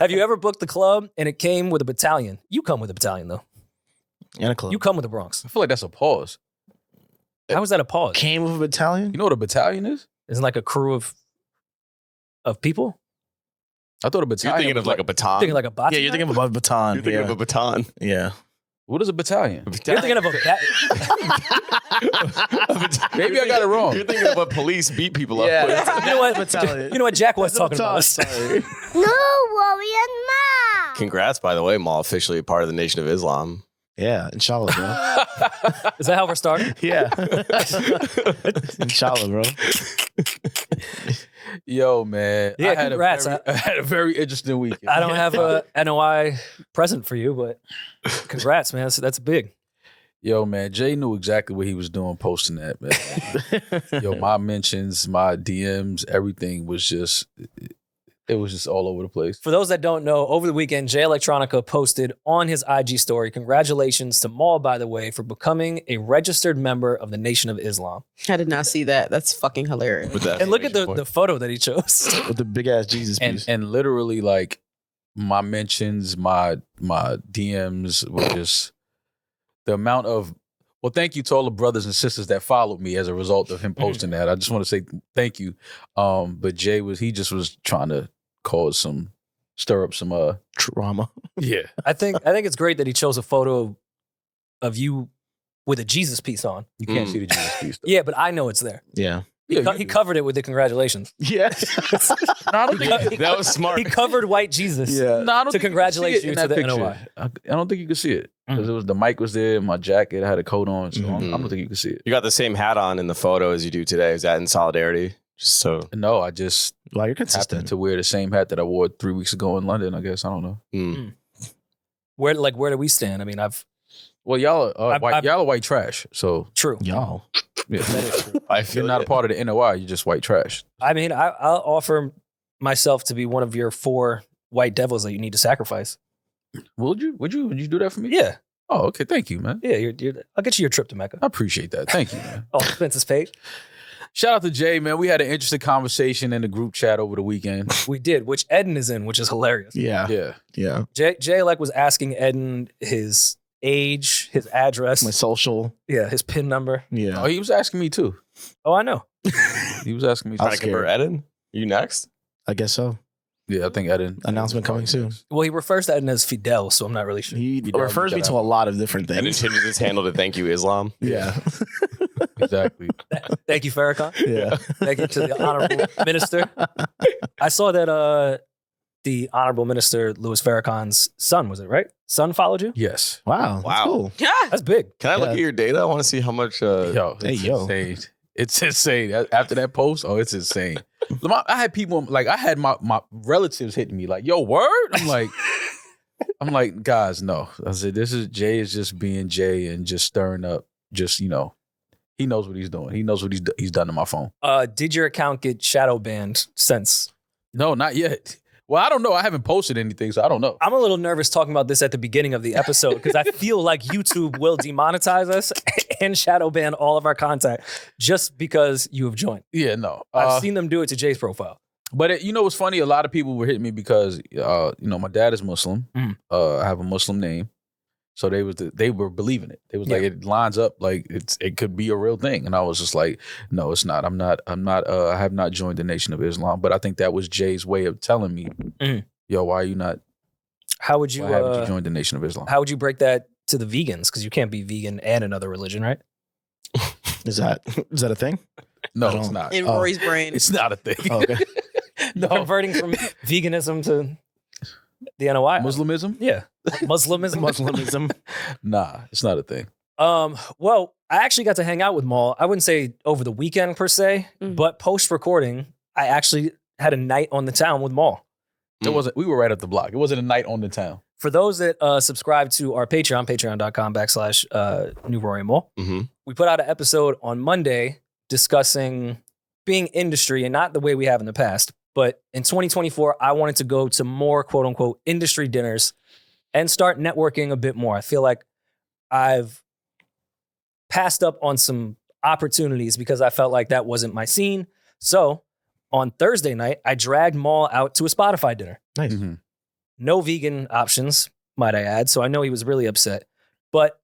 Have you ever booked the club and it came with a battalion? You come with a battalion, though. And a club. You come with the Bronx. I feel like that's a pause. How was that a pause? Came with a battalion? You know what a battalion is? Isn't it like a crew of people? I thought a You're battalion thinking of was like a baton. Thinking like a battalion? Yeah, you're thinking of a baton. You're thinking of a baton. Yeah. What is a battalion? You're thinking of a Maybe I got it wrong. You're thinking of what police beat people up with. You know what? Battalion. You know what Jack was talking about. Sorry. No, Rory and Ma. Congrats, by the way, Maul, officially a part of the Nation of Islam. Yeah, inshallah, bro. Is that how we're starting? Yeah. Inshallah, bro. Yo, man. Yeah, I had congrats. I had a very interesting weekend. I don't have a NOI present for you, but congrats, man. That's big. Yo, man, Jay knew exactly what he was doing posting that, man. Yo, my mentions, my DMs, everything was just, it was just all over the place. For those that don't know, over the weekend, Jay Electronica posted on his IG story, congratulations to Maul, by the way, for becoming a registered member of the Nation of Islam. I did not see that. That's fucking hilarious. With that And look at exclamation the point. photo that he chose. With the big ass Jesus piece. And literally, like, my mentions, my DMs were just the amount of, well, thank you to all the brothers and sisters that followed me as a result of him posting that. I just want to say thank you. But Jay he just was trying to stir up some Trauma. yeah. I think it's great that he chose a photo of you with a Jesus piece on. You can't see the Jesus piece though. Yeah, but I know it's there. Yeah. Yeah, He covered it with the congratulations. Yeah. No, I don't think That was smart. He covered white Jesus. Yeah. No, I don't To think congratulate could see you it to in that the picture. NOI. I don't think you could see it because it was the mic was there, my jacket, I had a coat on, so I don't think you could see it. You got the same hat on in the photo as you do today. Is that in solidarity? Just so. No, I just Wow, you're happened consistent. to wear the same hat that I wore 3 weeks ago in London. I guess I don't know. Mm. Where do we stand? I mean, Well, y'all are I've- y'all are white trash, so true. Y'all. yeah. I If feel you're not a part of the NOI, you're just white trash. I mean, I'll offer myself to be one of your 4 white devils that you need to sacrifice. Would you do that for me? Yeah. Oh, okay. Thank you, man. Yeah, I'll get you your trip to Mecca. I appreciate that. Thank you, man. All expenses paid. Shout out to Jay, man. We had an interesting conversation in the group chat over the weekend. We did, which Eddin is in, which is hilarious. Yeah. Yeah. Yeah. Jay was asking Eddin his age, his address, My social. his PIN number. Yeah. Oh, he was asking me too. Oh, I know. He was asking me too. I Trying was to convert scared. Eddin? You next? I guess so. Yeah, I think Eddin. Announcement coming soon. Well, he refers to Eddin as Fidel, so I'm not really sure. He don't refers look me that to a lot of different And then things. changes his handle to thank you, Islam. Yeah. Exactly. Thank you, Farrakhan. Yeah. Thank you to the Honorable Minister. I saw that the Honorable Minister, Louis Farrakhan's son, was it, right? Son followed you? Yes. Wow. That's Wow. cool. That's big. Can I look Yeah. at your data? I want to see how much. Yo, Hey, it's yo. insane. It's insane. After that post, it's insane. I had people like I had my relatives hitting me like, "Yo, word." I'm like, guys, no. I said, Jay is just being Jay and just stirring up. Just he knows what he's doing. He knows what he's done to my phone. Did your account get shadow banned since? No, not yet. Well, I don't know. I haven't posted anything, so I don't know. I'm a little nervous talking about this at the beginning of the episode because I feel like YouTube will demonetize us and shadow ban all of our content just because you have joined. Yeah, no. I've seen them do it to Jay's profile. But you know what's funny? A lot of people were hitting me because my dad is Muslim. Mhm. I have a Muslim name, so they were believing it. They was like, it lines up like it could be a real thing, and I was just like, no, it's not. I'm not. I have not joined the Nation of Islam. But I think that was Jay's way of telling me, yo, why are you not? How would you? Why haven't you joined the Nation of Islam? How would you break that to the vegans? Because you can't be vegan and another religion, right? Is that a thing? No, I it's don't- not. In Oh. Rory's brain. It's not a thing. Oh, okay. No, Converting from veganism to the NOI. Muslimism? Yeah. Muslimism. Muslimism. Nah, it's not a thing. Well, I actually got to hang out with Maul. I wouldn't say over the weekend per se, but post-recording, I actually had a night on the town with Maul. It wasn't. We were right up the block. It wasn't a night on the town. For those that subscribe to our Patreon, patreon.com/New Rory and Maul, Mhm. we put out an episode on Monday discussing being industry and not the way we have in the past. But in 2024, I wanted to go to more quote unquote industry dinners and start networking a bit more. I feel like I've passed up on some opportunities because I felt like that wasn't my scene. So on Thursday night, I dragged Maul out to a Spotify dinner. Nice. Mhm. No vegan options, might I add. So I know he was really upset. But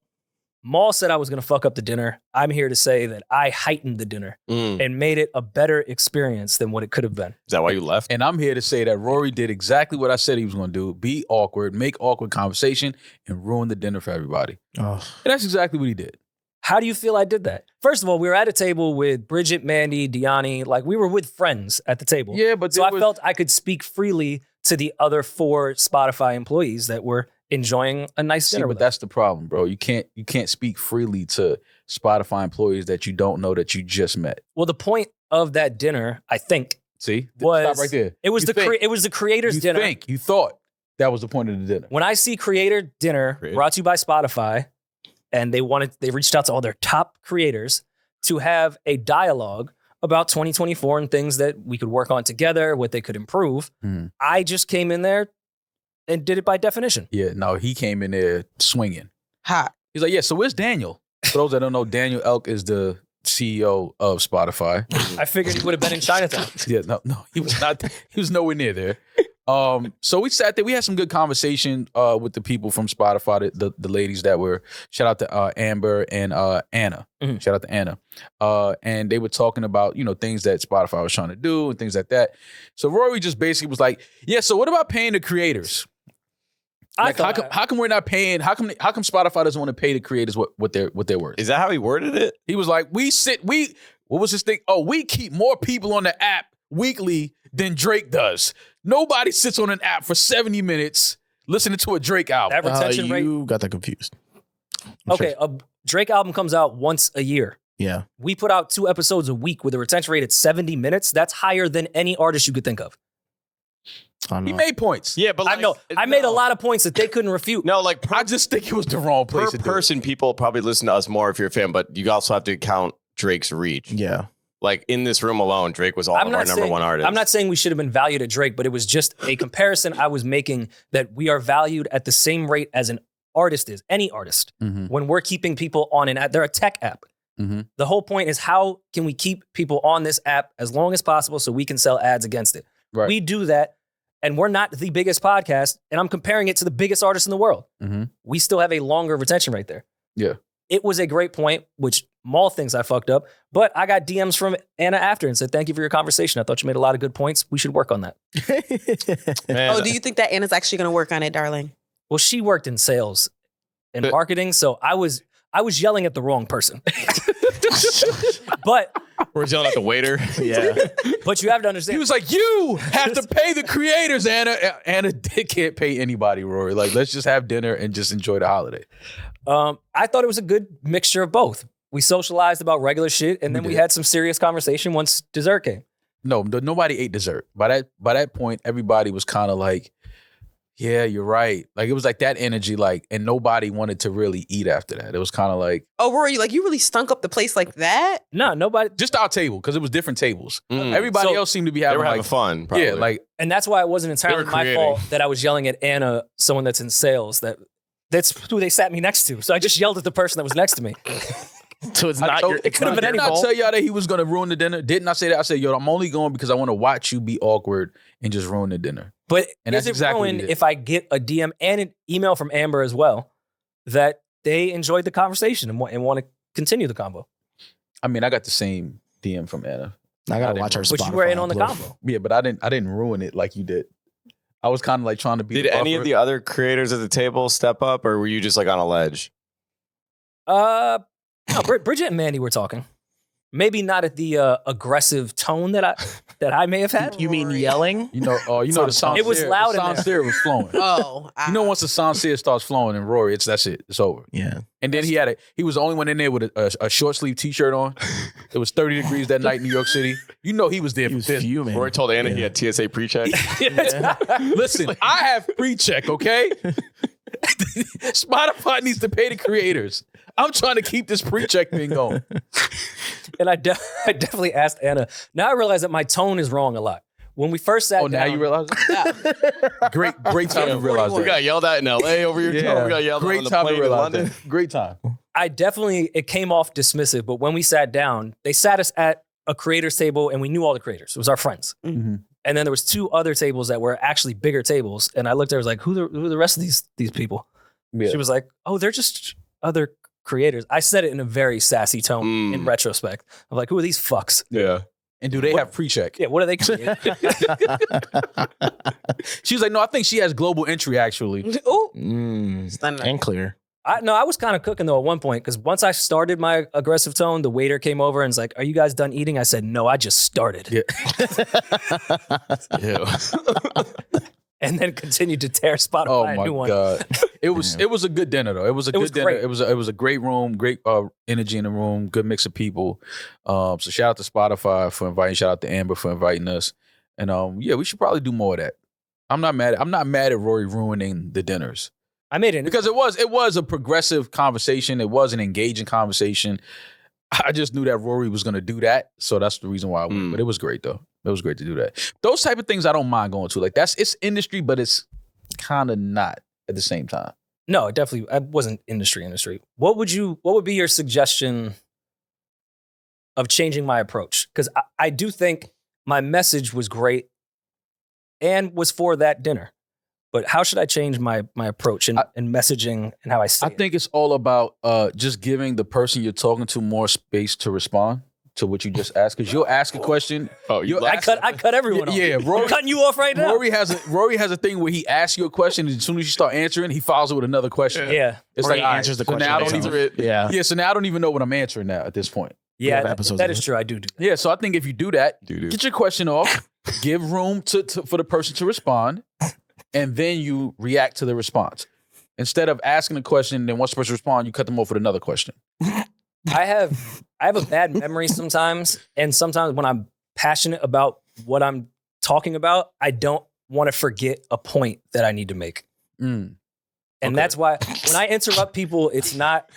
Maul said I was going to fuck up the dinner. I'm here to say that I heightened the dinner and made it a better experience than what it could have been. Is that why you left? And I'm here to say that Rory did exactly what I said he was going to do. Be awkward, make awkward conversation, and ruin the dinner for everybody. Oh. And that's exactly what he did. How do you feel I did that? First of all, we were at a table with Bridget, Mandy, Deani. Like, we were with friends at the table. Yeah, but so I felt I could speak freely to the other 4 Spotify employees that were enjoying a nice dinner but with us. that's the problem, bro. You can't speak freely to Spotify employees that you don't know that you just met. Well, the point of that dinner, I think, See? was Stop right there. It was You think. it was the creators' dinner. You thought that was the point of the dinner. When I see creator dinner brought to you by Spotify, and they reached out to all their top creators to have a dialogue about 2024 and things that we could work on together, what they could improve. I just came in there and did it by definition. Yeah, no, he came in there swinging. Hot. He's like, yeah, so where's Daniel? For those that don't know, Daniel Elk is the CEO of Spotify. I figured he would have been in Chinatown. Yeah, no, he was not. He was nowhere near there. So we sat there. We had some good conversation with the people from Spotify, the ladies that were. Shout out to Amber and Anna. Mm-hmm. Shout out to Anna. And they were talking about things that Spotify was trying to do and things like that. So Rory just basically was like, yeah. So what about paying the creators? Like, how come we're not paying? How come Spotify doesn't want to pay the creators what they're worth? Is that how he worded it? He was like, what was his thing? Oh, we keep more people on the app weekly than Drake does. Nobody sits on an app for 70 minutes listening to a Drake album. That retention rate. You got that confused. Okay, a Drake album comes out once a year. Yeah. We put out 2 episodes a week with a retention rate at 70 minutes. That's higher than any artist you could think of. He made points. Yeah, but I know. I made a lot of points that they couldn't refute. No, like I just think it was the wrong place per to do person, people probably listen to us more if you're a fan, but you also have to count Drake's reach. Yeah. Like in this room alone, Drake was all of our number one artist. I'm not saying we should have been valued at Drake, but it was just a comparison I was making that we are valued at the same rate as an artist is, any artist, when we're keeping people on an app. They're a tech app. The whole point is how can we keep people on this app as long as possible so we can sell ads against it. Right. We do that, and we're not the biggest podcast, and I'm comparing it to the biggest artist in the world. We still have a longer retention rate there. Yeah. It was a great point, which Maul thinks I fucked up, but I got DMs from Anna after and said, thank you for your conversation. I thought you made a lot of good points. We should work on that. Oh, do you think that Anna's actually going to work on it, darling? Well, she worked in sales and marketing, so I was yelling at the wrong person. But We're yelling at the waiter. Yeah. but you have to understand. He was like, you have to pay the creators, Anna. Anna can't pay anybody, Rory. Like, let's just have dinner and just enjoy the holiday. I thought it was a good mixture of both. We socialized about regular shit, and then we had some serious conversation once dessert came. No, nobody ate dessert. By that point, everybody was kind of like, yeah, you're right. Like, it was like that energy, like, and nobody wanted to really eat after that. It was kind of like, Oh, Rory, like you really stunk up the place like that? No, nobody. just our table, because it was different tables. Everybody else seemed to be having, They were having like, fun, probably. yeah, like, And that's why it wasn't entirely were my creating. fault that I was yelling at Anna, someone that's in sales. That's who they sat me next to. So I just yelled at the person that was next to me. So it's I not told- your. it It's could've not been your Didn't I fault. tell y'all that he was going to ruin the dinner? Didn't I say that? I said, yo, I'm only going because I want to watch you be awkward and just ruin the dinner. But And is that's it exactly what he ruined did. if I get a DM and an email from Amber as well that they enjoyed the conversation and want to continue the combo? I mean, I got the same DM from Anna. I I gotta didn't watch our But you were Spotify in on the upload. combo. Yeah, but I didn't ruin it like you did. I was kind of like trying to be. Did any of the other creators at the table step up, or were you just like on a ledge? No, Bridget and Mandy were talking. Maybe not at the aggressive tone that I may have had. You mean yelling? You know, the sound. It was loud in The sound there. stereo was flowing. Oh. You know, once the sound stereo starts flowing and Rory, that's it. It's over. Yeah. And then he was the only one in there with a short sleeve t-shirt on. It was 30 degrees that night in New York City. You know he was there He for was business. fuming. Rory told Anna he had TSA pre-check. Listen, I have pre-check, okay? Spotify needs to pay the creators. I'm trying to keep this pre-check thing going. And I definitely asked Anna. Now I realize that my tone is wrong a lot. When we first sat Oh, down. now you realize it? Great time to realize We that. got yelled at in LA over your tone. We got yelled at Great on the time to plane in realize London. that. Great time. It came off dismissive, but when we sat down, they sat us at a creators table and we knew all the creators. It was our friends. Mm-hmm. And then there was 2 other tables that were actually bigger tables. And I looked at her, I was like, who are the rest of these people? Yeah. She was like, oh, they're just other creators. I said it in a very sassy tone in retrospect. I'm like, who are these fucks? Yeah. And do they have pre-check? Yeah, what are they creating? She was like, no, I think she has global entry actually. Oh, And clear. I was kind of cooking though at one point because once I started my aggressive tone, the waiter came over and was like, are you guys done eating? I said, no, I just started. Yeah. And then continued to tear Spotify Oh a my new one. God. It was a good dinner though. It was a good dinner. great. It was a great room, great energy in the room, good mix of people. So shout out to Spotify for inviting, shout out to Amber for inviting us. And yeah, we should probably do more of that. I'm not mad at Rory ruining the dinners. I made it Because it was a progressive conversation. It was an engaging conversation. I just knew that Rory was going to do that, so that's the reason why I went. But it was great though. It was great to do that. Those type of things I don't mind going to. Like it's industry, but it's kind of not at the same time. No, it definitely. I wasn't industry. What would be your suggestion of changing my approach? Because I do think my message was great and was for that dinner. But how should I change my approach and messaging and how I say I think it's all about just giving the person you're talking to more space to respond to what you just asked. Because you'll ask a question. Oh, I cut everyone off. Yeah, Rory, I'm cutting you off right now. Rory has a thing where he asks you a question, and as soon as you start answering, he follows it with another question. Yeah. It's Or like he all right, answers the so question now I don't himself. even, Yeah. so now I don't even know what I'm answering now at this point. Yeah, have episodes that of is it. true. I do that. Yeah, so I think if you do that, Do-do. get your question off, give room for the person to respond, and then you react to the response. Instead of asking a question, then once the person responds, you cut them off with another question. I have a bad memory sometimes, and sometimes when I'm passionate about what I'm talking about, I don't want to forget a point that I need to make. And that's why when I interrupt people, it's not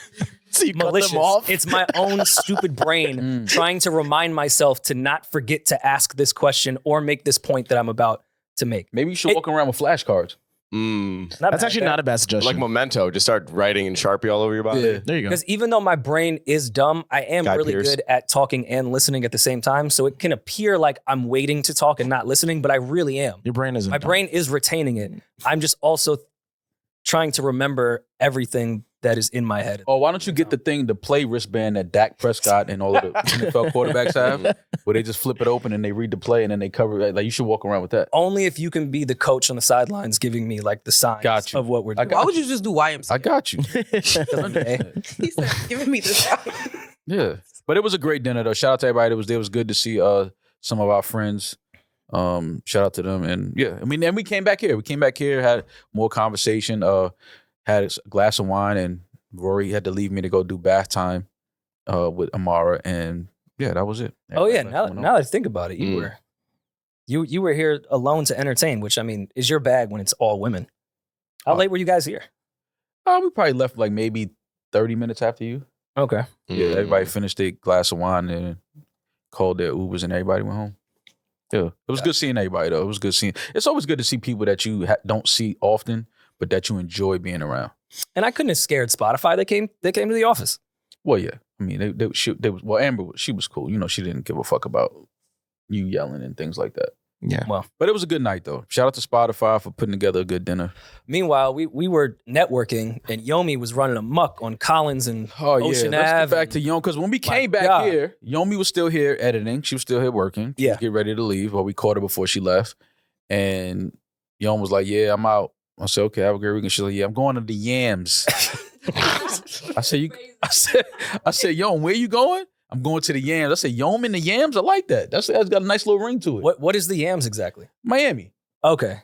So you cut malicious. them off? It's my own stupid brain trying to remind myself to not forget to ask this question or make this point that I'm about to make. Maybe you should walk around with flashcards. That's actually not a bad suggestion. Like Memento, just start writing in Sharpie all over your body. Yeah. There you go. Because even though my brain is dumb, I am Guy really Pearce. good at talking and listening at the same time. So it can appear like I'm waiting to talk and not listening, but I really am. Your brain isn't. My dumb. brain is retaining it. I'm just also trying to remember everything that is in my head. Oh, why don't you get the play wristband that Dak Prescott and all of the NFL quarterbacks have, where they just flip it open and they read the play and then they cover it. Like you should walk around with that. Only if you can be the coach on the sidelines giving me like the signs Got you. of what we're I doing. got why would you just do YMCA? I got you. Okay. He said, giving me this. Yeah, but it was a great dinner though. Shout out to everybody that was there. It was good to see some of our friends. Shout out to them, and yeah, I mean, and we came back here. We came back here, had more conversation. Had a glass of wine, and Rory had to leave me to go do bath time with Amara, and yeah, that was it. Oh yeah, Everybody now went that I think about it, you were here alone to entertain, which I mean is your bag when it's all women. How late were you guys here? we probably left like maybe 30 minutes after you. Okay. Yeah, everybody finished their glass of wine and called their Ubers, and everybody went home. Yeah, it was good seeing everybody though. It was good seeing. It's always good to see people that you don't see often, but that you enjoy being around. And I couldn't have scared Spotify. They came to the office. Well, yeah. I mean, they was Amber. She was cool. You know, she didn't give a fuck about you yelling and things like that. Yeah. But it was a good night though. Shout out to Spotify for putting together a good dinner. Meanwhile, we were networking and Yomi was running amok on Collins and Ocean Let's Ave. get back to Yomi because when we came back God. here, Yomi was still here editing. She was still here working. She was getting ready to leave, but we caught her before she left. And Yomi was like, "Yeah, I'm out." I said, "Okay, have a great weekend." She's like, "Yeah, I'm going to the Yams." I said, "Yom, where you going?" "I'm going to the Yams." I said, "Yom in the Yams?" I like that. That's got a nice little ring to it. What is the Yams exactly? Miami. Okay.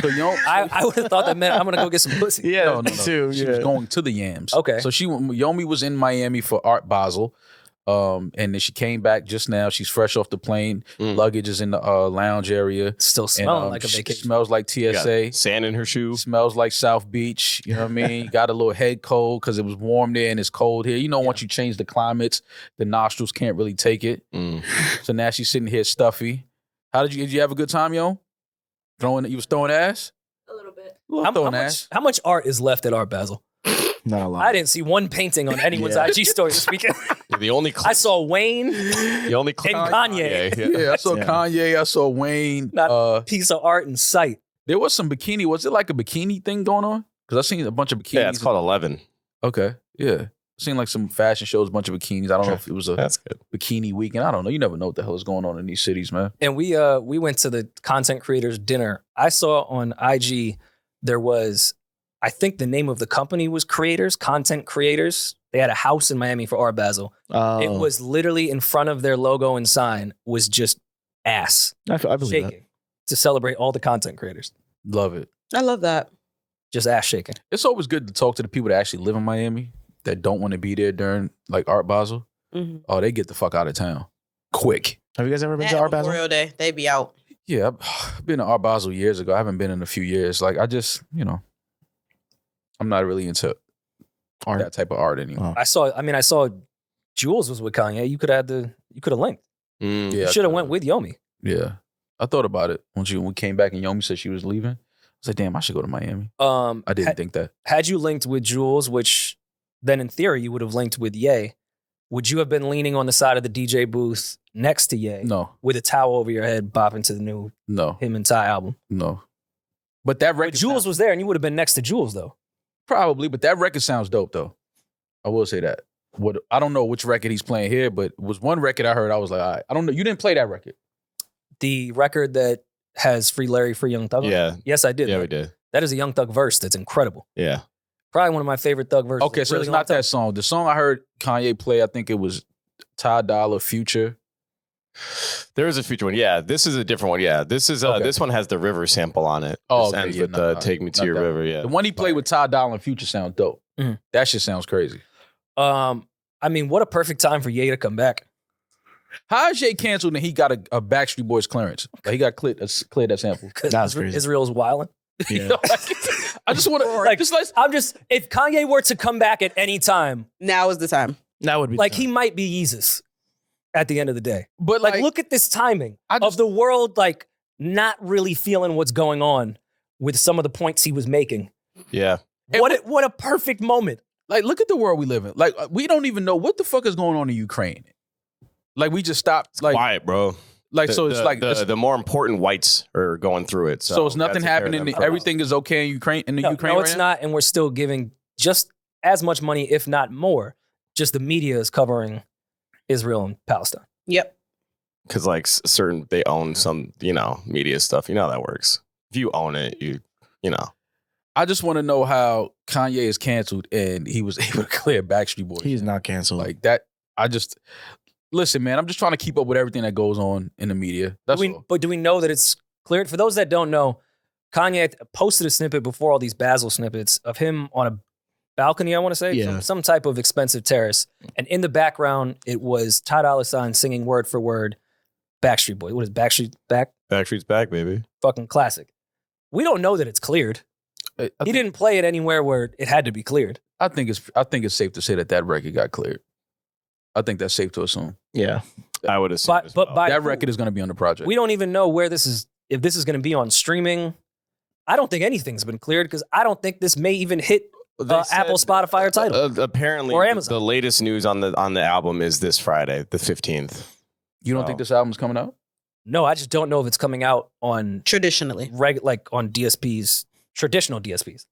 So Yom, I would have thought that meant I'm gonna go get some pussy. Yeah. no. Too, She was going to the Yams. Okay. So Yomi was in Miami for Art Basel. And then she came back just now. She's fresh off the plane. Luggage is in the lounge area. Still smelling And, like a she vacation. Smells like TSA. Got sand in her shoe. Smells like South Beach. You know what I mean? Got a little head cold because it was warm there and it's cold here. You know, once you change the climates, the nostrils can't really take it. So now she's sitting here stuffy. Did you have a good time, yo? You was throwing ass? A little bit. Throwing ass. How much art is left at Art Basel? Not a lot. I didn't see one painting on anyone's IG story this weekend. The only I saw Wayne the only and Kanye. Yeah, I saw Kanye. I saw Wayne. Not a piece of art in sight. There was some bikini. Was it like a bikini thing going on? Because I seen a bunch of bikinis. Yeah, it's called 11. Okay, yeah. Seen like some fashion shows, a bunch of bikinis. I don't know if it was a That's good. bikini weekend. I don't know. You never know what the hell is going on in these cities, man. And we went to the content creators dinner. I saw on IG there was, I think the name of the company was Content Creators. They had a house in Miami for Art Basel. It was literally in front of their logo and sign was just ass I believe shaking to celebrate all the content creators. Love it. I love that. Just ass shaking. It's always good to talk to the people that actually live in Miami that don't want to be there during like Art Basel. Mm-hmm. Oh, they get the fuck out of town quick. Have you guys ever been to Art Basel? Memorial Day, they be out. Yeah, I've been to Art Basel years ago. I haven't been in a few years. Like I just, I'm not really into Art. that type of art anymore. I saw Jules was with Kanye. You could have linked. Mm. You should have went with Yomi. Yeah, I thought about it when we came back and Yomi said she was leaving. I was like, damn, I should go to Miami. I didn't think that. Had you linked with Jules, which then in theory you would have linked with Ye, would you have been leaning on the side of the DJ booth next to Ye No, with a towel over your head bopping to the new no, him and Ty album? no. But that But record Jules was there and you would have been next to Jules though. probably, but that record sounds dope though. I will say that. I don't know which record he's playing here, but it was one record I heard. I was like, all right. I don't know. You didn't play that record. The record that has Free Larry, Free Young Thug. Yeah. Yes, I did. Yeah, we did. That is a Young Thug verse that's incredible. Yeah. Probably one of my favorite Thug verses. Okay, so it's not that song. The song I heard Kanye play, I think it was Ty Dolla Future. There is a future one. Yeah, this is a different one. Yeah, this is Okay. this one has the river sample on it. Oh, This okay, ends yeah, with no, "Take Me to not Your that one. River." Yeah, The one he played with Ty Dolla and Future sounds dope. Mhm. That shit sounds crazy. I mean, what a perfect time for Ye to come back. How is Jay canceled and he got a Backstreet Boys clearance? Like he got cleared that sample. That's crazy. Israel's wilding. Yeah. I just want to Like, if Kanye were to come back at any time, Now is the time. That would be like he might be Jesus at the end of the day. but Like, look at this timing of the world, like not really feeling what's going on with some of the points he was making. yeah. What a perfect moment. Like, look at the world we live in. Like, we don't even know what the fuck is going on in Ukraine. Like, we just stopped. Like, Quiet, bro. like so it's like the more important whites are going through it. So, so it's nothing gotta take care of happening. them first. Everything is okay in Ukraine. In the Ukraine, No, right it's now? not, and we're still giving just as much money, if not more. Just the media is covering Israel and Palestine. Yep. because like certain they own some media stuff. You know how that works. If you own it, you know. I just want to know how Kanye is canceled and he was able to clear Backstreet Boys. He's not canceled. Like that. Listen, man. I'm just trying to keep up with everything that goes on in the media. That's all. But do we know that it's cleared? For those that don't know, Kanye posted a snippet before all these Basel snippets of him on a balcony, I want to say, Yeah. some type of expensive terrace. And in the background, it was Ty Dolla $ign singing word for word Backstreet Boy. What is Backstreet back? Backstreet's back, baby. Fucking classic. We don't know that it's cleared. He didn't play it anywhere where it had to be cleared. I think it's safe to say that record got cleared. I think that's safe to assume. Yeah. I would assume. But by That record is going to be on the project. we don't even know where this is, if this is going to be on streaming. I don't think anything's been cleared because I don't think this may even hit Apple, Spotify, or Tidal. Apparently, Or Amazon. the latest news on the album is this Friday, the 15th. You don't think this album's coming out? No, I just don't know if it's coming out on Traditionally. like on DSPs, traditional DSPs.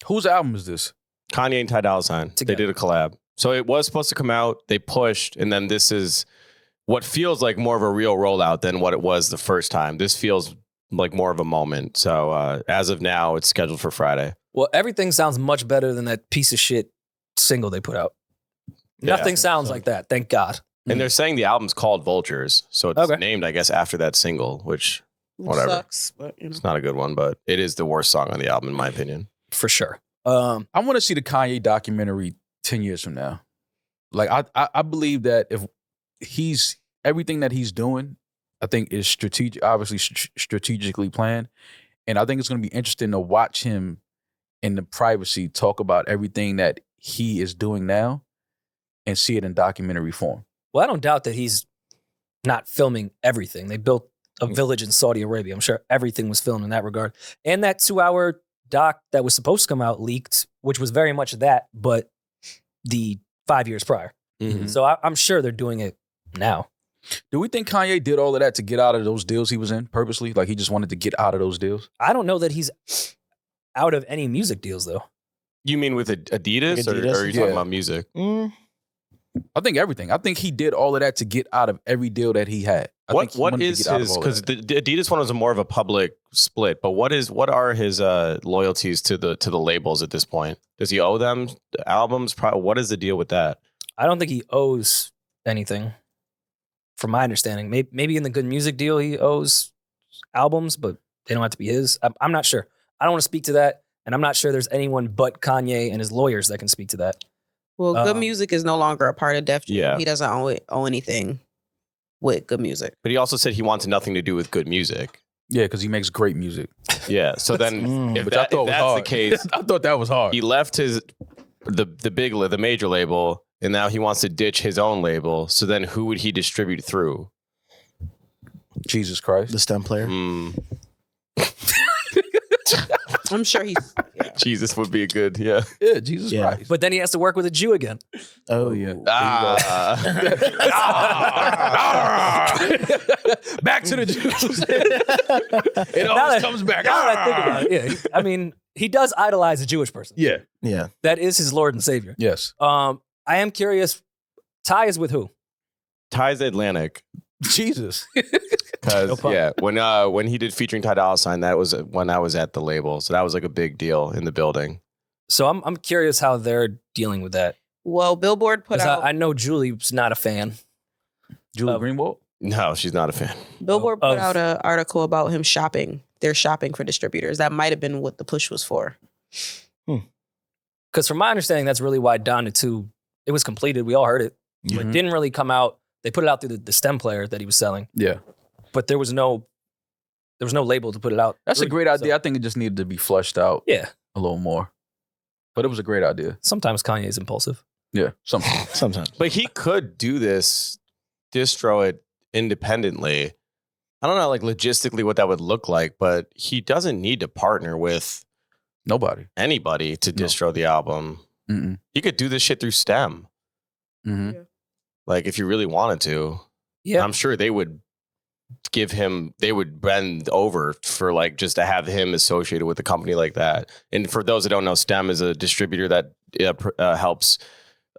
Whose album is this? Kanye and Ty Dolla $ign. They Together. did a collab. So it was supposed to come out. They pushed, and then this is what feels like more of a real rollout than what it was the first time. This feels like more of a moment. So as of now, it's scheduled for Friday. Well, everything sounds much better than that piece of shit single they put out. Yeah. Nothing sounds like that. Thank God. And they're saying the album's called Vultures. So it's Okay. named, I guess, after that single, which whatever. Sucks, but you know. It's not a good one, but it is the worst song on the album, in my opinion. For sure. I want to see the Kanye documentary 10 years from now. Like, I believe that if everything that he's doing, I think is obviously strategically planned. And I think it's going to be interesting to watch him in the privacy talk about everything that he is doing now and see it in documentary form. Well, I don't doubt that he's not filming everything. They built a village in Saudi Arabia. I'm sure everything was filmed in that regard. And that 2-hour doc that was supposed to come out leaked, which was very much that, but the 5 years prior. Mhm. So I'm sure they're doing it now. Do we think Kanye did all of that to get out of those deals he was in purposely? Like he just wanted to get out of those deals? I don't know that he's out of any music deals though. You mean with Adidas, Adidas? or are you talking Yeah. about music? I think everything. I think he did all of that to get out of every deal that he had. I think he What wanted to is get out of his? all of Because that. the Adidas one was more of a public split. But what are his loyalties to the labels at this point? Does he owe them albums? What is the deal with that? I don't think he owes anything, from my understanding. Maybe in the Good Music deal he owes albums, but they don't have to be his. I'm not sure. I don't want to speak to that, and I'm not sure there's anyone but Kanye and his lawyers that can speak to that. Well, Good Music is no longer a part of Def Jam. Yeah. He doesn't owe anything with Good Music. But he also said he wants nothing to do with good music. Yeah, because he makes great music. Yeah. So then, if, Which I thought was that's hard. the case, I thought that was hard. he left the major label, and now he wants to ditch his own label. So then, who would he distribute through? Jesus Christ. The stem player. I'm sure he's. Yeah. Jesus would be a good, yeah. Yeah, Jesus Yeah. Christ. But then he has to work with a Jew again. Oh, yeah. Back to the Jews. It always comes back. Now that I think about it, yeah. I mean, he does idolize a Jewish person. Yeah. Yeah. That is his Lord and Savior. Yes. I am curious. Ty is with who? Ty's Atlantic. Jesus. Because pun. yeah, when he did featuring Ty Dolla $ign, that was when I was at the label, so that was like a big deal in the building. So I'm curious how they're dealing with that. Well, Billboard put 'Cause out. I know Julie's not a fan. Julie Greenwald? No, she's not a fan. Billboard of- put out an article about him shopping. They're shopping for distributors. That might have been what the push was for. Because from my understanding, that's really why Down to Two, it was completed. We all heard it. But it didn't really come out. They put it out through the stem player that he was selling. Yeah. But there was no label to put it out. That's a through. great idea. So, I think it just needed to be flushed out yeah. a little more. But it was a great idea. Sometimes Kanye's impulsive. Yeah. Something. Sometimes. But he could do this, distro it independently. I don't know, like logistically what that would look like, but he doesn't need to partner with Nobody. anybody to No. distro the album. Mm-mm. He could do this shit through STEM. Mm-hmm. Like if you really wanted to. Yeah. I'm sure they would they would bend over for like just to have him associated with a company like that. And for those that don't know, STEM is a distributor that helps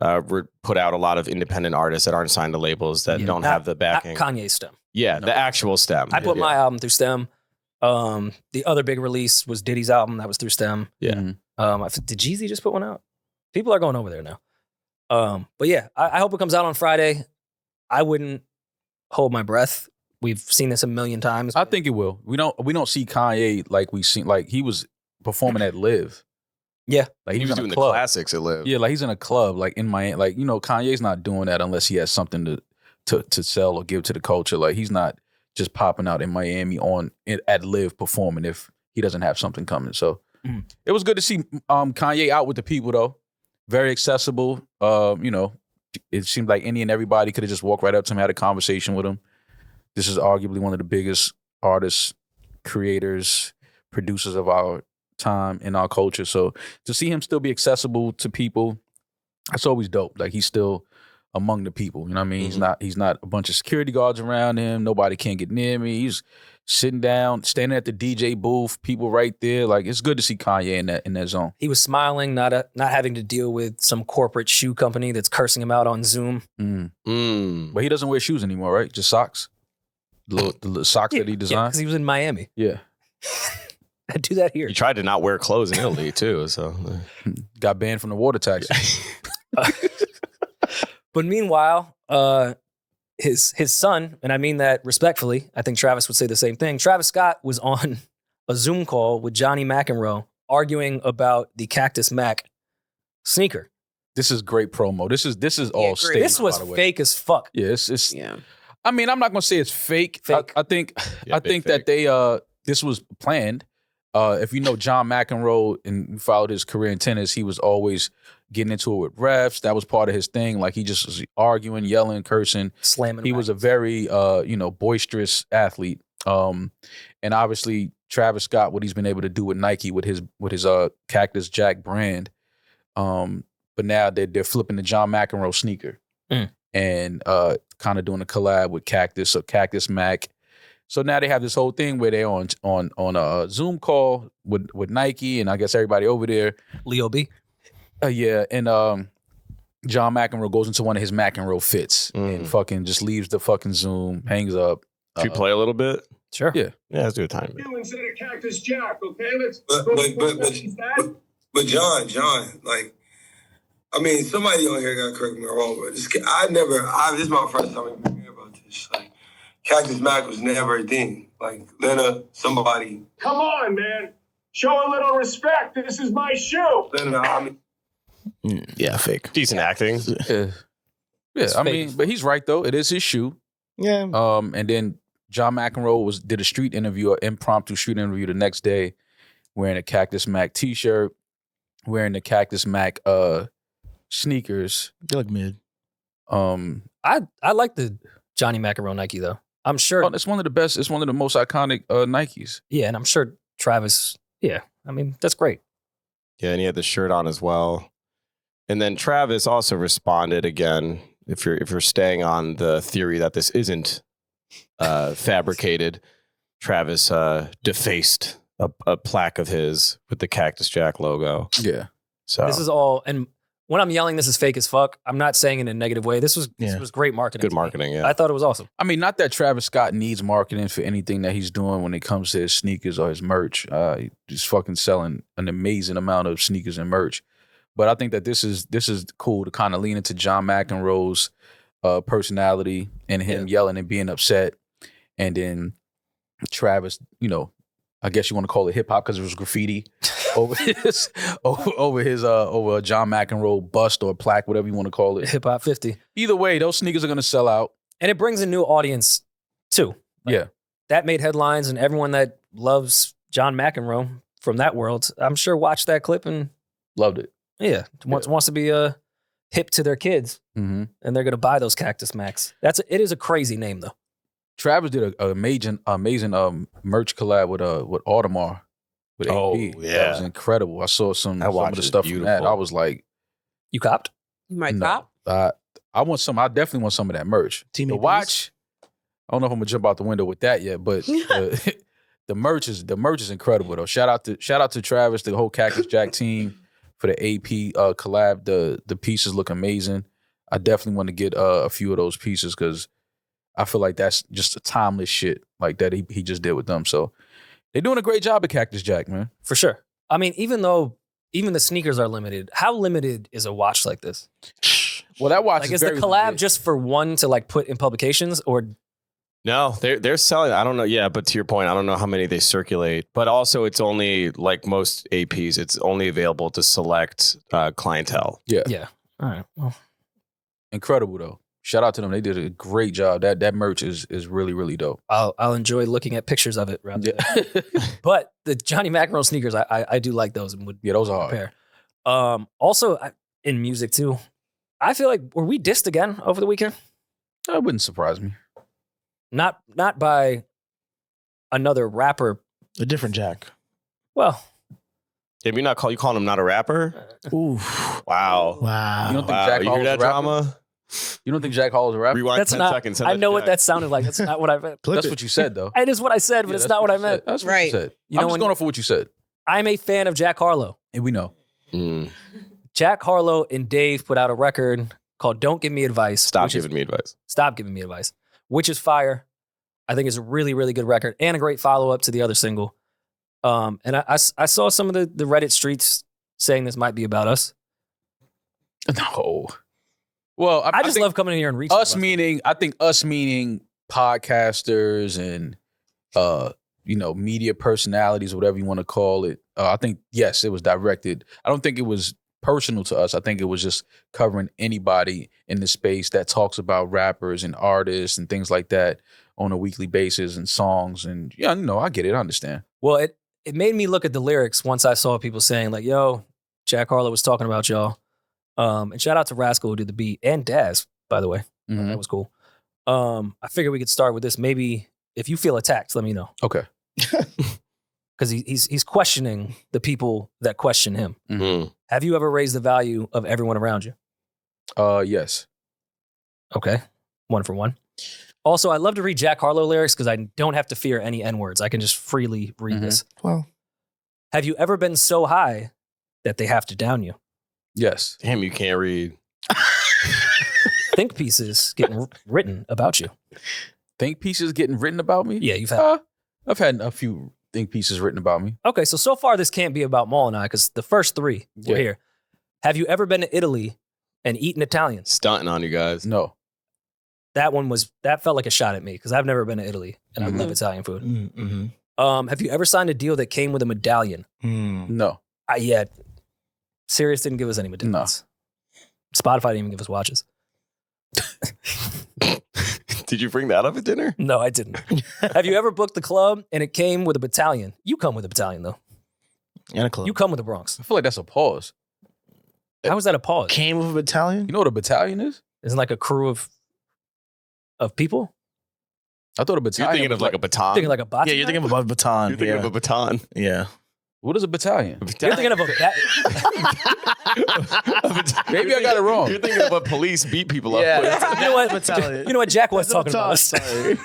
put out a lot of independent artists that aren't signed to labels that don't have the backing. Not Kanye's stem. Yeah, the actual STEM. I put Yeah. my album through STEM. The other big release was Diddy's album. That was through STEM. Yeah. Did Jeezy just put one out? People are going over there now. But yeah, I hope it comes out on Friday. I wouldn't hold my breath. We've seen this a million times. I think it will. We don't see Kanye like we seen, like he was performing at Live. Yeah. Like He was in a doing the club. classics at Live. Yeah, like he's in a club, like in Miami. Like, Kanye's not doing that unless he has something to sell or give to the culture. Like he's not just popping out in Miami at Live performing if he doesn't have something coming. So it was good to see Kanye out with the people though. Very accessible. It seemed like any and everybody could have just walked right up to him, had a conversation with him. This is arguably one of the biggest artists, creators, producers of our time in our culture. So to see him still be accessible to people, that's always dope. Like he's still among the people. You know what I mean? He's not a bunch of security guards around him. Nobody can't get near me. He's sitting down, standing at the DJ booth, people right there. Like it's good to see Kanye in that zone. He was smiling, not having to deal with some corporate shoe company that's cursing him out on Zoom. But he doesn't wear shoes anymore, right? Just socks. The little socks that he because designed. he was in Miami. Yeah. I do that here. He tried to not wear clothes in Italy too. So Got banned from the water taxi. But meanwhile, his son, and I mean that respectfully, I think Travis would say the same thing. Travis Scott was on a Zoom call with Johnny McEnroe arguing about the Cactus Mac sneaker. This is great promo. This is all agree. staged. This was by the way. fake as fuck. Yeah, it's Yeah. I mean, I'm not gonna say it's fake. Fake. I think Yeah, I think big that they this was planned. If you know John McEnroe and you followed his career in tennis, he was always getting into it with refs. That was part of his thing. Like he just was arguing, yelling, cursing. Slamming. He was a rackets. very boisterous athlete. And obviously Travis Scott, what he's been able to do with Nike with his Cactus Jack brand. But now they're flipping the John McEnroe sneaker and kind of doing a collab with Cactus, so Cactus Mac. So now they have this whole thing where they're on a Zoom call with Nike and I guess everybody over there. Leo B. Yeah, and John McEnroe goes into one of his McEnroe fits and fucking just leaves the fucking Zoom, hangs up. Should we play a little bit? Sure. Yeah. Yeah, let's do a time. Instead of Cactus Jack, okay? Let's. But John, like, I mean, somebody on here got correct me wrong, but this is my first time even hearing about this. Like, Cactus Mac was never a thing. Like, somebody. Come on, man. Show a little respect. This is my shoe. Yeah, fake. Decent acting. Yeah. I mean, but he's right though. It is his shoe. Yeah. And then John McEnroe did an impromptu street interview the next day, wearing a Cactus Mac t-shirt, wearing the Cactus Mac sneakers. They look mid. I like the Johnny McEnroe Nike though. I'm sure it's one of the best. It's one of the most iconic Nikes. Yeah, and I'm sure Travis. Yeah, I mean that's great. Yeah, and he had the shirt on as well. And then Travis also responded again. If you're staying on the theory that this isn't fabricated, Travis defaced a plaque of his with the Cactus Jack logo. Yeah. So this is all, and when I'm yelling this is fake as fuck, I'm not saying it in a negative way. This was great marketing. Good marketing, yeah. I thought it was awesome. I mean, not that Travis Scott needs marketing for anything that he's doing when it comes to his sneakers or his merch. He's fucking selling an amazing amount of sneakers and merch. But I think that this is cool to kind of lean into John McEnroe's personality and him yelling and being upset. And then Travis, I guess you want to call it hip hop because it was graffiti over John McEnroe bust or plaque, whatever you want to call it. Hip Hop 50. Either way, those sneakers are going to sell out. And it brings a new audience too. Yeah. That made headlines, and everyone that loves John McEnroe from that world, I'm sure watched that clip and loved it. Yeah, wants to be hip to their kids, and they're gonna buy those Cactus Macs. It is a crazy name though. Travis did an amazing merch collab with Audemars with AP. Yeah, that was incredible. I saw some of the stuff from that. I was like, you copped? You might cop? I want some. I definitely want some of that merch. The watch. I don't know if I'm gonna jump out the window with that yet, but the merch is incredible though. Shout out to Travis, the whole Cactus Jack team. For the AP collab, the pieces look amazing. I definitely want to get a few of those pieces because I feel like that's just a timeless shit like that he just did with them. So they're doing a great job at Cactus Jack, man. For sure. I mean, even the sneakers are limited, how limited is a watch like this? Well, that watch is the collab limited. Just for one to like put in publications or? No, they're selling. I don't know. Yeah, but to your point, I don't know how many they circulate. But also, it's only like most APs. It's only available to select clientele. Yeah. Yeah. All right. Well, incredible though. Shout out to them. They did a great job. That merch is really, really dope. I'll enjoy looking at pictures of it. But the Johnny McEnroe sneakers, I do like those and would those are hard. Also in music too, I feel like were we dissed again over the weekend? That wouldn't surprise me. Not by another rapper. A different Jack. Well, have you calling him not a rapper? Ooh. Wow. You don't think Jack you Hall hear that drama? You don't think Jack Hall is a rapper? Rewind 10 seconds. I know what that sounded like. That's not what I meant. That's what you said though. It is what I said, but it's not what I meant. That's what you said. I'm just going off of what you said. I'm a fan of Jack Harlow. And we know. Jack Harlow and Dave put out a record called Don't Give Me Advice. Stop Giving Me Advice. Which is fire. I think it's a really, really good record and a great follow-up to the other single. And I saw some of the Reddit streets saying this might be about us. No. Well, I just love coming in here and reaching. I think us meaning podcasters and media personalities, whatever you want to call it. I think, yes, it was directed. I don't think it was personal to us. I think it was just covering anybody in the space that talks about rappers and artists and things like that on a weekly basis and songs. And I get it. I understand. Well, it made me look at the lyrics once I saw people saying like, yo, Jack Harlow was talking about y'all. And shout out to Rascal who did the beat and Daz, by the way. That was cool. I figured we could start with this. Maybe if you feel attacked, let me know. Okay. Because he's questioning the people that question him. Mm. Have you ever raised the value of everyone around you? Yes. Okay. 1 for 1. Also, I love to read Jack Harlow lyrics because I don't have to fear any N-words. I can just freely read this. Well, Have you ever been so high that they have to down you? Yes. Damn, you can't read. Think pieces getting written about you. Think pieces getting written about me? Yeah, you've had. I've had a few think pieces written about me. Okay, so far this can't be about Maul and I because the first 3 were Yeah. here. Have you ever been to Italy and eaten Italian? Stunting on you guys. No. That felt like a shot at me because I've never been to Italy and I love Italian food. mm-hmm. Have you ever signed a deal that came with a medallion? No. Yeah. Sirius didn't give us any medallions. Spotify didn't even give us watches. Did you bring that up at dinner? No, I didn't. Have you ever booked the club and it came with a battalion? You come with a battalion though. And a club. You come with the Bronx. I feel like that's a pause. How is that a pause? Came with a battalion? You know what a battalion is? Isn't like a crew of people? I thought a You're battalion thinking was of like a baton. Thinking like a bot. Yeah, you're thinking of a baton. You're thinking of a baton. Yeah. What is a battalion? You're thinking of a Maybe I got it wrong. You're thinking of what police beat people up Yeah. with. You know what? Battalion. You know what Jack was talking about. Sorry.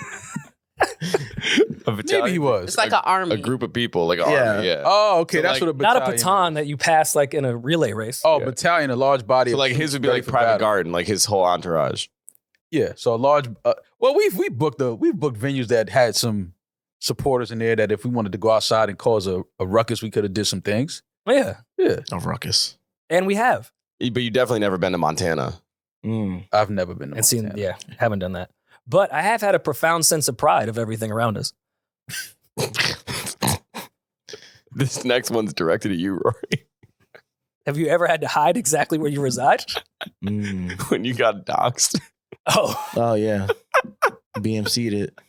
A battalion. Maybe he was. It's like an army. A group of people, like an Yeah. army. Yeah. Oh, okay. So, That's like, what a battalion Not a baton that you pass like in a relay race. is. Oh, battalion, a large body. So of like his troops would be ready like for private battle. garden, like his whole entourage. Yeah, so a large. Well, we've booked venues that had some supporters in there that if we wanted to go outside and cause a ruckus, we could have did some things. Yeah. Yeah, A ruckus. And we have. But you definitely never been to Montana. I've never been to And seen, Montana. yeah, haven't done that. But I have had a profound sense of pride of everything around us. This next one's directed at you, Rory. Have you ever had to hide exactly where you reside? When you got doxxed. Oh, Oh, yeah. BMC'd it.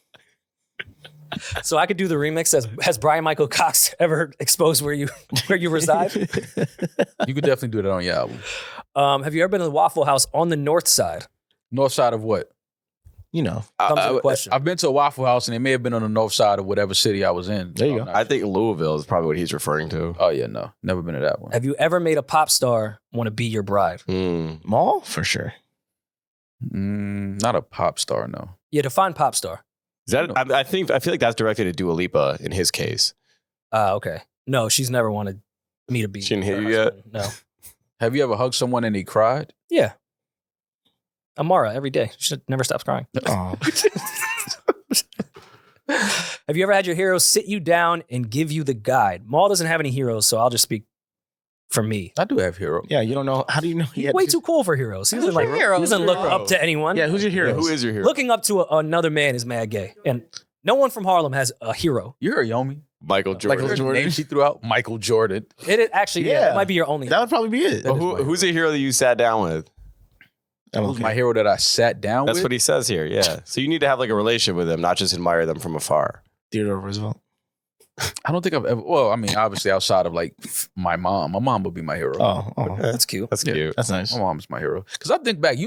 so I could do the remix. Has Brian Michael Cox ever exposed where you reside? You could definitely do that on your album. Have you ever been to the Waffle House on the north side? North side of what? You know. Comes to the question. I've been to a Waffle House and it may have been on the north side of whatever city I was in. There you I'm go. not I think Louisville is probably what he's referring to. Oh yeah, no, never been to that one. Have you ever made a pop star want to be your bride? Mall? For sure. Not a pop star, no. Yeah, define pop star. Is that? I feel like that's directed at Dua Lipa in his case. Okay. No, she's never wanted me to be. She didn't hit her you yet? husband. No. Have you ever hugged someone and he cried? Yeah. Amara every day. She never stops crying. Oh. Have you ever had your hero sit you down and give you the guide? Maul doesn't have any heroes, so I'll just speak for me. I do have hero. Yeah, you don't know. How do you know? He's way too cool for heroes. He doesn't, Who's your hero? he doesn't look Who's your up to anyone. Yeah, who's your hero? Who is your hero? Looking up to another man is mad gay. And no one from Harlem has a hero. You're a Yomi. Michael Jordan. Like the name she threw out, Michael Jordan. It actually, yeah, Yeah. it might be your only That would probably be it. Well, who's a hero that you sat down with? I'm Who's okay. my hero that I sat down That's with? what he says here. Yeah. So you need to have like a relationship with them, not just admire them from afar. Theodore Roosevelt. I don't think I've ever. Well, I mean, obviously outside of like my mom. My mom would be my hero. Oh, That's cute. That's Yeah. cute. that's nice. My mom's my hero. Because I think back,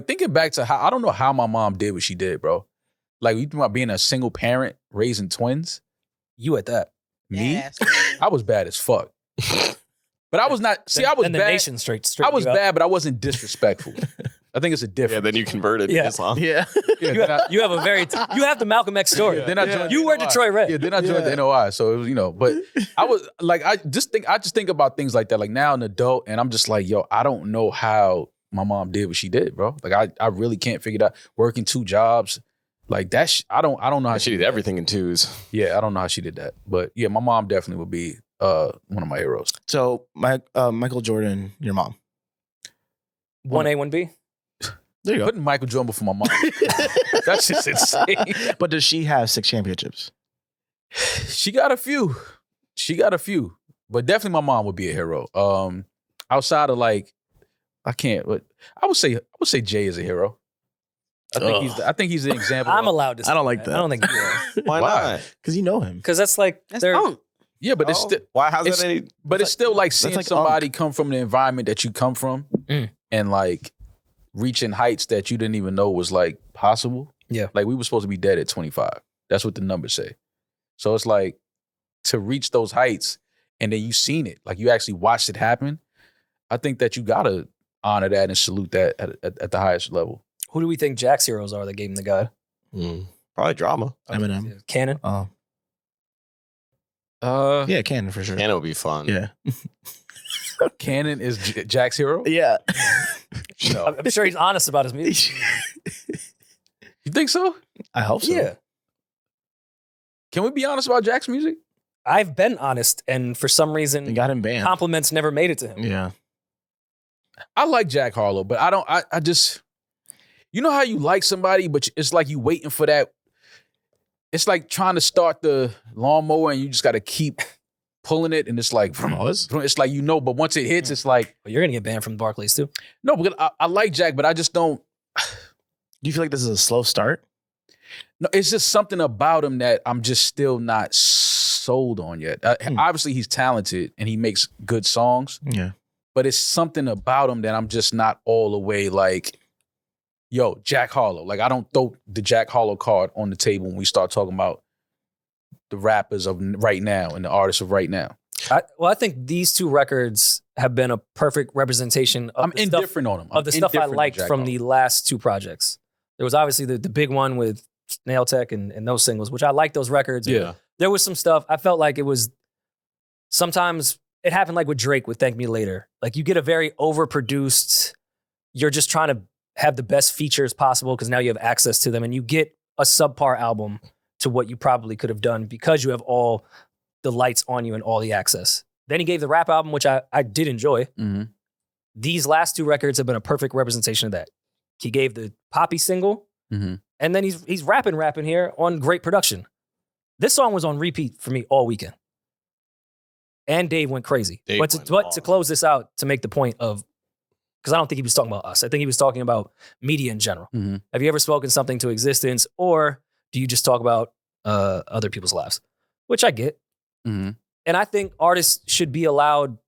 thinking back to how I don't know how my mom did what she did, bro. Like you think about being a single parent raising twins. You at that. Me, Yes. I was bad as fuck. But I was not. See, I was and the bad. nation straight I was you up. bad, but I wasn't disrespectful. I think it's a Yeah, difference. then you converted Yeah. to Islam. Yeah. Yeah, You you have a very, you have the Malcolm X story. then I joined You the were NOI. Detroit Red. Yeah, then I joined the NOI. So it was, but I was like, I just think about things like that. Like now an adult, and I'm just like, yo, I don't know how my mom did what she did, bro. Like I really can't figure it out. Working 2 jobs, like that. I don't know how She did everything in twos. Yeah, I don't know how she did that. But yeah, my mom definitely would be one of my heroes. So Michael Jordan, your mom. 1A, 1B. There you go. Putting Michael Jordan before my mom. That's just insane. But does she have 6 championships? She got a few. But definitely my mom would be a hero. Outside of like, I can't. But I would say Jay is a hero. I think he's an example. I'm of- allowed to say I don't like that. I don't think you are. Why not? Because you know him. Because that's like, That's they're, Unk. Yeah, but it's Oh, still. why? How's it's- that any? But it's still like seeing like somebody come from the environment that you come from Mm. and like reaching heights that you didn't even know was like possible. Yeah. Like we were supposed to be dead at 25. That's what the numbers say. So it's like to reach those heights and then you seen it, like you actually watched it happen. I think that you gotta honor that and salute that at the highest level. Who do we think Jack's heroes are that gave him the guide? Probably Drama. Eminem. Cannon? Yeah, Cannon for sure. Cannon would be fun. Yeah. Cannon is Jack's hero? Yeah. No. I'm sure he's honest about his music. You think so? I hope so. Yeah. Can we be honest about Jack's music? I've been honest, and for some They reason, got him banned. compliments never made it to him. Yeah. I like Jack Harlow, but I just, you know how you like somebody, but it's like you waiting for that. It's like trying to start the lawnmower and you just got to keep pulling it. And it's like, it's like, but once it hits, it's like. Well, you're going to get banned from the Barclays too. No, because I like Jack, but I just don't. Do you feel like this is a slow start? No, it's just something about him that I'm just still not sold on yet. Obviously, he's talented and he makes good songs. Yeah. But it's something about him that I'm just not all the way like, yo, Jack Harlow. Like, I don't throw the Jack Harlow card on the table when we start talking about the rappers of right now and the artists of right now. I think these two records have been a perfect representation of I'm indifferent on them. Of the stuff I liked from the last two projects. There was obviously the big one with Snail Tech and those singles, which I like those records. Yeah. There was some stuff, I felt like it was, sometimes it happened like with Drake with Thank Me Later. Like you get a very overproduced, you're just trying to have the best features possible because now you have access to them and you get a subpar album to what you probably could have done because you have all the lights on you and all the access. Then he gave the rap album, which I did enjoy. Mm-hmm. These last two records have been a perfect representation of that. He gave the Poppy single, and then he's rapping here on great production. This song was on repeat for me all weekend. And Dave went crazy. But to close this out, to make the point of, because I don't think he was talking about us. I think he was talking about media in general. Mm-hmm. Have you ever spoken something to existence, or do you just talk about other people's lives? Which I get. Mm-hmm. And I think artists should be allowed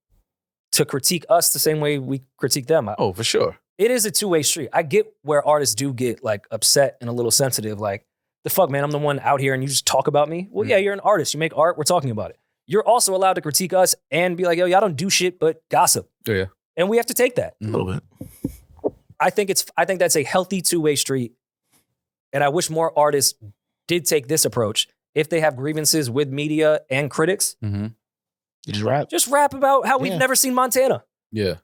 to critique us the same way we critique them. Oh, for sure. It is a two-way street. I get where artists do get like upset and a little sensitive. Like, the fuck, man, I'm the one out here and you just talk about me. Well, yeah, you're an artist. You make art. We're talking about it. You're also allowed to critique us and be like, yo, y'all don't do shit but gossip. Yeah. And we have to take that. A little bit. I think that's a healthy two-way street. And I wish more artists did take this approach. If they have grievances with media and critics, You just rap. just rap about how we've never seen Montana. Yeah.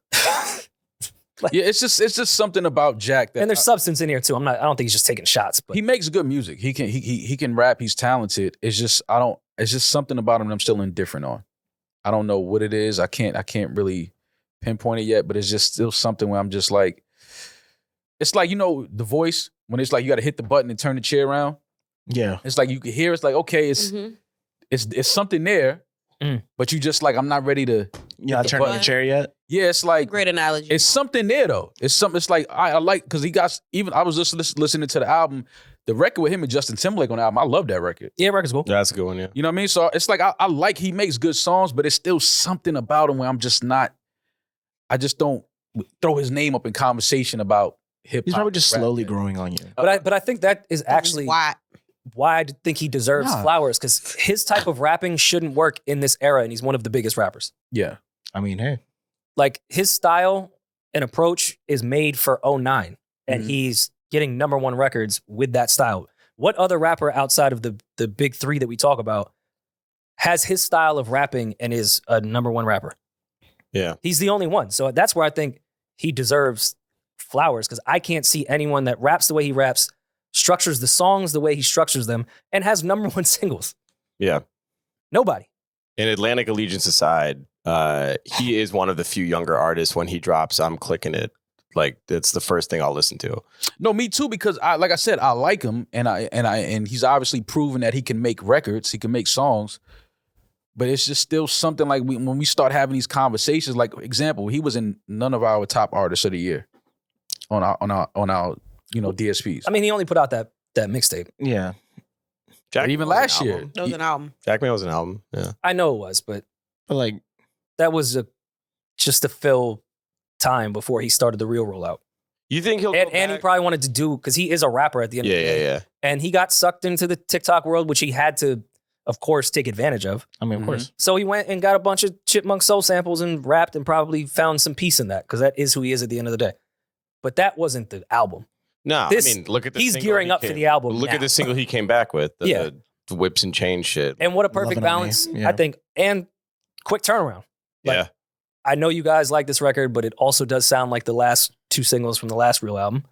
Yeah, it's just something about Jack that And there's substance in here too. I don't think he's just taking shots, but he makes good music. He can rap. He's talented. It's just something about him that I'm still indifferent on. I don't know what it is. I can't really pinpoint it yet, but it's just still something where I'm just like, it's like, The Voice, when it's like you got to hit the button and turn the chair around. Yeah. It's like you can hear. It's like, okay, it's something there, but you just like, I'm not ready to. You're not turning the chair yet. Yeah, it's like Great analogy. it's something there though. It's like I like, because he got, even I was just listening to the album, the record with him and Justin Timberlake on the album. I love that record. yeah, record's cool. That's a good one, yeah. You know what I mean? So it's like I like he makes good songs, but it's still something about him where I'm just not. I just don't throw his name up in conversation about hip hop. He's probably just rap, slowly man. growing on you. But I think that is actually why I think he deserves flowers, because his type of rapping shouldn't work in this era, and he's one of the biggest rappers. Yeah. I mean, hey. Like, his style and approach is made for 09, and he's getting #1 records with that style. What other rapper outside of the big three that we talk about has his style of rapping and is a #1 rapper? Yeah. He's the only one. So that's where I think he deserves flowers, because I can't see anyone that raps the way he raps, structures the songs the way he structures them, and has #1 singles. Yeah. Nobody. And Atlantic Allegiance aside, he is one of the few younger artists. When he drops, I'm clicking it. Like, it's the first thing I'll listen to. No, me too, because like I said, I like him, and he's obviously proven that he can make records, he can make songs. But it's just still something like when we start having these conversations, like, example, he was in none of our top artists of the year on our DSPs. I mean, he only put out that mixtape. Yeah. But even last year. That was an album. Jack Mail was an album. Yeah. I know it was, but like, that was just to fill time before he started the real rollout. You think he'll And he probably wanted to do, because he is a rapper at the end of the day. Yeah. And he got sucked into the TikTok world, which he had to, of course, take advantage of. I mean, of course. So he went and got a bunch of Chipmunk Soul samples and rapped and probably found some peace in that, because that is who he is at the end of the day. But that wasn't the album. No, I mean, look at the he's single gearing up for the album. Look now. at the single he came back with. The whips and chain shit. And what a perfect Loving balance, On Me. Yeah. I think, and quick turnaround. Yeah. I know you guys like this record, but it also does sound like the last 2 singles from the last real album.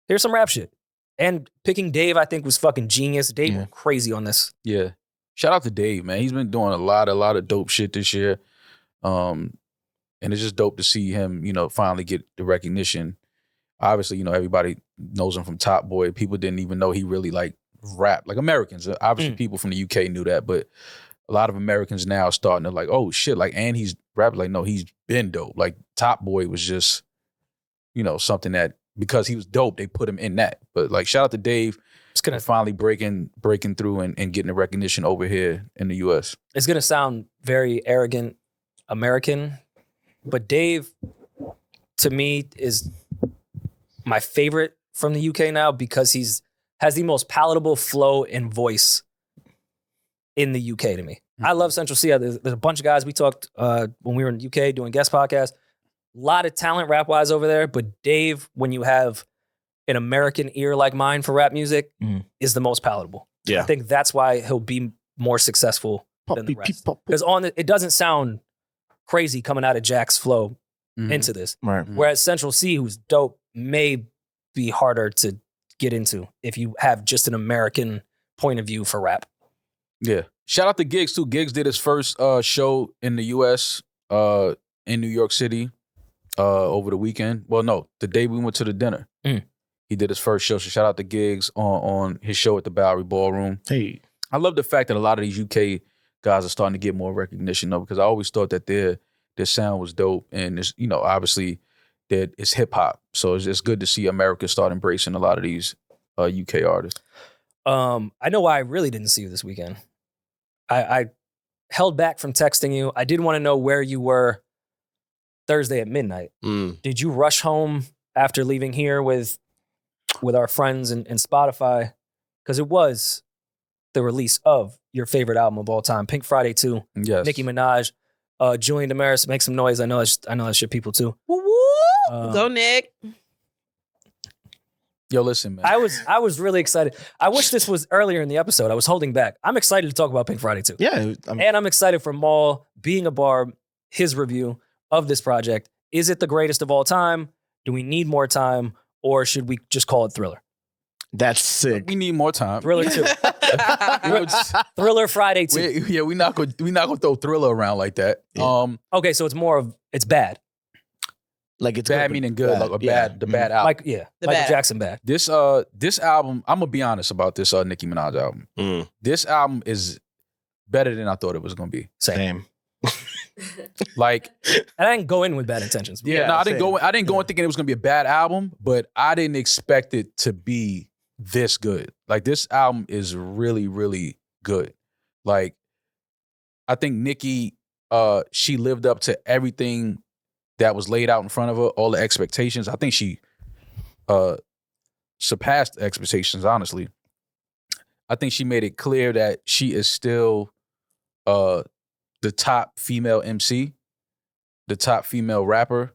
Here's some rap shit. And picking Dave, I think, was fucking genius. Dave went crazy on this. Yeah. Shout out to Dave, man. He's been doing a lot of dope shit this year. And it's just dope to see him, finally get the recognition. Obviously, everybody knows him from Top Boy. People didn't even know he really rap. Like Americans. Obviously, people from the UK knew that, but a lot of Americans now are starting to oh shit, and he's rapping. No, he's been dope. Like Top Boy was just, something that, because he was dope, they put him in that. But shout out to Dave. It's gonna finally breaking through and getting the recognition over here in the US. It's gonna sound very arrogant American, but Dave, to me, is my favorite from the UK now, because has the most palatable flow and voice in the UK to me. I love Central C. There's a bunch of guys we talked when we were in the UK doing guest podcasts. A lot of talent rap-wise over there, but Dave, when you have an American ear like mine for rap music, is the most palatable. Yeah. I think that's why he'll be more successful than the rest. Because it doesn't sound crazy coming out of Jack's flow into this. Right. Whereas Central C, who's dope, may be harder to get into if you have just an American point of view for rap. Yeah. Shout out to Giggs too. Giggs did his first show in the US in New York City over the weekend. Well, no, the day we went to the dinner. He did his first show. So shout out to Giggs on his show at the Bowery Ballroom. Hey. I love the fact that a lot of these UK guys are starting to get more recognition though, because I always thought that their sound was dope, and it's, obviously that it's hip hop. So it's good to see America start embracing a lot of these UK artists. I know why I really didn't see you this weekend. I held back from texting you. I did want to know where you were Thursday at midnight. Did you rush home after leaving here with our friends and Spotify? Because it was the release of your favorite album of all time, Pink Friday 2. Yes. Nicki Minaj, Julian Demaris, make some noise. I know that's your people too. Woo woo! Go Nick. Yo, listen, man. I was really excited. I wish this was earlier in the episode. I was holding back. I'm excited to talk about Pink Friday 2. Yeah. And I'm excited for Maul, Being a Barb, his review of this project. Is it the greatest of all time? Do we need more time? Or should we just call it Thriller? That's sick. We need more time. Thriller 2. Thriller Friday 2. We're not gonna throw Thriller around like that. Yeah. Okay, so it's bad. Like it's Bad good, meaning good, like a yeah. bad album. The The Michael bad. Jackson bad. This album, I'm gonna be honest about this Nicki Minaj album. This album is better than I thought it was gonna be. Same. Like, And I didn't go in with bad intentions. no, I didn't go in thinking it was gonna be a bad album, but I didn't expect it to be this good. Like, this album is really, really good. Like, I think Nicki, she lived up to everything that was laid out in front of her, all the expectations. I think she surpassed expectations, honestly. I think she made it clear that she is still the top female MC, the top female rapper.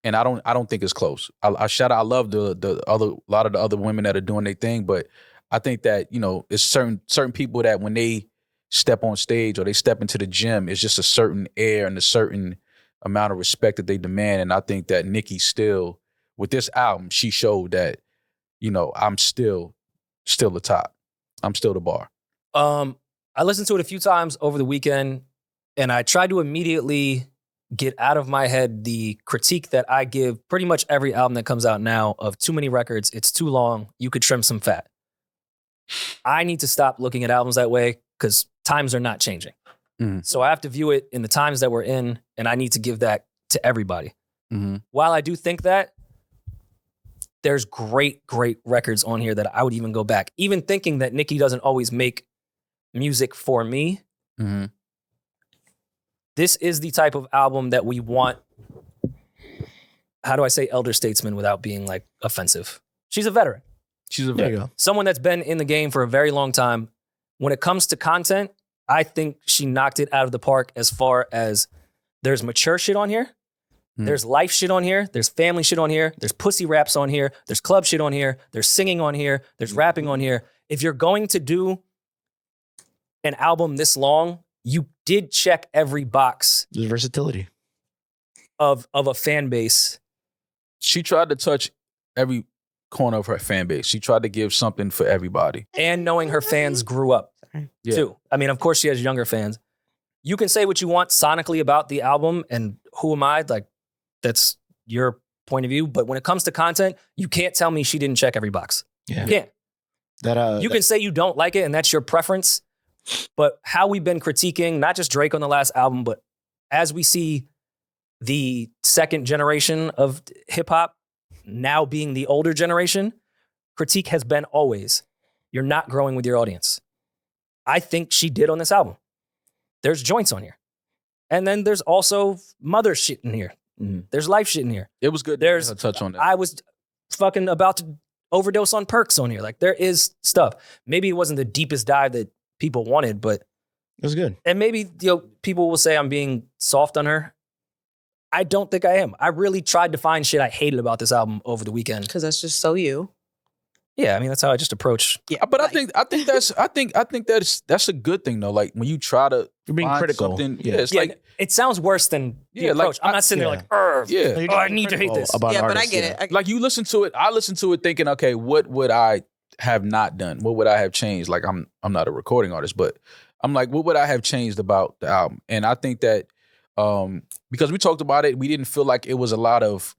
And I don't think it's close. I love the other, a lot of the other women that are doing their thing, but I think that, it's certain people that when they step on stage or they step into the gym, it's just a certain air and a certain amount of respect that they demand. And I think that Nicki still, with this album, she showed that, I'm still the top. I'm still the bar. I listened to it a few times over the weekend, and I tried to immediately get out of my head the critique that I give pretty much every album that comes out now of too many records, it's too long, you could trim some fat. I need to stop looking at albums that way because times are not changing. So I have to view it in the times that we're in, and I need to give that to everybody. While I do think that, there's great, great records on here that I would even go back. Even thinking that Nicki doesn't always make music for me, this is the type of album that we want how do I say elder statesman without being like offensive? She's a veteran. She's a There you vet. go. Someone that's been in the game for a very long time. When it comes to content, I think she knocked it out of the park as far as there's mature shit on here. There's life shit on here. There's family shit on here. There's pussy raps on here. There's club shit on here. There's singing on here. There's rapping on here. If you're going to do an album this long, you did check every box There's versatility. of a fan base. She tried to touch every corner of her fan base. She tried to give something for everybody. And knowing her fans grew up Yeah. too. I mean, of course she has younger fans. You can say what you want sonically about the album, and who am I? Like, that's your point of view. But when it comes to content, you can't tell me she didn't check every box. Yeah. You can't. That You can say you don't like it and that's your preference. But how we've been critiquing, not just Drake on the last album, but as we see the second generation of hip hop now being the older generation, critique has been always, you're not growing with your audience. I think she did on this album. There's joints on here. And then there's also mother shit in here. There's life shit in here. It was good. There's to touch on that. I was fucking about to overdose on perks on here. Like, there is stuff. Maybe it wasn't the deepest dive that people wanted, but it was good. and maybe people will say I'm being soft on her. I don't think I am. I really tried to find shit I hated about this album over the weekend. Because that's just so you. Yeah, I mean that's how I just approach. Yeah, But like, I think that's a good thing though. Like when you try to You're being find critical. something, Yeah. it's Yeah, like it sounds worse than the Yeah, like, approach. I'm not sitting there yeah. like, "Urgh, yeah. You're oh, I being need to hate critical this." about an yeah, but I artist, get yeah. it. Like you listen to it, I listen to it thinking, okay, what would I have not done? What would I have changed? Like I'm not a recording artist, but I'm like, what would I have changed about the album? And I think that because we talked about it, we didn't feel like it was a lot of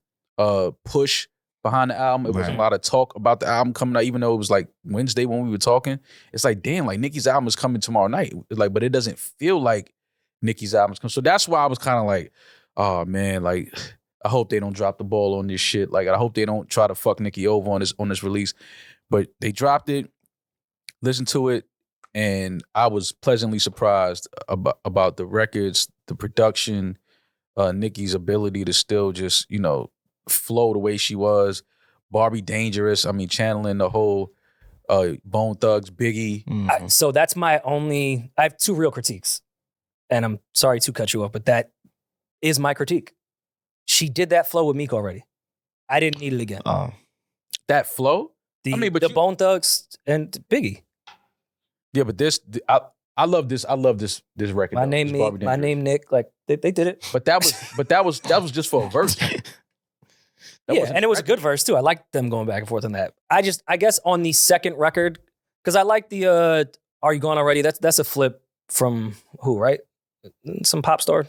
push behind the album. It was a Right. lot of talk about the album coming out, even though it was like Wednesday when we were talking. It's like, damn, like Nicki's album is coming tomorrow night. Like, but it doesn't feel like Nicki's album is coming. So that's why I was kind of like, oh man, like I hope they don't drop the ball on this shit. Like I hope they don't try to fuck Nicki over on this release. But they dropped it, listened to it, and I was pleasantly surprised about the records, the production, Nicki's ability to still just, flow the way she was. Barbie Dangerous, I mean, channeling the whole Bone Thugs, Biggie. So that's my only. I have two real critiques, and I'm sorry to cut you off, but that is my critique. She did that flow with Meek already. I didn't need it again. That flow? The, I mean, but the you- Bone Thugs and Biggie. Yeah, but I love this record. My though, name this me, Barbie my Dangerous. name Nick. Like they did it. But that was just for a verse. That Yeah, wasn't and it was a record. good verse too. I liked them going back and forth on that. I guess on the second record, because I like the Are You Gone Already? That's a flip from who, right? Some pop star.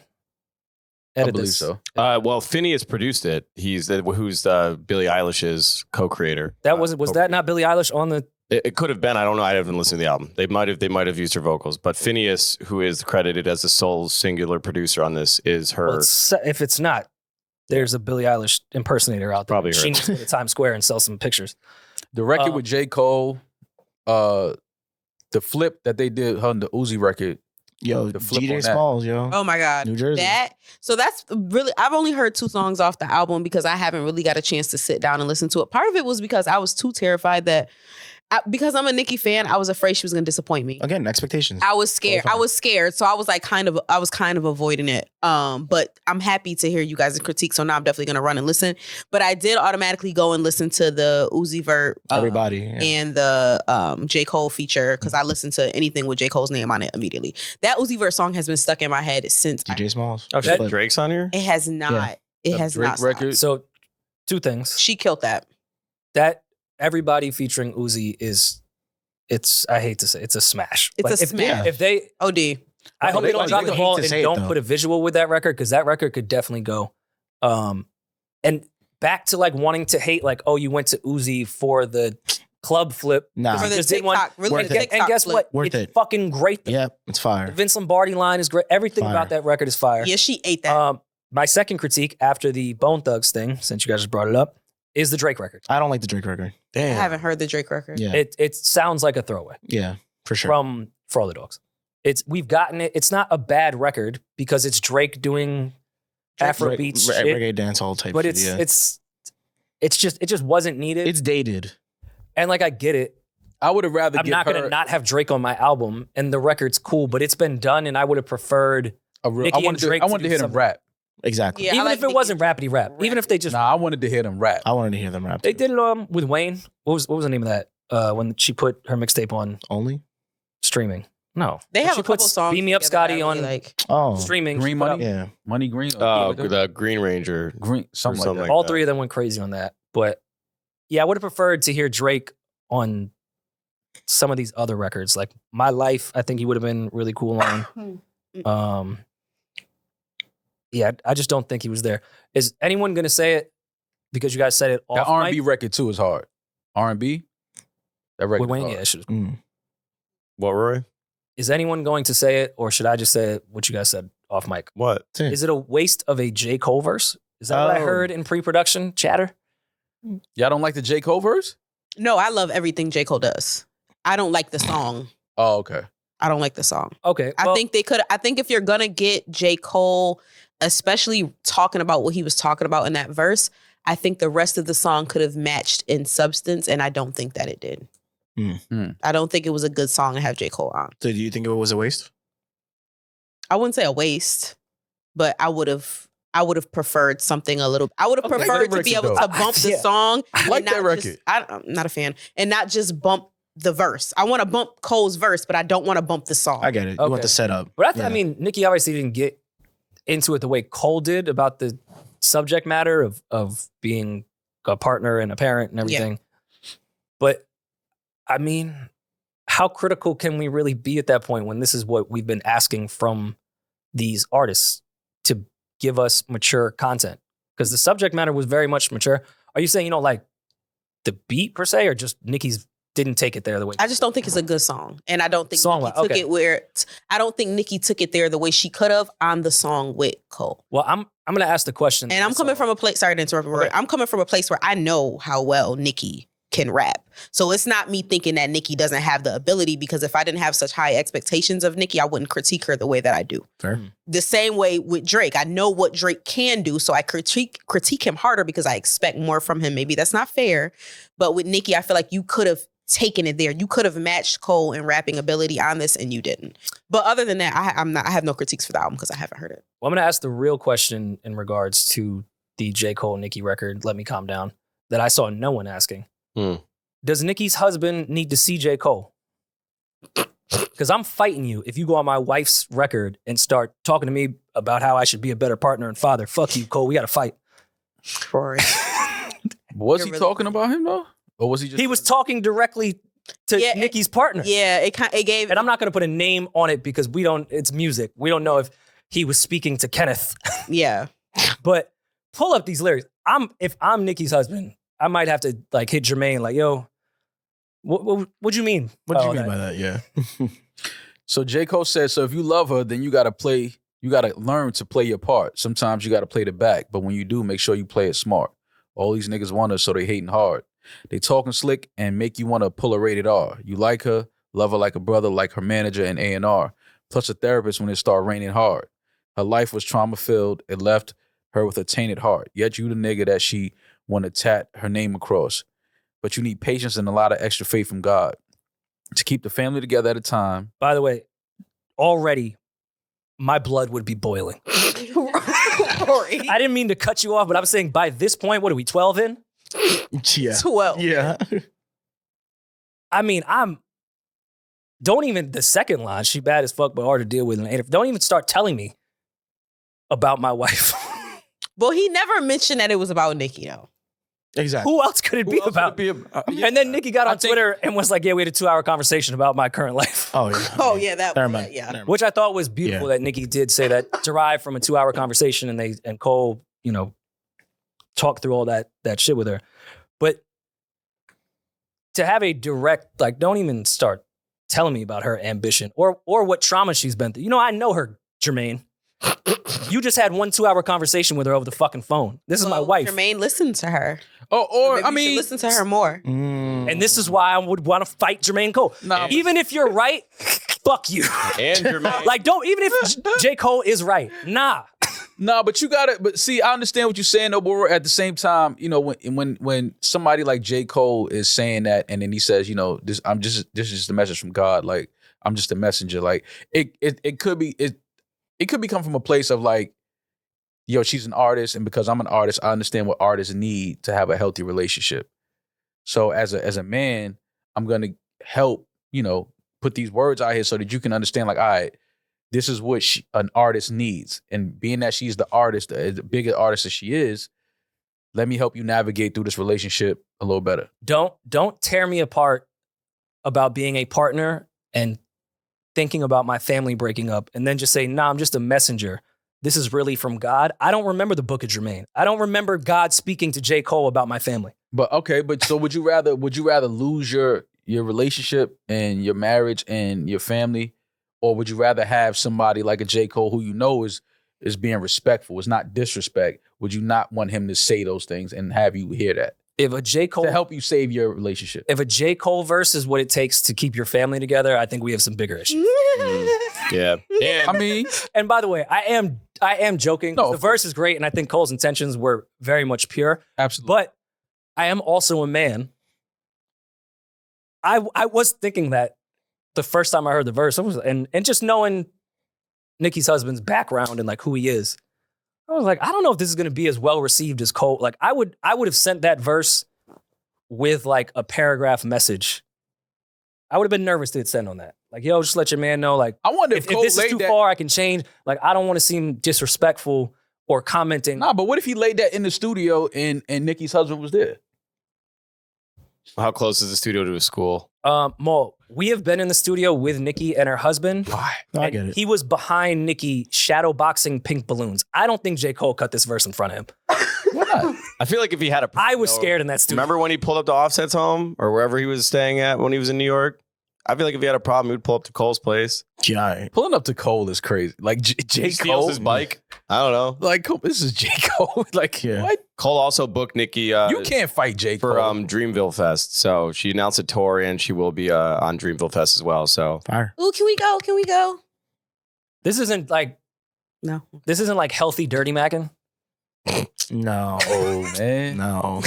I Edit believe this. so. Well, Phineas produced it. He's who's Billie Eilish's co-creator. That was that not Billie Eilish on the? It could have been. I don't know. I haven't listened to the album. They might have used her vocals. But Phineas, who is credited as the sole singular producer on this, is her. Well, if it's not, there's a Billie Eilish impersonator out there. Probably her. She needs to go to Times Square and sell some pictures. The record Um, with J.Cole, the flip that they did on the Uzi record. Yo, The flip on DJ that. Smalls, yo. Oh my God. New Jersey. That's really, I've only heard 2 songs off the album because I haven't really got a chance to sit down and listen to it. Part of it was because I was too terrified that, because I'm a Nicki fan, I was afraid she was going to disappoint me. Again, expectations. I was scared. Totally fine. So I was like kind of avoiding it. But I'm happy to hear you guys' critique. So now I'm definitely gonna run and listen. But I did automatically go and listen to the Uzi Vert Everybody. Yeah. and the J. Cole feature because I listened to anything with J. Cole's name on it immediately. That Uzi Vert song has been stuck in my head since DJ Smalls. Oh, that- Drake's on here. it has not. Yeah. It A has Drake not. stopped. record. So, two things. She killed that. That everybody featuring Uzi I hate to say, it's a smash. It's a if, smash. If they, OD. I hope they they don't like- drop they the hate ball to and say it, don't though. put a visual with that record because that record could definitely go. And back to like wanting to hate, like, oh, you went to Uzi for the club flip. Nah. For the Just didn't want- TikTok. Really, Worth the it. TikTok And guess flip. what? Worth It's it. fucking great. Yep, it's The fire. Vince Lombardi line is great. Everything Fire. about that record is fire. Yeah, she ate that. My second critique after the Bone Thugs thing, since you guys just brought it up, is the Drake record. I don't like the Drake record. I haven't heard the Drake record. Yeah, It sounds like a throwaway yeah, for sure. from For All the Dogs. We've gotten it. It's not a bad record because it's Drake doing Afrobeat shit. reggae dancehall type. But shit, it just wasn't needed. it's dated. And like I get it. I would have rather I'm give not her gonna not have Drake on my album, and the record's cool, but it's been done, and I would have preferred a real. Nicki and Drake I to wanted do to hear them something. rap. Exactly. Yeah, I even like if it Nicki wasn't rappity rap, even if they just Nah, I wanted to hear them rap. I wanted to hear them rap. they too. did it with Wayne. What was the name of that? When she put her mixtape on Only. streaming. No, They When have she a couple puts songs. Beam Me Up, together that I Scotty really on like. Oh, streaming. Green she put Money? out- yeah. Money Green. Oh, the Green Ranger. Green. Something like something that. like All that. three of them went crazy on that. But yeah, I would have preferred to hear Drake on some of these other records. Like My Life, I think he would have been really cool on. Yeah, I just don't think he was there. Is anyone going to say it? Because you guys said it off That R&B mic? record too is hard. R&B. That record. With Wayne, hard. yeah, it should- What, Rory? Is anyone going to say it, or should I just say what you guys said off mic? What? Is it a waste of a J. Cole verse? Is that what I Oh. heard in pre-production chatter? Y'all don't like the J. Cole verse? No, I love everything J. Cole does. I don't like the song. Oh, okay. I don't like the song. Okay, I think they could. I think if you're gonna get J. Cole, especially talking about what he was talking about in that verse, I think the rest of the song could have matched in substance, and I don't think that it did. I don't think it was a good song to have J. Cole on. So do you think it was a waste? I wouldn't say a waste, but I would have preferred something a little. I would have Okay, preferred that to be record's able to dope. bump the Yeah. song. I like and not that just- record. I'm not a fan, and not just bump the verse. I want to bump Cole's verse, but I don't want to bump the song. I get it. You Okay. want the setup. But I Yeah. mean, Nicki obviously didn't get into it the way Cole did about the subject matter of being a partner and a parent and everything. But I mean, how critical can we really be at that point when this is what we've been asking from these artists to give us mature content? Because the subject matter was very much mature. Are you saying you don't like the beat per se, or just Nicki's didn't take it there the way? I just don't think it's a good song, and I don't think Song-wise, Nicki took okay. it where. I don't think Nicki took it there the way she could have on the song with Cole. Well, I'm going to ask the question. And I'm coming from a place. Sorry to interrupt, Rory. I'm coming from a place where I know how well Nicki can rap. So it's not me thinking that Nicki doesn't have the ability, because if I didn't have such high expectations of Nicki, I wouldn't critique her the way that I do. Fair. The same way with Drake. I know what Drake can do, so I critique him harder because I expect more from him. Maybe that's not fair. But with Nicki, I feel like you could have taken it there. You could have matched Cole in rapping ability on this, and you didn't. But other than that, I have no critiques for the album because I haven't heard it. Well, I'm going to ask the real question in regards to the J. Cole Nicki record, Let Me Calm Down, that I saw no one asking. Does Nicki's husband need to see J. Cole? Because I'm fighting you if you go on my wife's record and start talking to me about how I should be a better partner and father. Fuck you, Cole. We got to fight. Rory. Was You're he really- talking about him though? Or was he just He was talking directly to Yeah, Nicki's partner. Yeah, it gave. And I'm not going to put a name on it because it's music. We don't know if he was speaking to Kenneth. Yeah. But pull up these lyrics. If I'm Nicki's husband, I might have to like hit Jermaine like, yo, what'd you mean? What do by you all mean that? by that? Yeah. So J. Cole said, so if you love her, then you got to learn to play your part. Sometimes you got to play the back, but when you do, make sure you play it smart. All these niggas want her, so they hating hard. They talking slick and make you want to pull a rated R. You like her, love her like a brother, like her manager and A&R, plus a therapist when it start raining hard. Her life was trauma-filled. It left her with a tainted heart. Yet you the nigga that she want to tat her name across. But you need patience and a lot of extra faith from God to keep the family together at a time. By the way, already my blood would be boiling. Rory. I didn't mean to cut you off, but I'm saying by this point, what are we, 12 in? Yeah. 12. Yeah. I mean, don't even, the second line, she bad as fuck, but hard to deal with. And don't even start telling me about my wife. Well, he never mentioned that it was about Nicki, though. Exactly. Who else could it be about? And then Nicki got on Twitter and was like, yeah, we had a 2-hour conversation about my current life. Oh yeah. Oh, yeah, that Never was mind. it, yeah. Never mind. Which I thought was beautiful that Nicki did say that derived from a 2-hour conversation and Cole, talked through all that shit with her. But to have a direct, like, don't even start telling me about her ambition or what trauma she's been through. I know her, Jermaine. You just had 1 2-hour conversation with her over the fucking phone. This is my wife. Jermaine, listen to her. Oh, or Maybe you should listen to her more. And this is why I would want to fight Jermaine Cole. Nah, Even if you're right, fuck you. And Jermaine. Like, even if J. Cole is right, nah. No, but you gotta. But see, I understand what you're saying, though. But at the same time, you know, when somebody like J. Cole is saying that, and then he says, you know, this is just a message from God. Like, I'm just a messenger. Like, it could be it could be come from a place of like, yo, she's an artist, and because I'm an artist, I understand what artists need to have a healthy relationship. So as a man, I'm gonna help, you know, put these words out here so that you can understand, like, all right, this is what an artist needs. And being that she's the artist, the bigger artist that she is, let me help you navigate through this relationship a little better. Don't tear me apart about being a partner and thinking about my family breaking up and then just say, nah, I'm just a messenger. This is really from God. I don't remember the Book of Jermaine. I don't remember God speaking to J. Cole about my family. But okay, so would you rather lose your relationship and your marriage and your family, or would you rather have somebody like a J. Cole who you know is being respectful, is not disrespect? Would you not want him to say those things and have you hear that? If a J. Cole to help you save your relationship. If a J. Cole verse is what it takes to keep your family together, I think we have some bigger issues. Yeah. I mean, and by the way, I am joking. No, the verse is great, and I think Cole's intentions were very much pure. Absolutely. But I am also a man. I was thinking that the first time I heard the verse, and just knowing Nicki's husband's background and like who he is, I was like, I don't know if this is going to be as well received as Cole. Like I would have sent that verse with like a paragraph message. I would have been nervous to hit send on that. Like, yo, just let your man know. Like, I wonder if this is too far, I can change. Like, I don't want to seem disrespectful or commenting. Nah, but what if he laid that in the studio and Nicki's husband was there? How close is the studio to his school? Mo, we have been in the studio with Nicki and her husband. Why? I get it. He was behind Nicki shadow boxing pink balloons. I don't think J. Cole cut this verse in front of him. Why not? I feel like if he had a... I was scared in that studio. Remember when he pulled up to Offset's home or wherever he was staying at when he was in New York? I feel like if he had a problem, he would pull up to Cole's place. Yeah. Pulling up to Cole is crazy. Like J. He Cole. steals his bike. I don't know. Like, this is J. Cole. Like, what? Cole also booked Nicki. You can't fight J. Cole. For Dreamville Fest. So she announced a tour and she will be on Dreamville Fest as well. So Fire. Ooh, can we go? Can we go? This isn't like... No. This isn't like healthy dirty macking. No. Oh, man. No.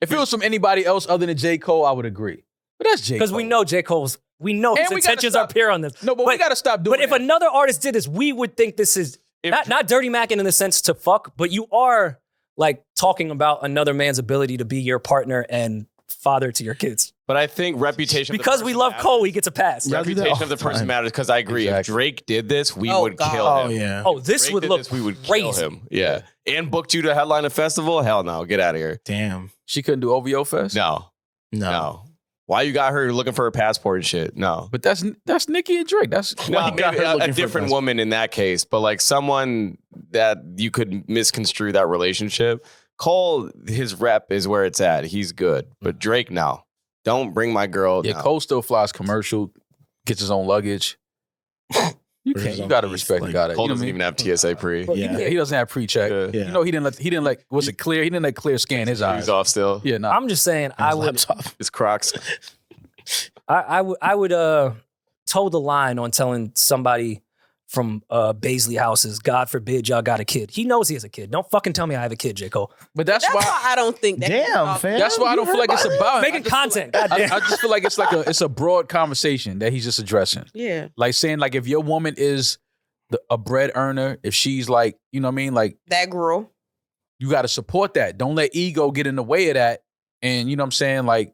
If it was from anybody else other than J. Cole, I would agree. But that's J. Cole. Because we know J. Cole's... We know his intentions are pure on this. No, but we got to stop doing But if another artist did this, we would think this is not dirty macking in the sense to fuck, but you are like talking about another man's ability to be your partner and father to your kids. But I think reputation... Because we love Cole, he gets a pass. Reputation of the person matters because I agree. Exactly. If Drake did this, we Oh, would God. kill him. Oh, yeah. Oh, this Drake would did look this, we would crazy. kill him. Yeah. And booked you to headline a festival? Hell no. Get out of here. Damn. She couldn't do OVO Fest? No. Why you got her looking for her passport and shit? No. But that's Nicki and Drake. That's why No, he got maybe her a looking for different passport. woman in that case, but like someone that you could misconstrue that relationship. Cole, his rep is where it's at. He's good. But Drake, no. Don't bring my girl. Yeah, no. Cole still flies commercial, gets his own luggage. You His can't. You own gotta piece, respect like, the guy. Cole doesn't even have TSA pre. Yeah. He doesn't have pre-check. Yeah. You know, he didn't let was it clear? He didn't let clear scan his eyes. He's off still. Yeah, no. I'm just saying, I would Laptop. His Crocs. I would toe the line on telling somebody from Basel houses, God forbid y'all got a kid. He knows he has a kid. Don't fucking tell me I have a kid, J. Cole. But that's That's why. why I don't think that. Damn, fam. That's why I don't feel like it's about him. Making content. I Goddamn. just feel like it's a broad conversation that he's just addressing. Yeah. Like saying like if your woman is a bread earner, if she's like, you know what I mean, like That girl. you got to support that. Don't let ego get in the way of that. And you know what I'm saying, like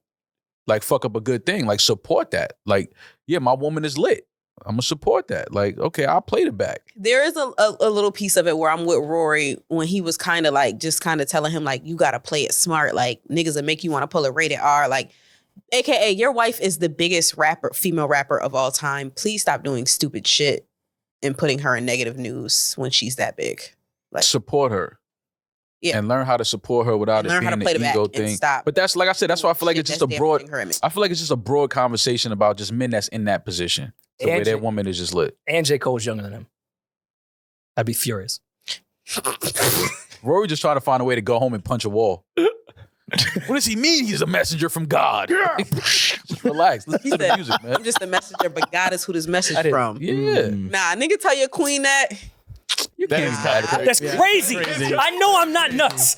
fuck up a good thing. Like support that. Like yeah, my woman is lit. I'm gonna support that. Like okay, I'll play the back. There is a little piece of it where I'm with Rory when he was kind of like just kind of telling him like you got to play it smart. Like niggas will make you want to pull a rated R. Like AKA your wife is the biggest female rapper of all time. Please stop doing stupid shit and putting her in negative news when she's that big. Like Support her. Yeah. And learn how to support her without it learn how being to play an the back ego and thing. stop. But that's like I said, that's why I feel like it's just a broad. Her image. I feel like it's just a broad conversation about just men that's in that position. The way that woman is just lit. And J. Cole's younger than him. I'd be furious. Rory just trying to find a way to go home and punch a wall. What does he mean he's a messenger from God? Relax. Listen He to the said, music, man. I'm just a messenger, but God is who this message I didn't- from. Yeah. Nah, nigga tell your queen that. You That can't is be mad at that. That's crazy. I know I'm not nuts.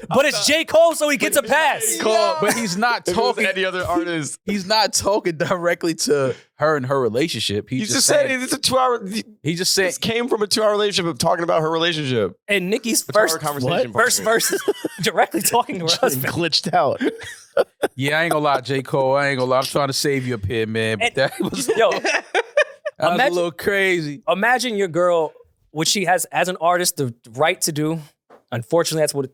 But it's J. Cole, so he gets a pass. Cole, but he's not If it was talking. any other artist. He's not talking directly to her and her relationship. He's just saying it's a 2-hour. He just said This came from a 2-hour relationship of talking about her relationship. And Nicki's A 2-hour first conversation. first verse is directly talking to her husband. Glitched out. Yeah, I ain't gonna lie, J. Cole. I ain't gonna lie. I'm trying to save you up here, man. But And- that was, Yo, that was a little crazy. imagine your girl, which she has as an artist the right to do. Unfortunately, that's what it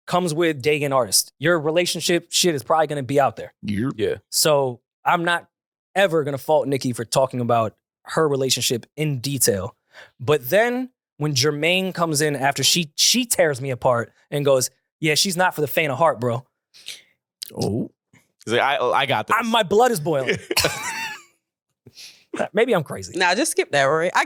comes with dating an artist. Your relationship shit is probably going to be out there. Yeah. So I'm not ever going to fault Nicki for talking about her relationship in detail. But then when Jermaine comes in after she tears me apart and goes, yeah, she's not for the faint of heart, bro. Oh. He's like, I got this. My blood is boiling. Maybe I'm crazy. Nah, just skip that, Rory. I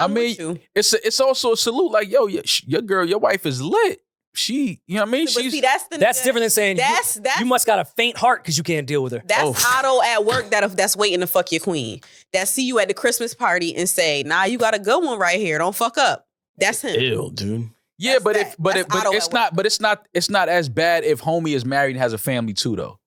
mean, with you. It's also a salute. Like, yo, your girl, your wife is lit. She, you know what I mean? But see, that's Different than saying That's you must got a faint heart because you can't deal with her. That's Otto at work that's waiting to fuck your queen. That see you at the Christmas party and say, nah, you got a good one right here. Don't fuck up. That's him. Ew, dude. Yeah, but That's it's not as bad if homie is married and has a family too, though.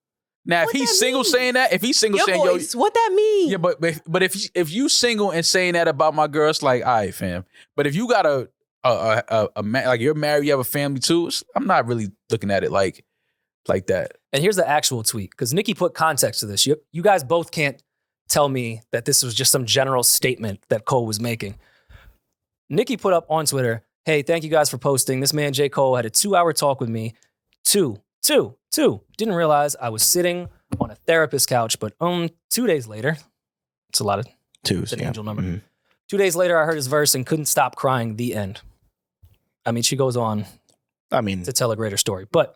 Now, if What he's that single mean? saying that, if he's single Your saying, voice, what that mean? yeah, but if you single and saying that about my girl, it's like, all right, fam. But if you got a like you're married, you have a family too, I'm not really looking at it like that. And here's the actual tweet, because Nicki put context to this. You guys both can't tell me that this was just some general statement that Cole was making. Nicki put up on Twitter, hey, thank you guys for posting. This man, J. Cole, had a 2-hour talk with me. Two. Didn't realize I was sitting on a therapist couch, but 2 days later, it's a lot of, Twos. an Yeah. angel number. Mhm. 2 days later, I heard his verse and couldn't stop crying. The end. I mean, she goes on I mean, to tell a greater story, but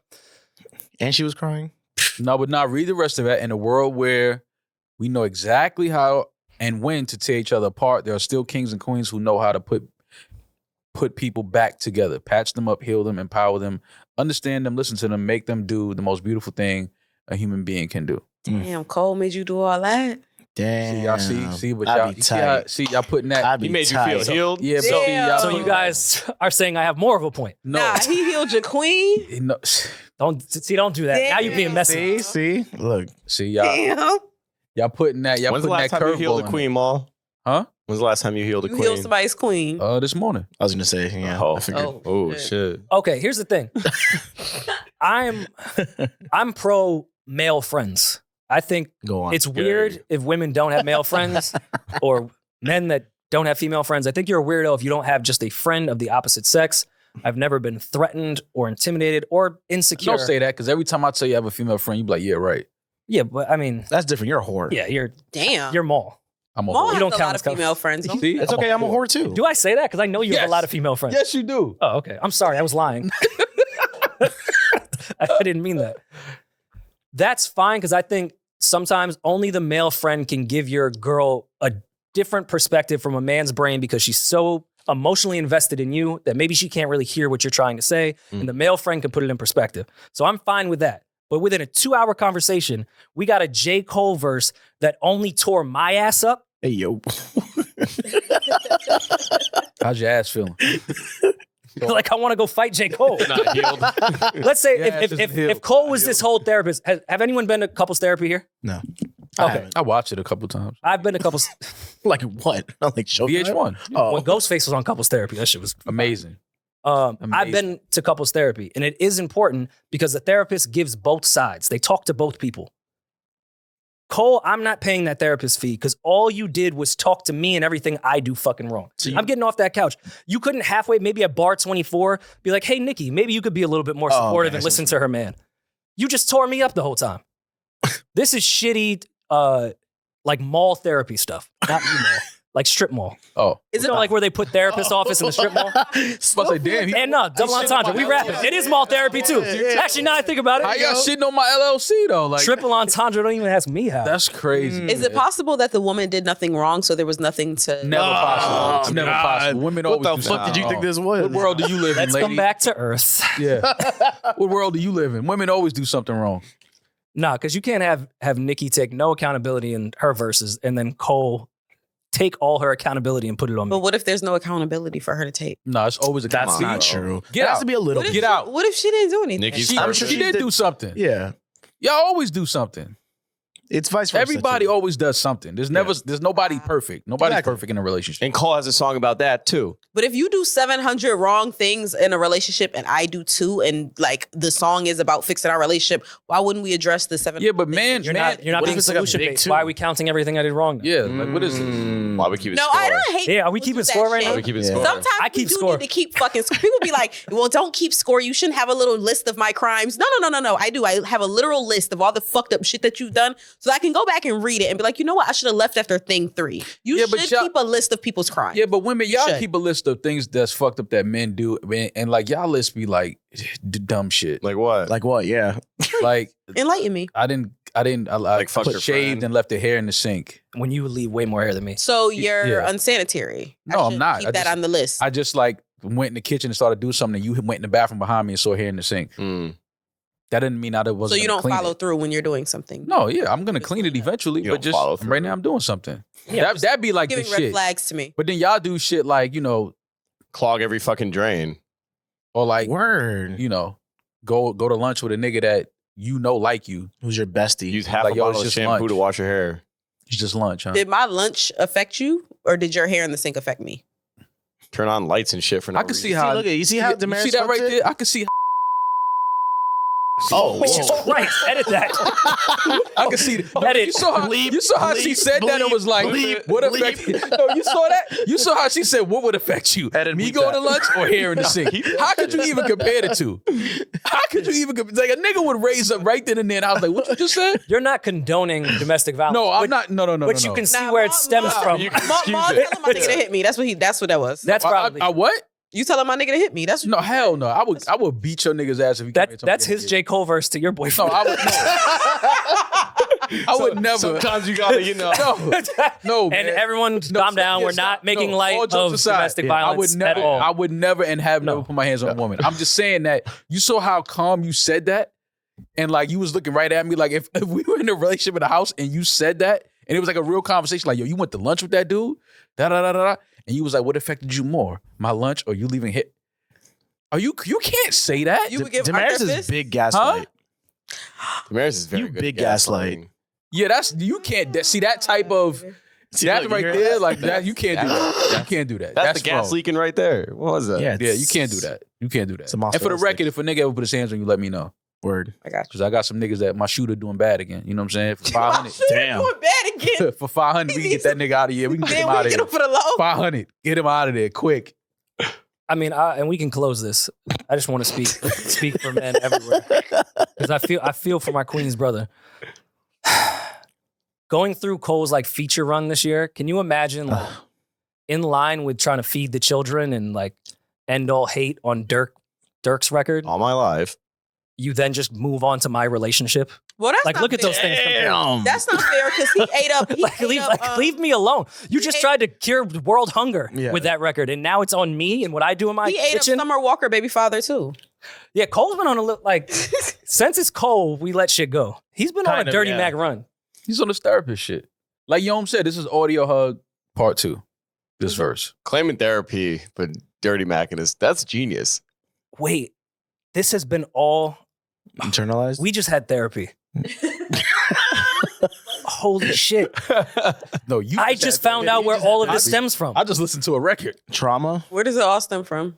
and she was crying. No, but now read the rest of it. In a world where we know exactly how and when to tear each other apart, there are still kings and queens who know how to put people back together, patch them up, heal them, empower them, understand them, listen to them, make them do the most beautiful thing a human being can do. Damn, Cole made you do all that. Damn. See, y'all see what I'd y'all be see, tight. y'all putting that. I'd He be made you tight. feel healed. Yeah, but Damn. so you guys are saying I have more of a point. no. Nah, he healed your queen. No. Don't do that. Now you're being messy. See, look. See y'all Damn. putting that When's the putting last that time you healed curveball a in queen, Maul? Huh? When's the last time you healed a You queen? healed somebody's queen. This morning. I was gonna say, yeah. Oh. I figured. Oh shit. Okay, here's the thing. I'm pro male friends. I think Go on. it's weird if women don't have male friends or men that don't have female friends. I think you're a weirdo if you don't have just a friend of the opposite sex. I've never been threatened or intimidated or insecure. Don't say that, because every time I tell you I have a female friend, you be like, yeah, right. Yeah, but I mean, That's different. You're a whore. yeah, Damn. you're Maul. I'm a Maul whore. has don't a count lot as of color. female friends. Don't See? It's okay. I'm a whore too. Do I say that? Because I know you have Yes. a lot of female friends. Yes, you do. Oh, okay. I'm sorry. I was lying. I didn't mean that. That's fine, because I think sometimes only the male friend can give your girl a different perspective from a man's brain, because she's so emotionally invested in you that maybe she can't really hear what you're trying to say. And the male friend can put it in perspective. So I'm fine with that. But within a 2-hour conversation, we got a J. Cole verse that only tore my ass up. Hey yo. How's your ass feeling? Like, I want to go fight J. Cole. Not healed. Let's say Yeah, it's just if healed. Cole was this whole therapist, have anyone been to couples therapy here? No. Okay. I watched it a couple times. I've been to couples. Like what? Like Showtime? VH1. Oh. When Ghostface was on couples therapy, that shit was Amazing. I've Amazing. been to couples therapy, and it is important because the therapist gives both sides. They talk to both people. Cole, I'm not paying that therapist fee because all you did was talk to me and everything I do fucking wrong. I'm getting off that couch. You couldn't halfway, maybe at bar 24, be like, hey, Nicki, maybe you could be a little bit more supportive okay, and I see listen what to her man. You just tore me up the whole time. This is shitty, like mall therapy stuff. Not you mall, like strip mall. Oh. Is You know, like where they put therapist office in the strip mall? I was about to say, damn. And no, double entendre. We rapping. It is mall therapy too. Actually, now I think about How it, y'all shitting on my LLC though? Like triple entendre. Don't even ask me how. that's crazy. Is it possible that the woman did nothing wrong, so there was nothing to? Never possible. It's never God. possible. Women What always the do fuck did you something think this was? What world do you live Let's in, lady? come back to earth. Yeah. What world do you live in? Women always do something wrong. Nah, because you can't have Nicki take no accountability in her verses and then Cole take all her accountability and put it on But me. what if there's no accountability for her to take? No, it's always a That's come on, not bro. true. Get It has out. to be a little. What if Get out. What if she didn't do anything? Nicki's I'm She sure did she do something. Yeah, Y'all always do something. it's vice versa. Everybody too. always does something. There's nobody perfect. Nobody's Exactly. perfect in a relationship. And Cole has a song about that too. But if you do 700 wrong things in a relationship and I do too, and like the song is about fixing our relationship, why wouldn't we address the 700? Yeah, but man, You're man, not what if being it's like a big solution based. two? Why are we counting everything I did wrong? Now? yeah, like what is this? Why we keep it No, score? I don't hate. Yeah, are we people keeping do that score right shit. now? Why we keep it Yeah. score? Sometimes I keep we do score. need to keep fucking score. People be like, well, don't keep score. You shouldn't have a little list of my crimes. No. I do. I have a literal list of all the fucked up shit that you've done so I can go back and read it and be like, you know what? I should have left after thing 3. You Yeah, but should y'all- keep a list of people's crimes. Yeah, but women, y'all should. keep a list of things that's fucked up that men do, and like y'all list be like dumb shit. Like what? Like what? Yeah. Like Enlighten me. I Like fuck put your shaved friend. and left the hair in the sink. When you leave way more hair than me. So you're Yeah. unsanitary. No, I I'm should not. Keep I that just- on the list. I just like went in the kitchen and started doing something, and you went in the bathroom behind me and saw hair in the sink. Mm. That didn't mean I so wasn't. you gonna don't clean follow it. through when you're doing something. No, yeah, I'm gonna clean it eventually, You but don't just follow right through. now I'm doing something. Yeah, That'd be like the Giving red shit. flags to me. But then y'all do shit like Clog every fucking drain. or like Word. go to lunch with a nigga that like you. Who's your bestie? Use half Like, a yo, bottle it's of just shampoo lunch. to wash your hair. It's just lunch, huh? Did my lunch affect you, or did your hair in the sink affect me? Turn on lights and shit for no I can reason. see how. look at you see how Demaris see that right fucked it? there? I can see. Oh, Jesus Christ, edit that. I can see that. Edit. You saw how she said that. It was like, what affect? No, you saw that. You saw how she said, what would affect you? Edit Me beat going to that. lunch or hair in the sink? How could you even compare the two? How could you even compare? Like a nigga would raise up right then and there. And I was like, what you just said? You're not condoning domestic violence. No, I'm but- not. No. But you can see Nah, where it Ma- stems Ma- from. You can Ma, excuse tell it. him my nigga to hit me. That's what that was. That's probably I what? You tell him my nigga to hit me. That's what No, hell no. I would beat your nigga's ass if he came here and told me that's to his hit. J.Cole verse to your No, boyfriend. I would. No. I would never. Sometimes you gotta, No, And man. everyone, calm down. Yeah, We're stop. not making No, light all of jokes aside, domestic I violence would never. at all. I would never and have never put my hands on a woman. I'm just saying that you saw how calm you said that, and like you was looking right at me. Like if we were in a relationship in the house and you said that, and it was like a real conversation. Like yo, you went to lunch with that dude, and you was like, what affected you more, my lunch or you leaving hit? Are you can't say that. you would give Demaris Arthur is fist? big gaslight. Demaris is very You good. big at gaslight. gaslighting. Yeah, that's you can't see that type of See, that look, right you hear there. that? Like that, you can't do that. You can't do that. That's the gas wrong. leaking right there. What was that? Yeah, Yeah, you can't do that. You can't do that. It's a And monster for the stick. record, if a nigga ever put his hands on you, let me know. Word. I got Because I got some niggas that my shooter doing bad again. You know what I'm saying? For you. 500. Damn. Doing bad again. For 500, we can get that nigga out of here. We can get Then him we out of get here. him for the low. 500. Get him out of there quick. I mean, and we can close this. I just want to speak for men everywhere because I feel for my Queens brother. Going through Cole's like feature run this year, can you imagine like in line with trying to feed the children and like end all hate on Dirk's record? All my life. You then just move on to my relationship. Well, that's Like, not look at fair. those things. compared. Damn. That's not fair because he ate up. He Like, ate up, leave me alone. You just ate- tried to cure world hunger Yeah. with that record, and now it's on me and what I do in my He ate up kitchen. Summer Walker, baby father too. Yeah, Cole's been on a little like since it's Cole, we let shit go. He's been on Kind a of, Dirty yeah. Mac run. He's on this therapist shit. Like Yom said, this is Audio Hug Part 2. This verse. Claiming therapy, but dirty Mac and that's genius. Wait, this has been all Internalized. we just had therapy. Holy shit. No, you. I just found out where all of this stems from. I just listened to a record. Trauma. Where does it all stem from?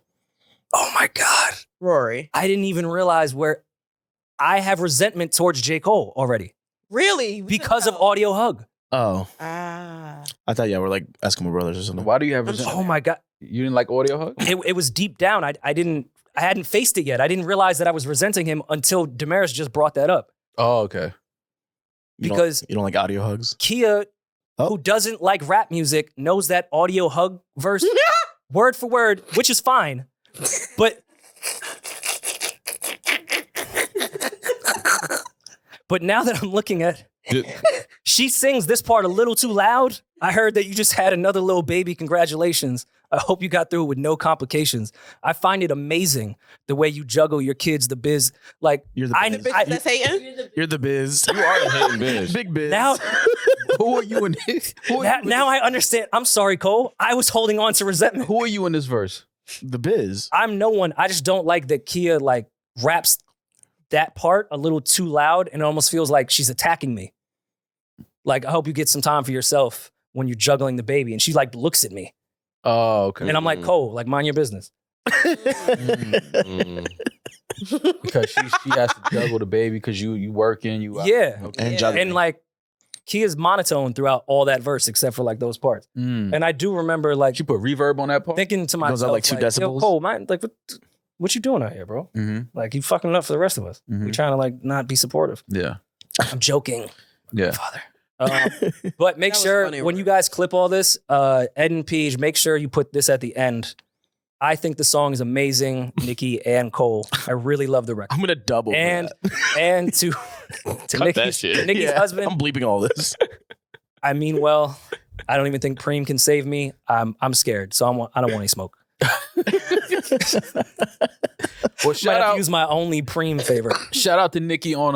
Oh my God. Rory. I didn't even realize where I have resentment towards J. Cole already Really? because of Audio Hug. Oh, Ah. I thought y'all were like Eskimo brothers or something. Why do you have resentment? Oh my God. You didn't like Audio Hug? It was deep down. I hadn't faced it yet. I didn't realize that I was resenting him until Demaris just brought that up. Oh, okay. You don't- because- you don't like audio hugs. Kia, Oh. who doesn't like rap music, knows that Audio Hug verse word for word, which is fine. But now that I'm looking at, she sings this part a little too loud. I heard that you just had another little baby. Congratulations. I hope you got through it with no complications. I find it amazing the way you juggle your kids, the biz. Like You're the biz. That's hating? You're the biz. You are the hating bitch. Big biz. now, Who are you in this? Now I understand. I'm sorry, Cole. I was holding on to resentment. Who are you in this verse? The Biz. I'm no one. I just don't like that Kia like raps that part a little too loud and it almost feels like she's attacking me. Like, I hope you get some time for yourself when you're juggling the baby. And she like looks at me. Oh, okay. And I'm like, Cole, like mind your business. Because she has to juggle the baby because you working, you out. Yeah. Okay. And juggling. And like Kia's monotone throughout all that verse except for like those parts. Mm. And I do remember like She put reverb on that part? thinking to Goes myself, up like 2 Yo, decibels? Cole, man, like what you doing out here, bro? Mm-hmm. Like you fucking it up for the rest of us. Mhm. We trying to like not be supportive. Yeah. I'm joking, Yeah. father. But make That was sure funny, when Rory. you guys clip all this, Eddin Peach, make sure you put this at the end. I think the song is amazing, Nicki and Cole. I really love the record. I'm gonna double. And that. and to Cut that Nicki's, shit. to Nicki's Yeah, husband, I'm bleeping all this. I mean well. I don't even think Preem can save me. I'm scared, so I don't want any smoke. Well, Might shout have to out, use my only Preem favorite. shout out to Nicki on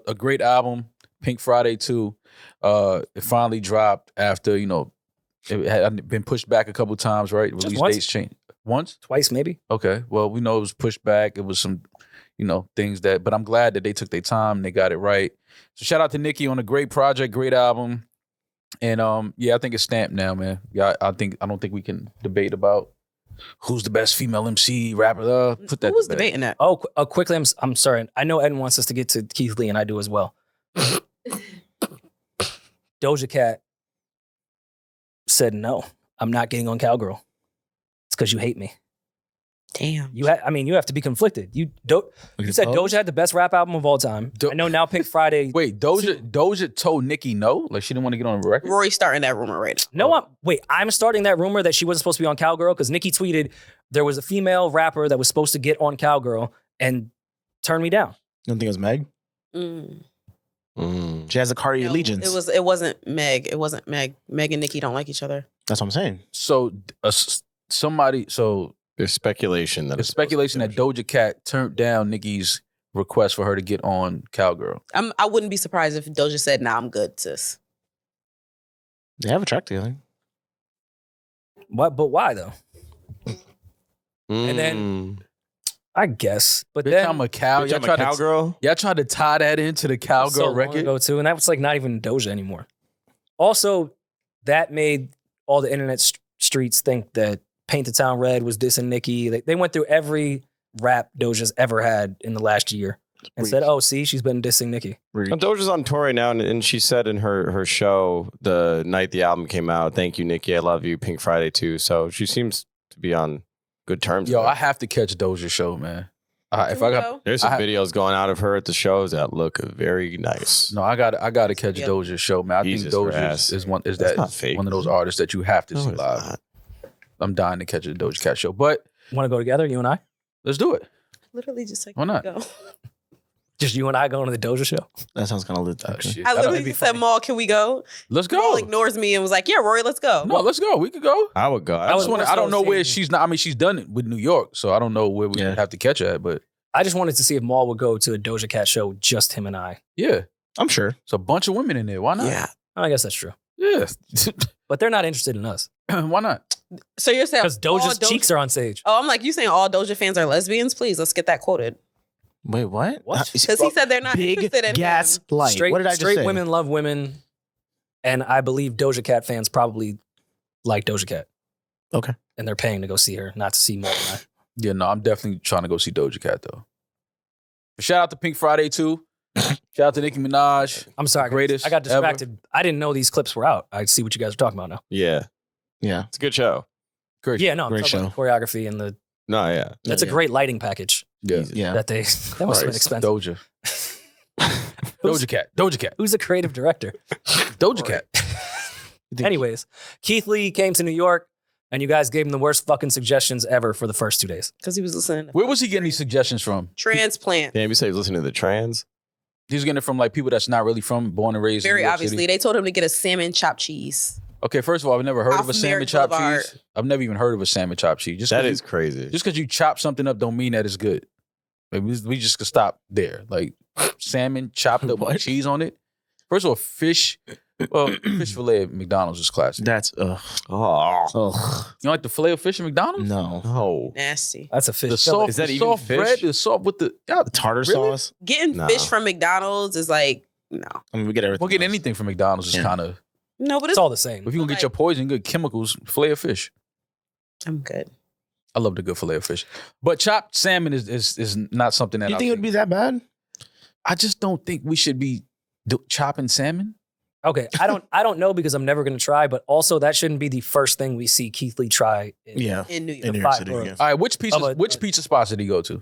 a great album, Pink Friday 2. It finally dropped after, it had been pushed back a couple times, right? Release once? dates changed. Once? Twice maybe. Okay. Well, we know it was pushed back. It was some, things but I'm glad that they took their time and they got it right. So shout out to Nicki on a great project, great album. And I think it's stamped now, man. Yeah, I don't think we can debate about who's the best female MC rapper. Put that Who was to bed. debating that? Oh, quickly, I'm sorry. I know Eddin wants us to get to Keith Lee, and I do as well. Doja Cat said, no, I'm not getting on Cowgirl. It's because you hate me. Damn. You have to be conflicted. You said Doja had the best rap album of all time. I know now Pink Friday. Wait, Doja told Nicki no? Like she didn't want to get on the record? Rory starting that rumor right now. No, I'm starting that rumor that she wasn't supposed to be on Cowgirl because Nicki tweeted there was a female rapper that was supposed to get on Cowgirl and turn me down. You don't think it was Meg? She has a Cardi allegiance. It wasn't Meg. It wasn't Meg. Meg and Nicki don't like each other. That's what I'm saying. So There's speculation that there's speculation that Doja Cat turned down Nicki's request for her to get on Cowgirl. I wouldn't be surprised if Doja said, "Nah, I'm good, sis." They have a track together. What? But why though? And then I guess, but Bitch, then I'm a cow. Bitch, I'm a cowgirl. Y'all tried to tie that into the Cowgirl so long record. ago too, and that was like not even Doja anymore. Also, that made all the internet streets think that Paint the Town Red was dissing Nicki. They went through every rap Doja's ever had in the last year and said, "Oh, see, she's been dissing Nicki." And Doja's on tour right now, and she said in her show the night the album came out, "Thank you, Nicki, I love you, Pink Friday too." So she seems to be on good terms. Yo, with her. I have to catch Doja's show, man. There's some videos going out of her at the shows that look very nice. No, I got to catch Yep. Doja's show, man. I Jesus, think her Doja ass. is That's not fake. one of those artists that you have to see No, it's live. not. I'm dying to catch a Doja Cat show, but Want to go together, you and I? let's do it. Literally just like, Why not? go. Just you and I going to the Doja show? That sounds kind of lit. Oh, actually. shit. I That'd literally be just said, funny. "Maul, can we go?" Let's Maul go. ignores me and was like, "Yeah, Rory, let's go." No, let's go. We could go. I would go. I just would want. more I don't so know where see- she's not. I mean, she's done it with New York, so I don't know where we Yeah. have to catch her at. But I just wanted to see if Maul would go to a Doja Cat show, just him and I. yeah, I'm sure. it's a bunch of women in there. Why not? Yeah. I guess that's true. Yeah. But they're not interested in us Why not? So you're saying because all Doja's cheeks are on stage. Oh, I'm like, you saying all Doja fans are lesbians? Please, let's get that quoted. Wait, what? What? Because he said they're not Big interested in gas him. light. Straight, What did I just straight say? women love women, and I believe Doja Cat fans probably like Doja Cat. Okay. And they're paying to go see her, not to see Maul and I. Yeah, no, I'm definitely trying to go see Doja Cat though. But shout out to Pink Friday too. Shout out to Nicki Minaj. I'm sorry, Greatest I got ever. distracted. I didn't know these clips were out. I see what you guys are talking about now. Yeah. Yeah. It's a good show. Great. Yeah, no, I'm Great talking about the choreography and the. No, yeah. That's a great lighting package Yeah. Yeah. that they. That must have been expensive. Doja. Doja Cat. Doja Cat. Who's the creative director? Doja Cat. Anyways, Keith Lee came to New York, and you guys gave him the worst fucking suggestions ever for the first 2 days. Because he was listening to Where was he getting these suggestions from? Transplant. Damn, you say he's listening to the trans? He's getting it from like people that's not really from, born and raised. in Very New York obviously. City. They told him to get a salmon chopped cheese. Okay, first of all, I've never heard Off of a salmon Merrick chopped Boulevard. cheese. I've never even heard of a salmon chopped cheese. Just That 'cause is crazy. just because you chop something up don't mean that it's good. Like, we just could stop there. Like salmon chopped up with What? cheese on it. First of all, fish fillet at McDonald's is classic. That's Oh, ugh. You don't like the fillet of fish at McDonald's? No. Nasty. That's a fish. The fillet. soft, Is that the even soft fish? bread, the soft with the Tartar Really? sauce. Getting No. fish from McDonald's is like, no. I mean, we get everything. We'll get else. anything from McDonald's is Yeah. kind of. No, but It's all the same. If you gonna get your poison, good chemicals, fillet of fish. I'm good. I love the good fillet of fish, but chopped salmon is not something that You I think it would be that bad? I just don't think we should be chopping salmon. Okay, I don't know because I'm never going to try, but also that shouldn't be the first thing we see Keith Lee try. Yeah. In New York. In New the York five City. boroughs. Yeah. All right, which but- pizza spots did he go to?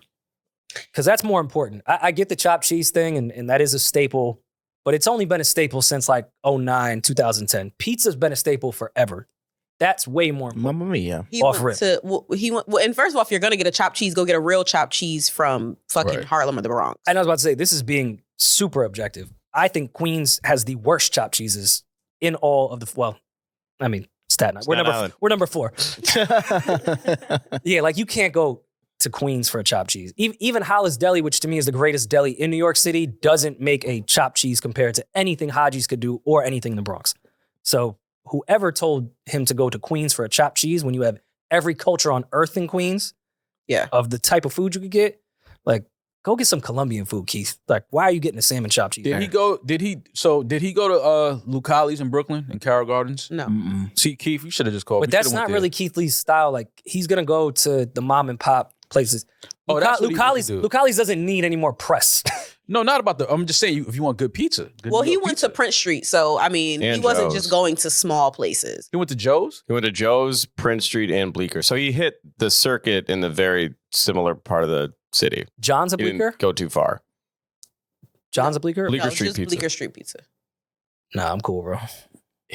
Because that's more important. I get the chopped cheese thing, and that is a staple, but it's only been a staple since like 2009, 2010. Pizza's been a staple forever. That's way more important. Mamma mia. He Off went rip. to, and first of all, if you're going to get a chopped cheese, go get a real chopped cheese from fucking Right. Harlem or the Bronx. And I was about to say, this is being super objective. I think Queens has the worst chopped cheeses in all of the, Staten Island. Staten Island. We're number 4. Yeah, like you can't go to Queens for a chopped cheese. Even Hollis Deli, which to me is the greatest deli in New York City, doesn't make a chopped cheese compared to anything Haji's could do or anything in the Bronx. So whoever told him to go to Queens for a chopped cheese when you have every culture on earth in Queens, Yeah. of the type of food you could get, like go get some Colombian food, Keith. Like why are you getting a salmon chopped cheese? Did he go to Lucali's in Brooklyn in Carroll Gardens? No. Mm-mm. See, Keith, you should have just called. But We that's shoulda went not there. really Keith Lee's style. Like he's gonna go to the mom and pop places. Oh, that's what he wants to do. Lucali's doesn't need any more press. No, not about the. I'm just saying, if you want good pizza. Good Well, New he York went pizza. to Prince Street, so I mean, And he wasn't Joe's. just going to small places. He went to Joe's. He went to Joe's, Prince Street, and Bleecker. So he hit the circuit in the very similar part of the city. John's a He Bleecker? didn't go too far. John's a Bleecker? Bleecker No, Street just pizza. Bleecker Street pizza. Nah, I'm cool, bro.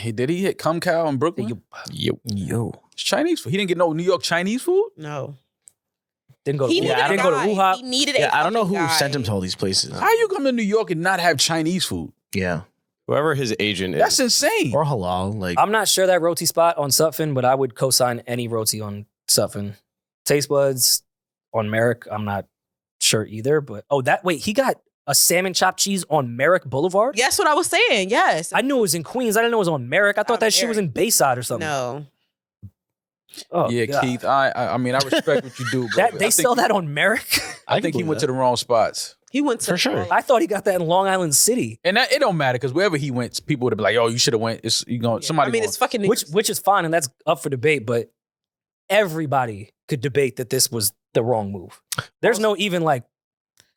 Did he hit Cum Cow in Brooklyn? Yep. Yo. It's Chinese food. He didn't get no New York Chinese food. No. Didn't go to He Wuhan. needed a Didn't go to guy. Wuhan. He needed Yeah, a I don't know who fucking sent him guy. to all these places. How you come to New York and not have Chinese food? Yeah. Whoever his agent That's is. insane. Or halal. Like, I'm not sure that roti spot on Sutphin, but I would co-sign any roti on Sutphin. Taste buds on Merrick, I'm not sure either. But he got a salmon chopped cheese on Merrick Boulevard? That's what I was saying. Yes. I knew it was in Queens. I didn't know it was on Merrick. I thought On that shit was in Bayside or something. No. Oh, Yeah, God. Keith. I mean, I respect what you do. But That I they think- sell that on Merrick? I think he went to the wrong spots. He went to For sure. I thought he got that in Long Island City, And that, it don't matter because wherever he went, people would have been like, "Oh, you should have went." It's somebody. I mean, gonna- it's fucking. which is fine, and that's up for debate. But everybody could debate that this was the wrong move. There's no even like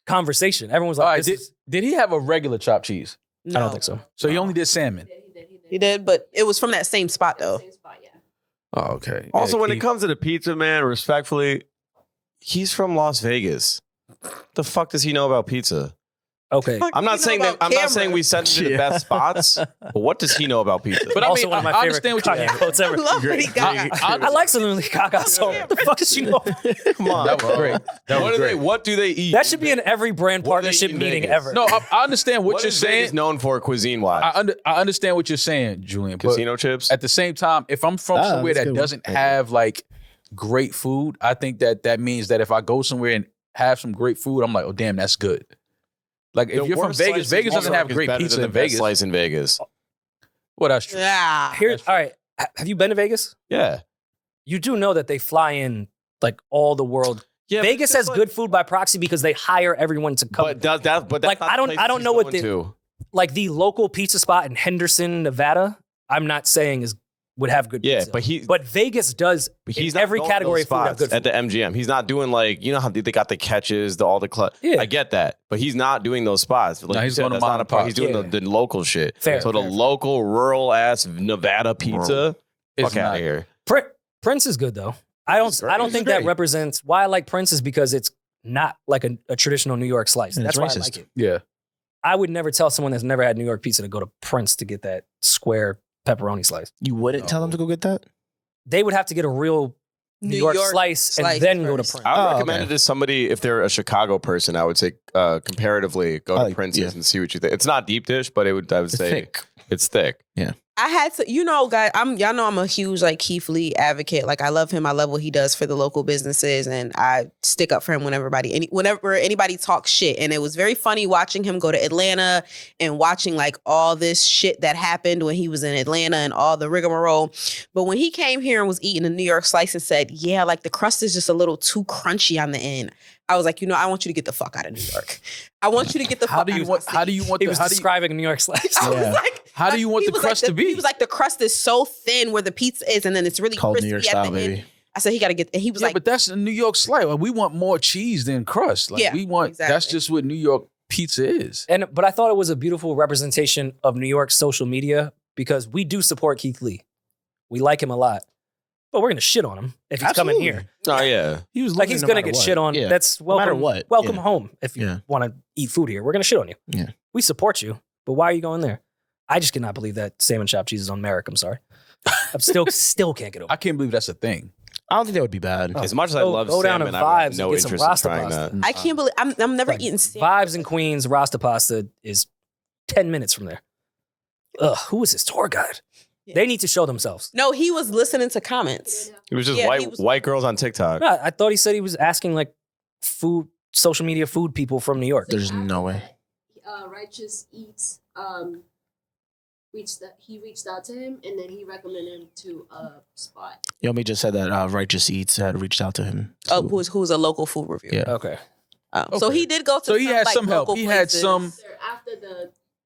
conversation. Everyone's All like, right. this Did he have a regular chopped cheese? is, I don't think so. So he only did salmon. He did, but it was from that same spot though. Oh, okay. Also, Yeah, when it Keith. comes to the pizza, man, respectfully, he's from Las Vegas. The fuck does he know about pizza? Okay. Fuck, I'm you not know saying that. about I'm not saying cameras. we sent him to the best spots, but what does he know about pizza? But I also mean, one of my I favorite understand what you. Kanye quotes ever. I love Lady Gaga. I like some Lady Gaga song. What the fuck does she know? Come on, That was bro. great. That What was do they? great. What do they eat? That should be in every brand What do they partnership eat in meeting Vegas? ever. No, I understand what What you're is Vegas saying. known for cuisine wise? I understand what you're saying, Julian. But Casino chips. at the same time, if I'm from somewhere that's that good. doesn't have like great food, I think that means that if I go somewhere and have some great food, I'm like, oh damn, that's good. Like if The you're from worst Vegas, slice Vegas in doesn't New have York is great better pizza than in the best Vegas. Slice in Vegas. Well, that's true. Yeah. All right. Have you been to Vegas? Yeah. You do know that they fly in like all the world. Yeah. Vegas has good food by proxy because they hire everyone to come. But does that? But Like, that's not I don't- the place I don't he's know what going the- to. Like the local pizza spot in Henderson, Nevada, I'm not saying would have good Yeah, pizza. but Vegas does he's in not every going to category those of food have spots good at food. the MGM. He's not doing like how they got the catches, all the club. Yeah. I get that, but he's not doing those spots. Like No, you he's said, going to that's mom not a and part. pop. He's doing Yeah. the local shit. Fair, so the fair. local rural ass Nevada pizza. It's Fuck out not. of here. Prince is good though. I don't Prince think is that great. represents why I like Prince is because it's not like a traditional New York slice. And That's it's why I racist. like it. Yeah. I would never tell someone that's never had New York pizza to go to Prince to get that square pepperoni slice. You wouldn't tell them to go get that? They would have to get a real New York slice and then go to first. Prince. I would Oh, recommend okay. it to somebody if they're a Chicago person. I would say comparatively go I to like- Prince's yeah. and see what you think. It's not deep dish, but I would say Thick. it's thick. I I had to, guys, y'all know I'm a huge like Keith Lee advocate. Like I love him. I love what he does for the local businesses, and I stick up for him whenever anybody talks shit. And it was very funny watching him go to Atlanta and watching like all this shit that happened when he was in Atlanta and all the rigmarole. But when he came here and was eating a New York slice and said, yeah, like the crust is just a little too crunchy on the end. I was like, I want you to get the fuck out of New York. I want you to get the fuck out of New York. How do you want? He was describing New York slice. I was like, how do you want the crust to be? He was like, the crust is so thin where the pizza is, and then it's really Called crispy New York at style, the baby. end. I said he got to get. And he was like, but that's a New York slice. Like, we want more cheese than crust. Like, we want. Exactly. That's just what New York pizza is. But I thought it was a beautiful representation of New York's social media because we do support Keith Lee. We like him a lot. But we're gonna shit on him if he's coming here. Oh yeah, He was Like he's gonna get shit on. Yeah. That's welcome. matter what. Welcome Yeah. home. If you want to eat food here, we're gonna shit on you. Yeah. We support you, but why are you going there? I just cannot believe that salmon chopped cheese is on Merrick. I'm sorry. I'm still can't get over. I can't believe that's a thing. I don't think that would be bad. as much as I love go down salmon, to I have Vibes no and get some interest in Rasta trying pasta. that. I can't believe I'm never Like, eating salmon. Vibes in Queens, Rasta pasta is 10 minutes from there. Ugh, who is this tour guide? Yeah. They need to show themselves. No, he was listening to comments. It was just Yeah, white he was- white girls on TikTok. No, I thought he said he was asking like social media food people from New York. There's no way. Righteous Eats reached out to him, and then he recommended him to a spot. Yomi just said that Righteous Eats had reached out to him. Oh, who's a local food reviewer. Yeah. Okay. So he did go to. So he had like, some help. local He had places. some. After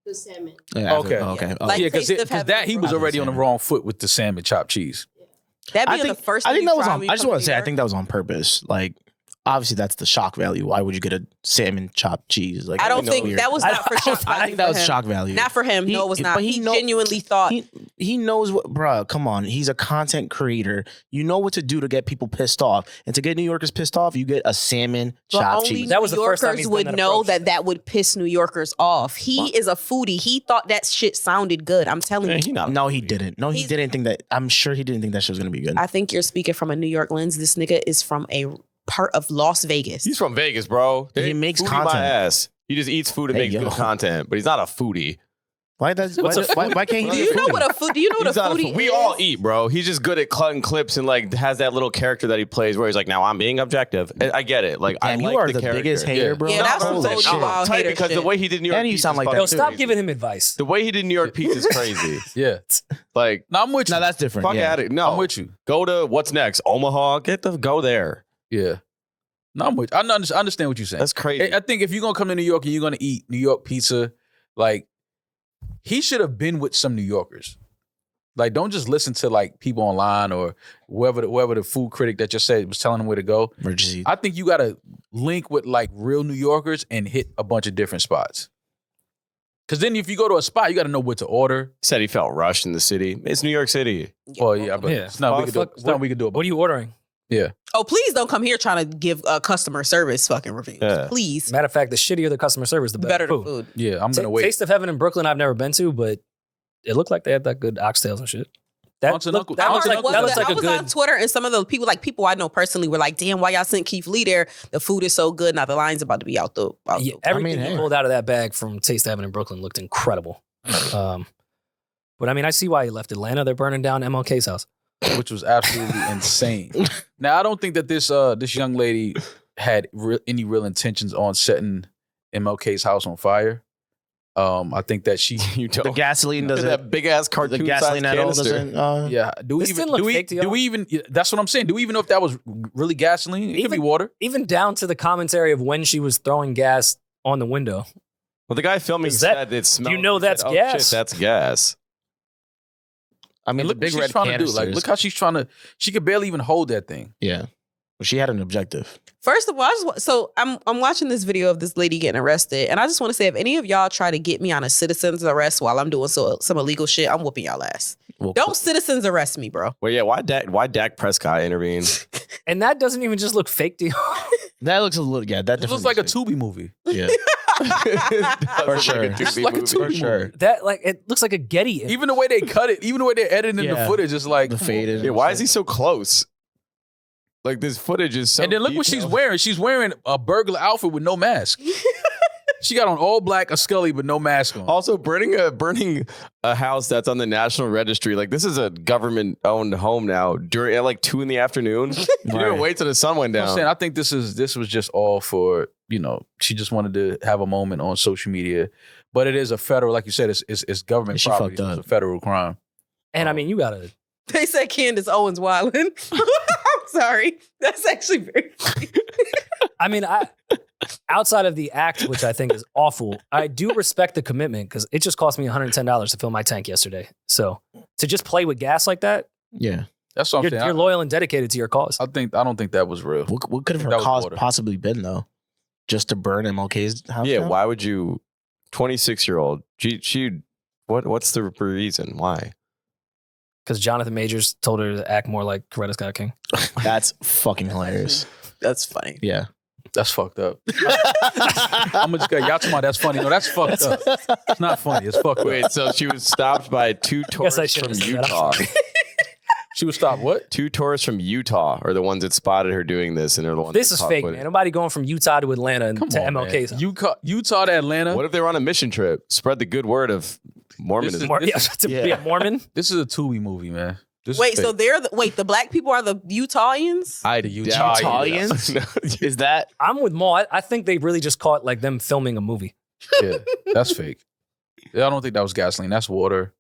the salmon. Yeah, Okay. Okay. Like, Yeah, because Taste of Heaven that he was brought already on the salmon. wrong foot with the salmon chopped cheese. That I being think the first. I thing think you that was tried on. when you I just come want to say I New think that was on purpose. Like, obviously that's the shock value. Why would you get a salmon chopped cheese? Like, I don't think weird. that was not for shock I value think that for was him. shock value. Not for him. No, it was not. But He know- genuinely thought. He knows what, bruh, come on. He's a content creator. You know what to do to get people pissed off. And to get New Yorkers pissed off, you get a salmon But chopped only cheese. That was New the first time Yorkers he's done would that know approach. that would piss New Yorkers off. He is a foodie. He thought that shit sounded good. I'm telling Yeah, you. he not. No, he didn't. No, he He's- didn't think that. I'm sure he didn't think that shit was going to be good. I think you're speaking from a New York lens. This nigga is from a part of Las Vegas. He's from Vegas, bro. He makes Foodie content. My ass. He just eats food and Hey, makes yo. good content, but he's not a foodie. Why can't he Do be you a know foodie? what a food? Do you know what He's a not a foodie food- We is? all eat, bro. He's just good at cutting clips and like has that little character that he plays where he's like, "Now I'm being objective." And I get it. Like I Damn, like you are the the character. biggest hater, bro. Yeah, that's Holy some shit. wild Tight hater because the shit. way he did New York And you pizza sound is like fucking that Yo, too. stop crazy. giving him advice. The way he did New York pizza is crazy. Yeah. Like, No, I'm with you. No, that's different. fuck yeah. at it. No, I'm with you. Go to what's next? Omaha. Go there. Yeah. No, I'm with you. I understand what you're saying. That's crazy. I think if you're gonna come to New York and you're gonna eat New York pizza, like he should have been with some New Yorkers. Like, don't just listen to like people online or whoever the food critic that just said was telling him where to go. Emergency. I think you gotta link with like real New Yorkers and hit a bunch of different spots. Cause then if you go to a spot, you gotta know what to order. Said he felt rushed in the city. It's New York City. Oh yeah, but Yeah. it's not we could do. Fuck, It's not we could do. What are you ordering? Oh, please don't come here trying to give customer service fucking reviews. Yeah. Please. Matter of fact, the shittier the customer service, the Better better the food. Yeah, I'm gonna wait. Taste of Heaven in Brooklyn, I've never been to, but it looked like they had that good oxtails and shit. That Aunts and looked uncles- that looks aunts and like uncles- that looks like I a was on good. Twitter and some of the people I know personally were like, damn, why y'all sent Keith Lee there? The food is so good. Now the line's about to be out the Yeah, everything hey. he pulled out of that bag from Taste of Heaven in Brooklyn looked incredible. But I mean, I see why he left Atlanta. They're burning down MLK's house. which was absolutely insane. Now, I don't think that this young lady had any real intentions on setting MLK's house on fire. I think that she, You The don't. gasoline Look at doesn't. that big ass The cartoon gasoline size at all canister. doesn't. yeah. Do we This even? didn't look Do we? fake to Do y'all. we even? That's what I'm saying. Do we even know if that was really gasoline? It could be Even- water. Even down to the commentary of when she was throwing gas on the window. Well, the guy filming Is that- said it smelled. you know he said, that's "Oh, gas?" Shit, that's gas. I mean, And the look what big she's red trying to do. Like, canisters. look how she's trying to. She could barely even hold that thing. Yeah, well, she had an objective. First of all, I'm watching this video of this lady getting arrested, and I just want to say, if any of y'all try to get me on a citizen's arrest while I'm doing some illegal shit, I'm whooping y'all ass. Well, Don't citizens arrest me, bro. Well, yeah. Why Dak Prescott intervene? And that doesn't even just look fake to you. That looks a little. Yeah, that It looks definitely like a Tubi movie. Yeah, for sure. It's like a for Tubi sure. movie. That like it looks like a Getty. Even the way they cut it, even the way they're editing the Yeah. footage, is like The faded. Yeah, why is he so close? Like this footage is so. And then look what she's detailed. wearing. She's wearing a burglar outfit with no mask. She got on all black, a Scully, but no mask on. Also, burning a house that's on the National Registry. Like, this is a government-owned home now. At like 2 p.m. You didn't wait till the sun went down. I'm saying, I think this was just all for, she just wanted to have a moment on social media. But it is a federal, like you said, it's government She property. fucked up. It's a federal crime. And I mean, you gotta. They said Candace Owens wildin'. I'm sorry. That's actually very funny. I mean, outside of the act, which I think is awful, I do respect the commitment because it just cost me $110 to fill my tank yesterday. So to just play with gas like that, Yeah. That's what I'm saying. you're loyal and dedicated to your cause. I don't think that was real. What could have That her was cause water. possibly been though? Just to burn MLK's house? Yeah, down? why would you? 26-year-old. What's the reason? Why? Because Jonathan Majors told her to act more like Coretta Scott King. That's fucking hilarious. That's funny. Yeah. That's fucked up. I'm gonna just go, y'all talking about that's funny. No, that's fucked up. It's not funny. It's fucked up. Wait, so she was stopped by 2 Guess I tourists should've from said that. Utah. She was stopped. What? 2 tourists from Utah are the ones that spotted her doing this, and they're the ones. This that is caught fake, footage. man. Nobody going from Utah to Atlanta and to MLK's. Utah to Atlanta. What if they were on a mission trip? Spread the good word of Mormonism. To be a Mormon? This is a Tubi movie, man. This Wait, is so fake. they're the black people are the Utahians? I The doubt Utahns? Is that? I'm with Maul. I think they really just caught like them filming a movie. Yeah, that's fake. I don't think that was gasoline. That's water.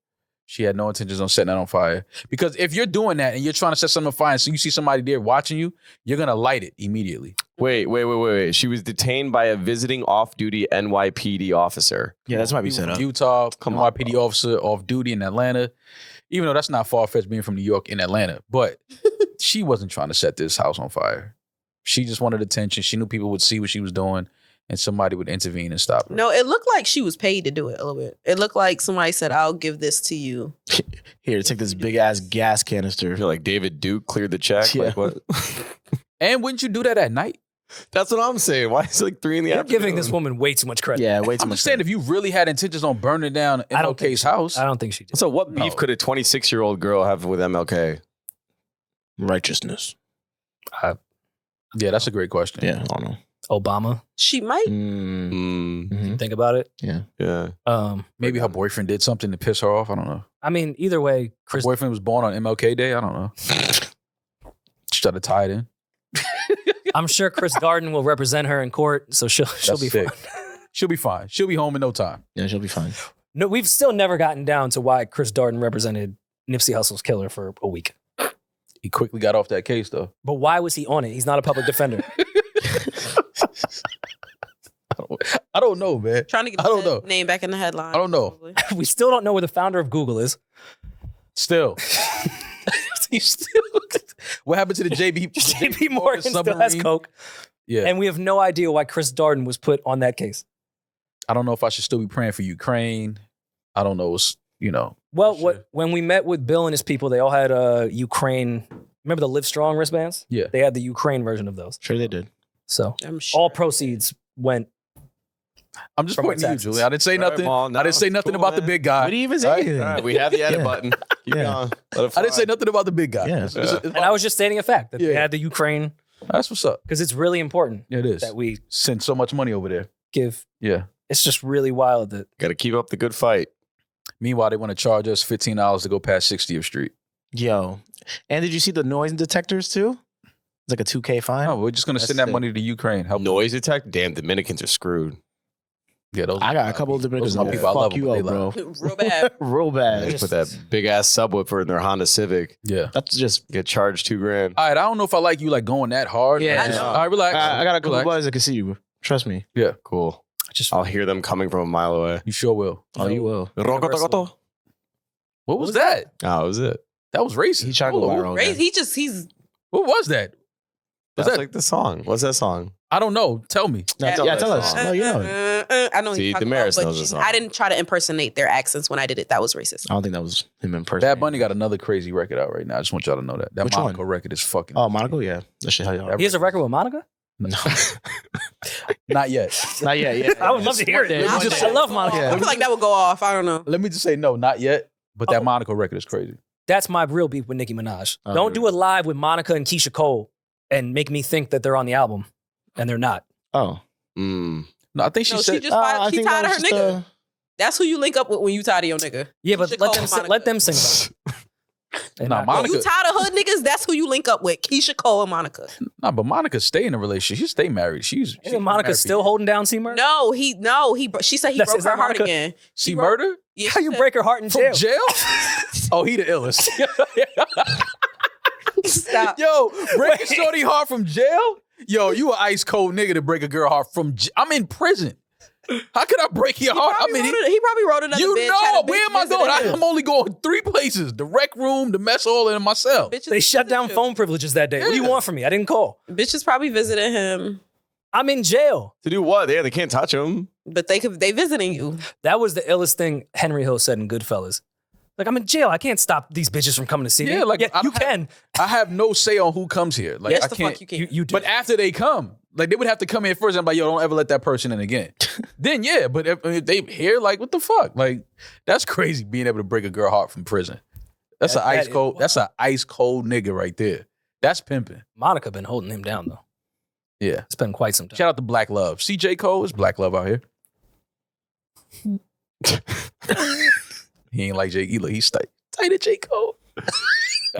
She had no intentions on setting that on fire. Because if you're doing that and you're trying to set something on fire and so you see somebody there watching you, you're going to light it immediately. Wait. She was detained by a visiting off-duty NYPD officer. Yeah, that's might be People set from up. Utah, Come on, NYPD officer off duty in Atlanta. Even though that's not far-fetched being from New York in Atlanta. But she wasn't trying to set this house on fire. She just wanted attention. She knew people would see what she was doing and somebody would intervene and stop her. No, it looked like she was paid to do it a little bit. It looked like somebody said, I'll give this to you. Here, take this big ass gas canister. I feel like David Duke cleared the check. Yeah. Like what? And wouldn't you do that at night? That's what I'm saying. Why is it like 3 in the You're afternoon? giving this woman way too much credit. Yeah, way too I'm much. just saying, if you really had intentions on burning down I don't think MLK's house, I don't think she did. So what beef No. could a 26-year-old girl have with MLK? Righteousness. yeah, that's a great question. Yeah, I don't know. Obama, She might. Mm-hmm. think about it. Yeah. Maybe her boyfriend did something to piss her off. I don't know. I mean, either way, Her Chris. boyfriend was born on MLK Day. I don't know. She tried to tie it in. I'm sure Chris Darden will represent her in court, so she'll That's be sick. fine. She'll be fine. She'll be home in no time. Yeah, she'll be fine. No, we've still never gotten down to why Chris Darden represented Nipsey Hussle's killer for a week. He quickly got off that case, though. But why was he on it? He's not a public defender. I don't know, man. Trying to get I don't the know. name back in the headline. I don't know. probably. We still don't know where the founder of Google is. Still. He's still. What happened to the JP Morgan still has submarine? coke. Yeah. And we have no idea why Chris Darden was put on that case. I don't know if I should still be praying for Ukraine. I don't know. Well, Sure. when we met with Bill and his people, they all had Ukraine. Remember the Live Strong wristbands? Yeah. They had the Ukraine version of those. Sure they did. So I'm sure. all proceeds went. I'm just From pointing to you, taxes. Julian. I didn't say All right, nothing. Maul, no, I didn't say it's nothing cool, about the man. big guy. What do you even Right? say? All right, we have the edit Yeah. button. Keep Yeah. going. Let it I didn't say fly. nothing about the big guy. Yeah. And I was just stating a fact that they Yeah. had the Ukraine That's what's up. because it's really important Yeah, it is. that we Send so much money over there. give. Yeah. It's just really wild that Got to keep up the good fight. Meanwhile, they want to charge us $15 to go past 60th Street. Yo. And did you see the noise detectors too? It's like a 2K fine. No, we're just going to That's send that sick. money to Ukraine. Help. Noise detect? Damn, Dominicans are screwed. Yeah, those I got a couple of Dominicans Those are my that people. I love fuck them, you but up, they bro. Real bad. Real They bad. put that big ass subwoofer in their Honda Civic. Yeah. That's just. Get charged $2,000. All right, I don't know if I like you like going that hard. Yeah. Like, all right, relax. I got a couple Relax. buddies that can see you. Trust me. Cool. I'll hear them coming from a mile away. You sure will. Oh, you will. Rokotokoto. What was that? Oh, that was it. That was racist. He's trying to go Hold on. viral. Raise- he's What was that? Was That's that? like the song. What's that song? I don't know. Tell me. Yeah, Tell tell us. us. No, you know it. I know. See, you're talking Demaris about, knows but the song. I didn't try to impersonate their accents when I did it. That was racist. I don't think that was him in person. Bad Bunny got another crazy record out right now. I just want y'all to know that. That Which Monaco one? record is fucking. Oh, Monaco? Yeah. That shit hell yeah. he has a record with Monica. No. Not yet. Not yet. Yeah. I would love to hear it. Let me just- I love Monica. Yeah. I feel like that would go off. I don't know. Let me just say no, not yet. But that Oh. Monaco record is crazy. That's my real beef with Nicki Minaj. Oh, Don't really? do it live with Monica and Keisha Cole and make me think that they're on the album and they're not. Oh. Mm. No, I think she No, said. she just she think tired that of her was just, nigga. That's who you link up with when you tired of your nigga. Yeah, but Keisha let Cole them and sing, Monica. let them sing about it. Nah, And When Monica. you tired of hood niggas, that's who you link up with. Keisha Cole and Monica. Nah, but Monica stay in a relationship. She stay married. She's Isn't Monica still holding down C Murder? No, she said he That's- broke is her that heart Monica? again. See broke- murder Yeah, How she you said- break her heart in from jail? jail. Oh, he the illest. Stop. Yo, breaking shorty heart from jail. Yo, you an ice cold nigga to break a girl heart from. I'm in prison. How could I break your heart? I mean, He probably wrote another you bitch. know, had a bitch where am I visiting going? him. I'm only going 3 places: the rec room, the mess hall, and myself. Bitches They shut down visit phone privileges that day. What do you Yeah. want from me? I didn't call. you. Bitches probably visited him, I'm in jail. To do what? They can't touch him. but they visiting you. That was the illest thing Henry Hill said in Goodfellas. Like, I'm in jail. I can't stop these bitches from coming to see me. Yeah, like, yeah, I you don't can. I have no say on who comes here. Like, Yes, I the can't. fuck you can. You do. But after they come, like they would have to come in first. And I'm like, yo, don't ever let that person in again. Then yeah, but if they here, like, what the fuck? Like, that's crazy. Being able to break a girl heart from prison. That's That- an ice that is cold. wild. That's an ice cold nigga right there. That's pimping. Monica been holding him down though. Yeah. It's been quite some time. Shout out to Black Love. See J.Cole is Black Love out here. He ain't like J. He's tight to J.Cole.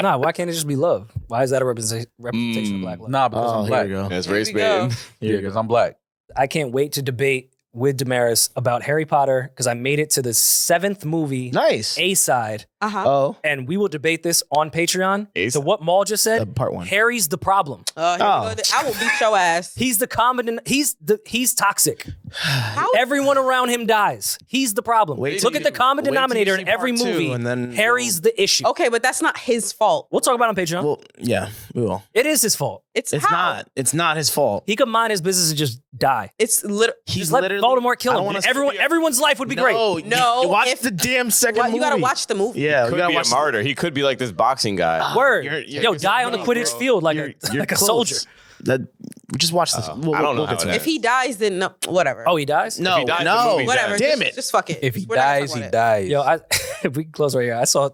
Nah, why can't it just be love? Why is that a representation of black love? Nah, because I'm here black. we go. That's race we go. baiting. Yeah, because I'm black. I can't wait to debate with Demaris about Harry Potter because I made it to the 7th movie, Nice. A-side, Uh-huh. Oh, and we will debate this on Patreon. Ace? So what Maul just said, part 1. Harry's the problem. Here we go. I will beat your ass. He's the common. He's toxic. How? Everyone around him dies. He's the problem. Wait till Look at the common wait till you denominator see in every part 2, movie. and then Harry's the issue. Okay, but that's not his fault. We'll talk about it on Patreon. Well, yeah, we will. It is his fault. It's It's how? not. It's not his fault. He could mind his business and just die. It's literally. He's Just let literally Voldemort I kill don't him. wanna And see- everyone's life would be great. No, watch if- the damn second movie. You gotta watch the movie. Yeah, Could you gotta be watch a martyr. He could be like this boxing guy. Word. you're- Yo, die on the Quidditch field like You're like a close. soldier. That just watch this. I don't know we'll how get to it that. If he dies, then no, whatever. Oh, he dies? No, he dies, the no, movie's whatever. Damn just, it. Just fuck it. If he We're not gonna dies, talk he about it. dies. Yo, if we can close right here, I saw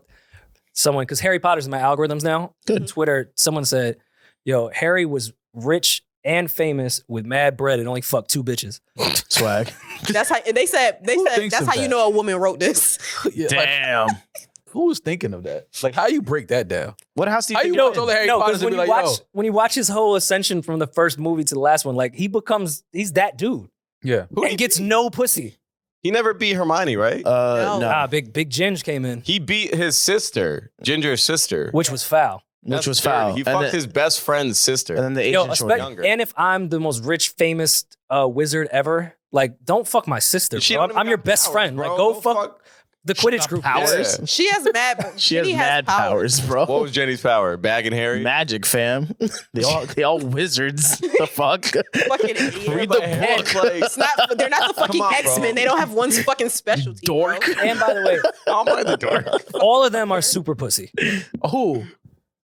someone, because Harry Potter's in my algorithms now. Good. On Twitter, someone said, yo, Harry was rich and famous with mad bread and only fucked 2 bitches. Swag. That's how they said. thinks That's of how you that? know a woman wrote this. Yeah, like, Damn. who was thinking of that? Like, how you break that down? What house do you How think? you you watch all the Harry No, Potters because and when be you like, watch yo, when you watch his whole ascension from the first movie to the last one, like he's that dude yeah. and gets no pussy. He never beat Hermione, right? No. Ah, big Ginge came in, He beat his sister, Ginger's sister. which was foul. Which was dirty. foul. He And fucked then- his best friend's sister. And then the Yo, Asian shorty. younger. and if I'm the most rich, famous wizard ever, like don't fuck my sister. She Bro. don't even I'm your got best powers, friend. bro. Like go Don't fuck the Quidditch group. powers. Yeah. She has mad. She has Ginny mad powers, bro. What was Jenny's power? Bagging Harry? Magic, fam. they all wizards. The fuck? Fucking idiot. Read the And, book. like, It's not. They're not the fucking on, bro. X-Men. They don't have one fucking specialty. Dork. bro. And by the way, I'm by the door. all of them are super pussy. Who?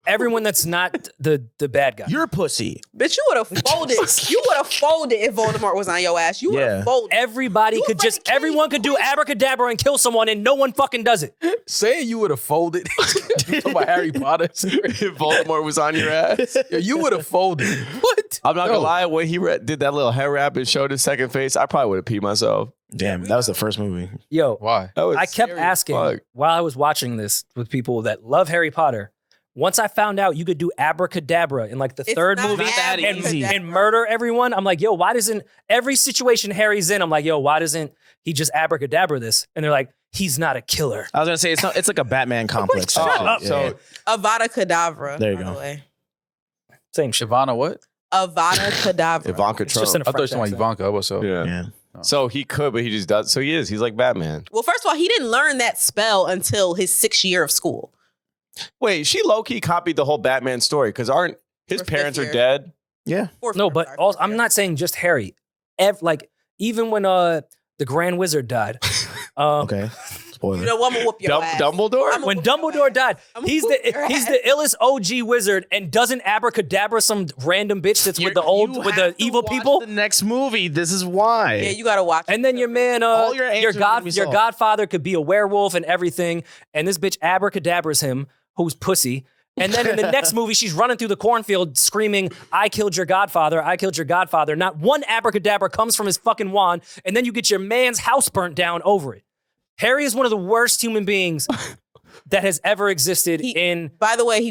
Everyone that's not the bad guy. You're pussy. Bitch, you would have folded. You would have folded if Voldemort was on your ass. You would have Yeah. folded. Everybody You could fucking just, everyone could do abracadabra and kill someone and no one fucking does it. Saying you would have folded. You talking about Harry Potter? If Voldemort was on your ass. Yeah, you would have folded. What? I'm not No. gonna lie, when he did that little hair wrap and showed his second face, I probably would have peed myself. Damn, that was the first movie. Yo, Why? That was I kept scary as asking fuck. while I was watching this with people that love Harry Potter. Once I found out you could do abracadabra in like the It's third not movie that and, easy. and murder everyone, I'm like, yo, why doesn't every situation Harry's in, I'm like, yo, why doesn't he just abracadabra this? And they're like, he's not a killer. I was gonna say it's like a Batman complex. Shut up, So Avada Kedavra. There you by go. the way. Same shit. Shavana, what? Avada Kedavra. Ivanka It's just in Trump. a I thought you were French talking accent. about Ivanka. What's up? Yeah. Yeah. So he could, but he just does. So he is. He's like Batman. Well, first of all, he didn't learn that spell until his 6th year of school. Wait, she low key copied the whole Batman story because aren't his Or parents fifth are year. dead? Yeah. No, but also, I'm not saying just Harry. Like, even when the Grand Wizard died. Okay. Spoiler. You know, I'm gonna whoop your ass. Dumbledore? I'm a- When Dumbledore died, I'm he's whoop your the illest OG wizard and doesn't abracadabra some random bitch that's with the evil people. The next movie. This is why. Yeah, you gotta watch. And then your man, All your answers are gonna be your solved. godfather could be a werewolf and everything, and this bitch abracadabras him, who's pussy, And then in the next movie, she's running through the cornfield screaming, I killed your godfather, I killed your godfather. Not one abracadabra comes from his fucking wand, and then you get your man's house burnt down over it. Harry is one of the worst human beings that has ever existed By the way,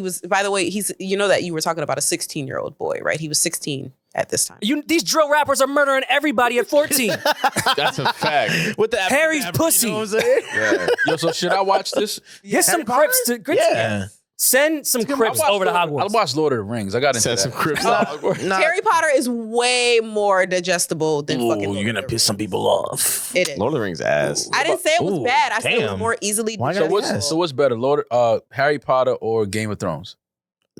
he's, you know that you were talking about a 16-year-old boy, right? He was 16 at this time. These drill rappers are murdering everybody at 14. That's a fact. With the Harry's pussy. You know what I'm saying? Yeah. Yo, so should I watch this? Get some Crips to Yeah. Send some Crips over to Hogwarts. I watched Lord of the Rings. I got into Send that. some Crips. Harry Potter is way more digestible than fucking Lord You're going to of the piss some Rings. people off. It is. Lord of the Rings ass. I didn't say it was Ooh, bad. I said it was damn. more easily Why digestible. not? So what's better, Harry Potter or Game of Thrones?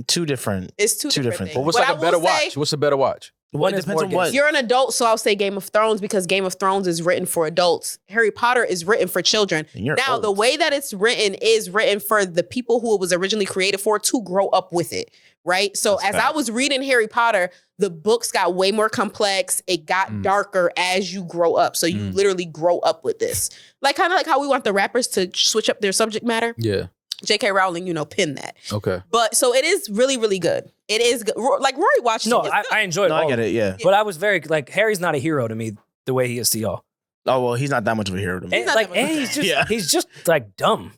Two different. It's two different things. Well, things. what's But like I a better will say, watch? What's a better watch? Well, it is depends more on what. You're an adult, so I'll say Game of Thrones because Game of Thrones is written for adults. Harry Potter is written for children. And you're Now, old. the way that it's written is written for the people who it was originally created for to grow up with it, right? So That's as fact. I was reading Harry Potter, the books got way more complex. It got darker as you grow up. So you literally grow up with this. Like kind of like how we want the rappers to switch up their subject matter. Yeah. J.K. Rowling, pinned that. Okay. But so it is really, really good. It is good. Like Rory watched No, it. I enjoyed No, all I get of it. Yeah. But I was very, Harry's not a hero to me the way he is to y'all. Oh, well, he's not that much of a hero to me. And, not that much of a he's just like dumb.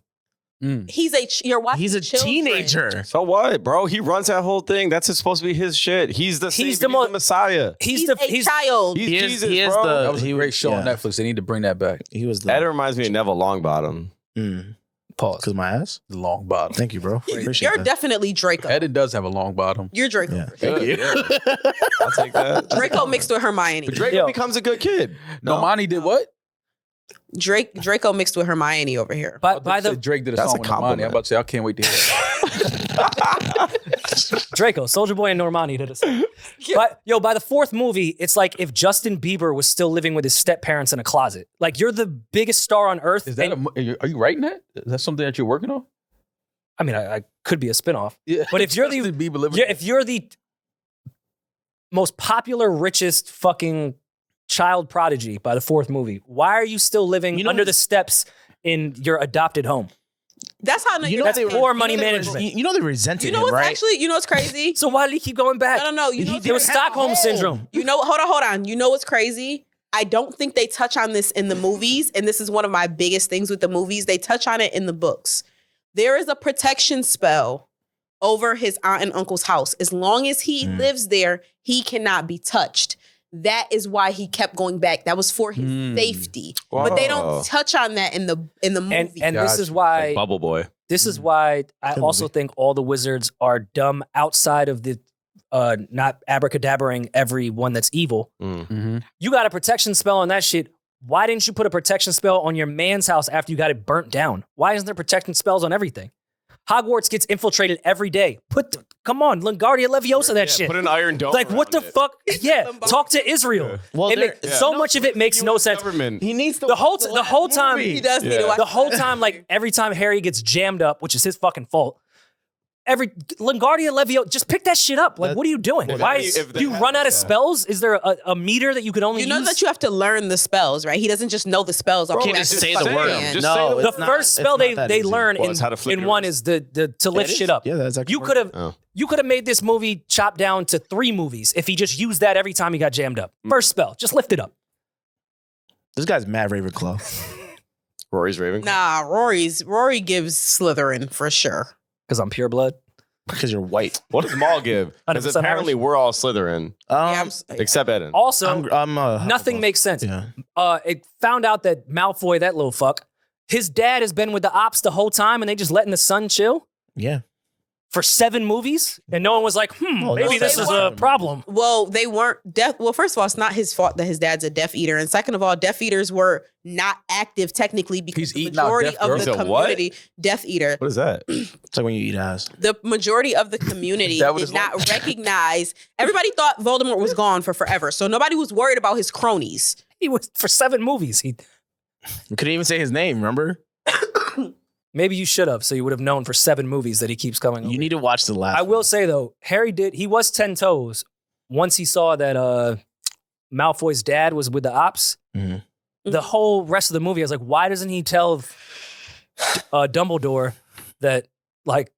You're watching He's a children. teenager. So what, bro? He runs that whole thing. That's supposed to be his shit. He's the Messiah. He's a child. He's He is- Jesus, he is bro. the- That was a great show on yeah. Netflix. They need to bring that back. He was That the. reminds me of Neville Longbottom. Pause. Because my ass? The long bottom. Thank you, bro. Appreciate You're that. definitely Draco. Eddin does have a long bottom. You're Draco. Yeah. for sure. Thank you. I'll take that. Draco mixed with Hermione. But Draco Yo. becomes a good kid. No, Monty did what? Draco mixed with Hermione over here. By the Drake did a That's song a with Normani. compliment. I'm about to say I can't wait to hear it. Draco, Soulja Boy and Normani did it. By the fourth movie, it's like if Justin Bieber was still living with his step parents in a closet. Like you're the biggest star on earth. Is that are you writing that? Is that something that you're working on? I mean, I could be a spinoff. Yeah. But if you're Justin Bieber living, if you're the most popular, richest fucking child prodigy by the fourth movie, why are you still living under the steps in your adopted home? That's how You know That's they poor money management. You know they resented You know him, what's right? actually, what's crazy? So why did he keep going back? No. You know, It was Stockholm syndrome. hold on. You know what's crazy? I don't think they touch on this in the movies, and this is one of my biggest things with the movies. They touch on it in the books. There is a protection spell over his aunt and uncle's house. As long as he lives there, he cannot be touched. That is why he kept going back. That was for his safety. But they don't touch on that in the movie. And this is why Bubble Boy. This is why I also think all the wizards are dumb outside of the not abracadabraing everyone that's evil. You got a protection spell on that shit. Why didn't you put a protection spell on your man's house after you got it burnt down? Why isn't there protection spells on everything? Hogwarts gets infiltrated every day. Come on, Lingardia Leviosa that shit. Put an iron dome. Like what the around it. fuck? Yeah, talk to Israel. Well, So much of it makes no sense. Government. He needs The whole time, he does need to watch the whole time, like every time Harry gets jammed up, which is his fucking fault. Lingardia Leviosa, just pick that shit up. Like, what are you doing? if Do you run out of spells? Is there a meter that you could only You know use? that you have to learn the spells, right? He doesn't just know the spells. You can't just say the word. Just No, say the the it's not- first spell it's not that they easy. learn Well, it's how to flip in your one wrist. is to lift is. shit up. Yeah, that's actually You could have you could have made this movie chopped down to 3 movies if he just used that every time he got jammed up. First spell, just lift it up. This guy's mad Ravenclaw. Rory's Raven. Nah, Rory gives Slytherin for sure. Because I'm pure blood. Because you're white. What does Maul give? Because 100% apparently we're all Slytherin, except Eddin. Also, I'm nothing makes sense. Yeah. It found out that Malfoy, that little fuck, his dad has been with the ops the whole time and they just letting the son chill Yeah. for 7 movies. And no one was like, Oh, maybe that's this is fine. a problem. Well, they weren't deaf. Well, first of all, it's not his fault that his dad's a Deaf Eater. And second of all, Deaf Eaters were not active technically because He's the eating out majority deaf of girls. the He's a what? community, Deaf Eater, What is that? It's like when you eat ass. the majority of the community that what did it's not like? recognize. Everybody thought Voldemort was gone for forever. So nobody was worried about his cronies. He was for 7 movies. You couldn't even say his name, remember? Maybe you should have, so you would have known for 7 movies that he keeps coming over. You need to watch the last I will say though, he was 10 toes once he saw that Malfoy's dad was with the ops. Mhm. The whole rest of the movie, I was like, why doesn't he tell Dumbledore that like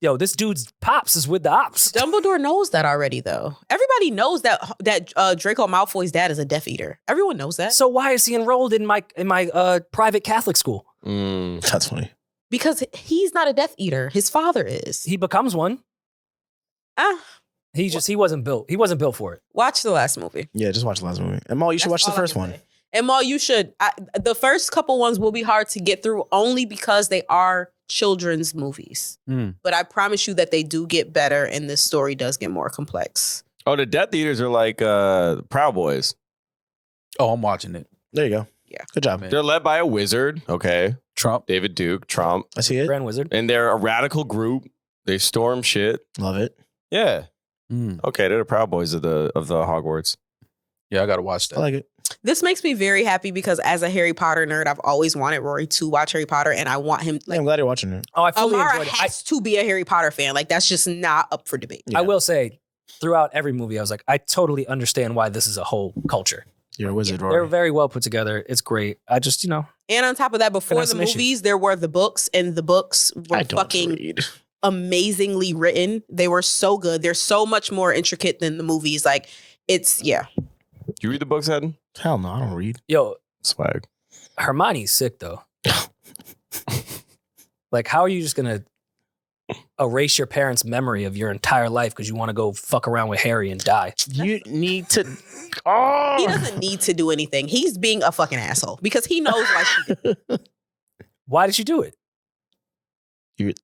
Yo, this dude's pops is with the ops. Dumbledore knows that already, though. Everybody knows that Draco Malfoy's dad is a Death Eater. Everyone knows that. So why is he enrolled in my private Catholic school? That's funny. Because he's not a Death Eater. His father is. He becomes one. He wasn't built. He wasn't built for it. Watch the last movie. Yeah, just watch the last movie. And Maul, you should watch the first one. And Maul, you should. The first couple ones will be hard to get through only because they are children's movies. But I promise you that they do get better and this story does get more complex. Oh, the Death Eaters are like Proud Boys. Oh, I'm watching it. There you go. Yeah. Good job. They're led by a wizard. Okay. Trump. David Duke. Trump. I see it. Grand Wizard. And they're a radical group. They storm shit. Love it. Yeah. Okay, they're the Proud Boys of the Hogwarts. Yeah, I gotta watch that. I like it. This makes me very happy because as a Harry Potter nerd, I've always wanted Rory to watch Harry Potter and I want him. I'm glad you're watching it. Oh, I fully Amara enjoyed it. has to be a Harry Potter fan. Like that's just not up for debate. I will say, throughout every movie, I was like, I totally understand why this is a whole culture. You're a wizard, They're Rory. very well put together. It's great. I just, And on top of that, before the movies, there were the books, and the books were fucking amazingly written. They were so good. They're so much more intricate than the movies. Like, it's, yeah. You read the books, Eddin? Hell no, I don't read. Yo, swag. Hermione's sick, though. Like, how are you just going to erase your parents' memory of your entire life because you want to go fuck around with Harry and die? You need to... He doesn't need to do anything. He's being a fucking asshole because he knows why she did it. Why did she do it?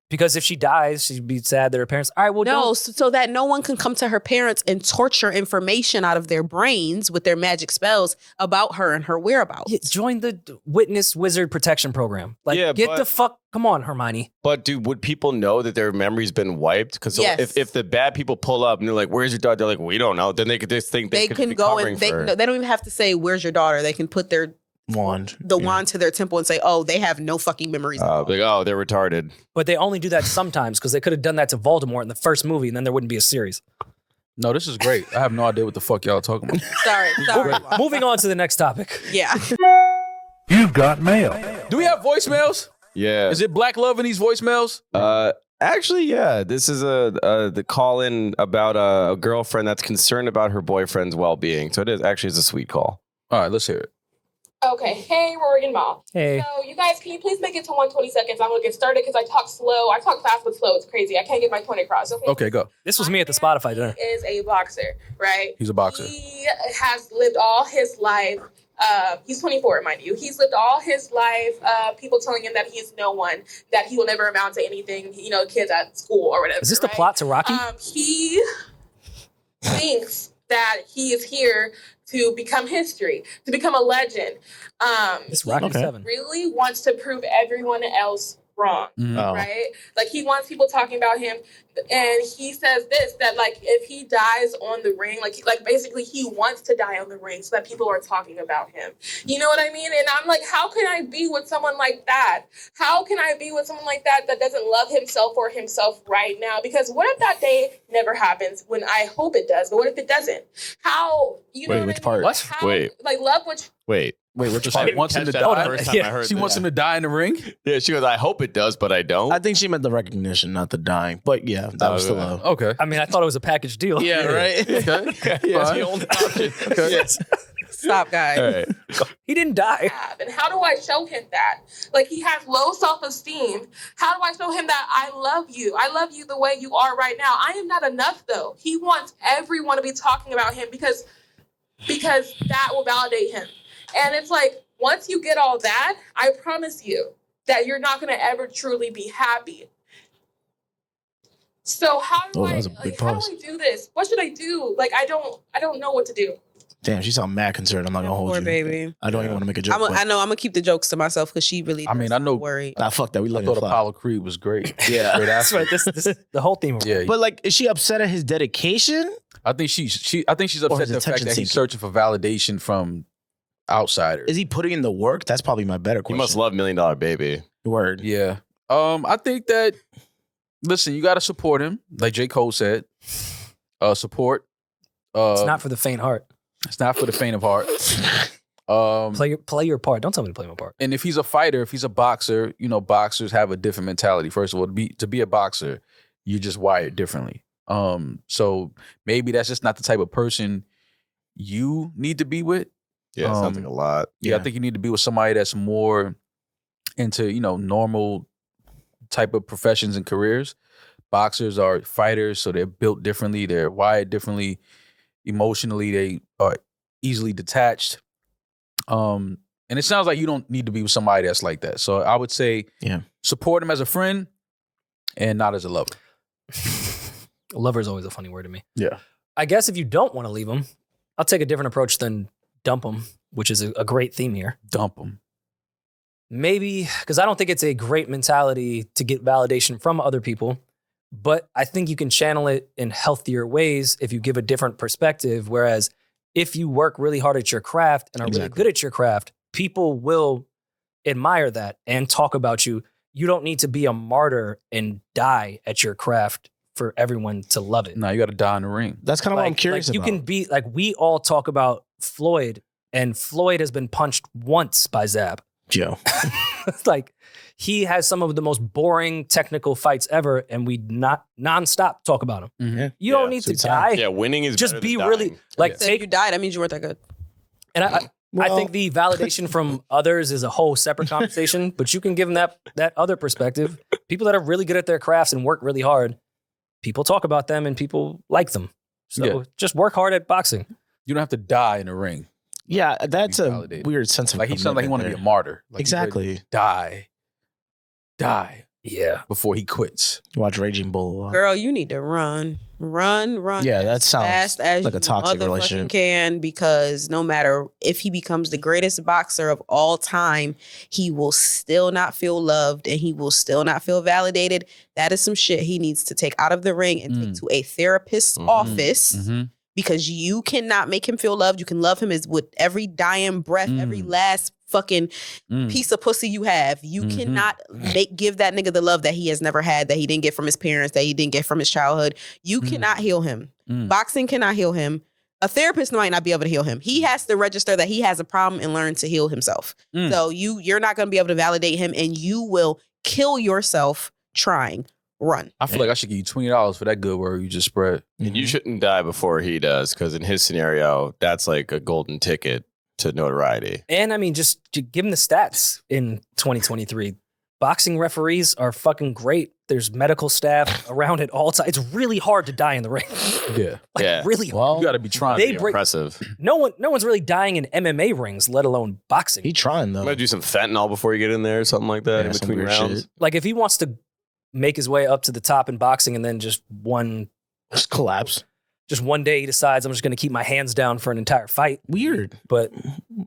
Because if she dies, she'd be sad that her parents... All right, well, no, so that no one can come to her parents and torture information out of their brains with their magic spells about her and her whereabouts. Join the Witness Wizard Protection Program. Like, Yeah, get but- the fuck... Come on, Hermione. But dude, would people know that their memory's been wiped? Because Yes. if the bad people pull up and they're like, "Where's your daughter?" They're like, "We don't know." Then they could just think They could can be go covering and they for her. no, they don't even have to say, "Where's your daughter?" They can put their wand to their temple and say, "Oh, they have no fucking memories." Like, oh, they're retarded. But they only do that sometimes because they could have done that to Voldemort in the first movie and then there wouldn't be a series. No, this is great. I have no idea what the fuck y'all talking about. Sorry. Moving on to the next topic. Yeah. You've got mail. Do we have voicemails? Yeah. Is it Black Love in these voicemails? Actually, yeah. This is the call in about a girlfriend that's concerned about her boyfriend's well-being. So it is actually is a sweet call. All right, let's hear it. Okay, hey, Rory and Ma. Hey. So, you guys, can you please make it to 120 seconds? I'm going to get started because I talk slow. I talk fast but slow. It's crazy. I can't get my point across. Okay, go. This was me at the Spotify dinner. He is a boxer, right? He's a boxer. He has lived all his life. He's 24, mind you. He's lived all his life, people telling him that he's no one, that he will never amount to anything, kids at school or whatever. Is this the plot to Rocky? He thinks that he is here to become history, to become a legend. It's Rocky 7. Really wants to prove everyone else wrong, right? Like he wants people talking about him, and he says this, that like if he dies on the ring, like basically he wants to die on the ring so that people are talking about him. You know what I mean? And I'm like, how can I be with someone like that? How can I be with someone like that doesn't love himself or himself right now? Because what if that day never happens? When I hope it does, but what if it doesn't? How you know? Wait, what which I mean? part? Like, how, Wait. Like love which. Wait, which She part? wants him to Catch that die. the first time I heard She wants that. him to die in the ring? Yeah, she goes, I hope it does, but I don't. I think she meant the recognition, not the dying. But yeah, that was still low. Okay. I mean, I thought it was a package deal. Yeah, right? Okay. Yeah, it's Fine. the only option. Okay. Yes. Stop, guys. All right. He didn't die. And how do I show him that? Like he has low self-esteem. How do I show him that I love you? I love you the way you are right now. I am not enough though. He wants everyone to be talking about him because that will validate him. And it's like, once you get all that, I promise you that you're not going to ever truly be happy. So how do I do this? What should I do? Like I don't know what to do. Damn, she sound mad concerned. I'm not gonna hold Poor you. baby. I don't even want to make a joke. I know I'm gonna keep the jokes to myself because she really. I mean, I know. Worried. Nah, fuck that. We I let it thought fly. Apollo Creed was great. Yeah. Great That's athlete. right. This the whole theme. Yeah. But like, is she upset at his dedication? I think she's upset his at the fact attention that he's seeking. searching for validation from outsiders. Is he putting in the work? That's probably my better You question. must love $1 Million Baby. Word. Yeah. I think that listen, you gotta support him, like J. Cole said. Support. It's not for the faint heart. It's not for the faint of heart. Play your part. Don't tell me to play my part. And if he's a fighter, if he's a boxer, boxers have a different mentality. First of all, to be a boxer, you're just wired differently. So maybe that's just not the type of person you need to be with. Yeah, sounds like a lot. Yeah, I think you need to be with somebody that's more into, normal type of professions and careers. Boxers are fighters, so they're built differently. They're wired differently. Emotionally, they are easily detached. And it sounds like you don't need to be with somebody that's like that. So I would say support him as a friend and not as a lover. Lover is always a funny word to me. Yeah. I guess if you don't want to leave him, I'll take a different approach than dump him, which is a great theme here. Dump him. Maybe, because I don't think it's a great mentality to get validation from other people, but I think you can channel it in healthier ways if you give a different perspective. Whereas if you work really hard at your craft and are really good at your craft, people will admire that and talk about you. You don't need to be a martyr and die at your craft for everyone to love it. No, you got to die in the ring. That's kind of what I'm curious about. You can be like, we all talk about Floyd, and Floyd has been punched once by Zab. Joe. It's like, he has some of the most boring technical fights ever, and we nonstop talk about him. Mm-hmm. You don't need to die. Yeah, winning is just better be than really dying. like So if you die, that means you weren't that good. And I think the validation from others is a whole separate conversation, but you can give them that other perspective. People that are really good at their crafts and work really hard, people talk about them and people like them. So just work hard at boxing. You don't have to die in the ring. Yeah, that's a weird sense of like he sounds like he want to be a martyr. Like exactly. Die. Yeah. Before he quits. Watch Raging Bull a lot. Girl, you need to run. Yeah, that sounds fast as like a toxic you relationship. Can, because no matter if he becomes the greatest boxer of all time, he will still not feel loved and he will still not feel validated. That is some shit he needs to take out of the ring and take to a therapist's office. Because you cannot make him feel loved. You can love him as with every dying breath, every last fucking piece of pussy you have. You cannot give that nigga the love that he has never had, that he didn't get from his parents, that he didn't get from his childhood. You cannot heal him. Boxing cannot heal him. A therapist might not be able to heal him. He has to register that he has a problem and learn to heal himself. So you're not going to be able to validate him, and you will kill yourself trying. Run. I feel like I should give you $20 for that good word you just spread. And you shouldn't die before he does, because in his scenario, that's like a golden ticket to notoriety. And I mean, just to give him the stats in 2023. Boxing referees are fucking great. There's medical staff around at all times. It's really hard to die in the ring. Yeah. Really hard. Well, you got to be trying to be impressive. No one's really dying in MMA rings, let alone boxing. He trying though. I'm gonna do some fentanyl before you get in there or something like that in between rounds. Shit. Like if he wants to make his way up to the top in boxing and then just collapse. Just one day he decides I'm just going to keep my hands down for an entire fight. Weird. But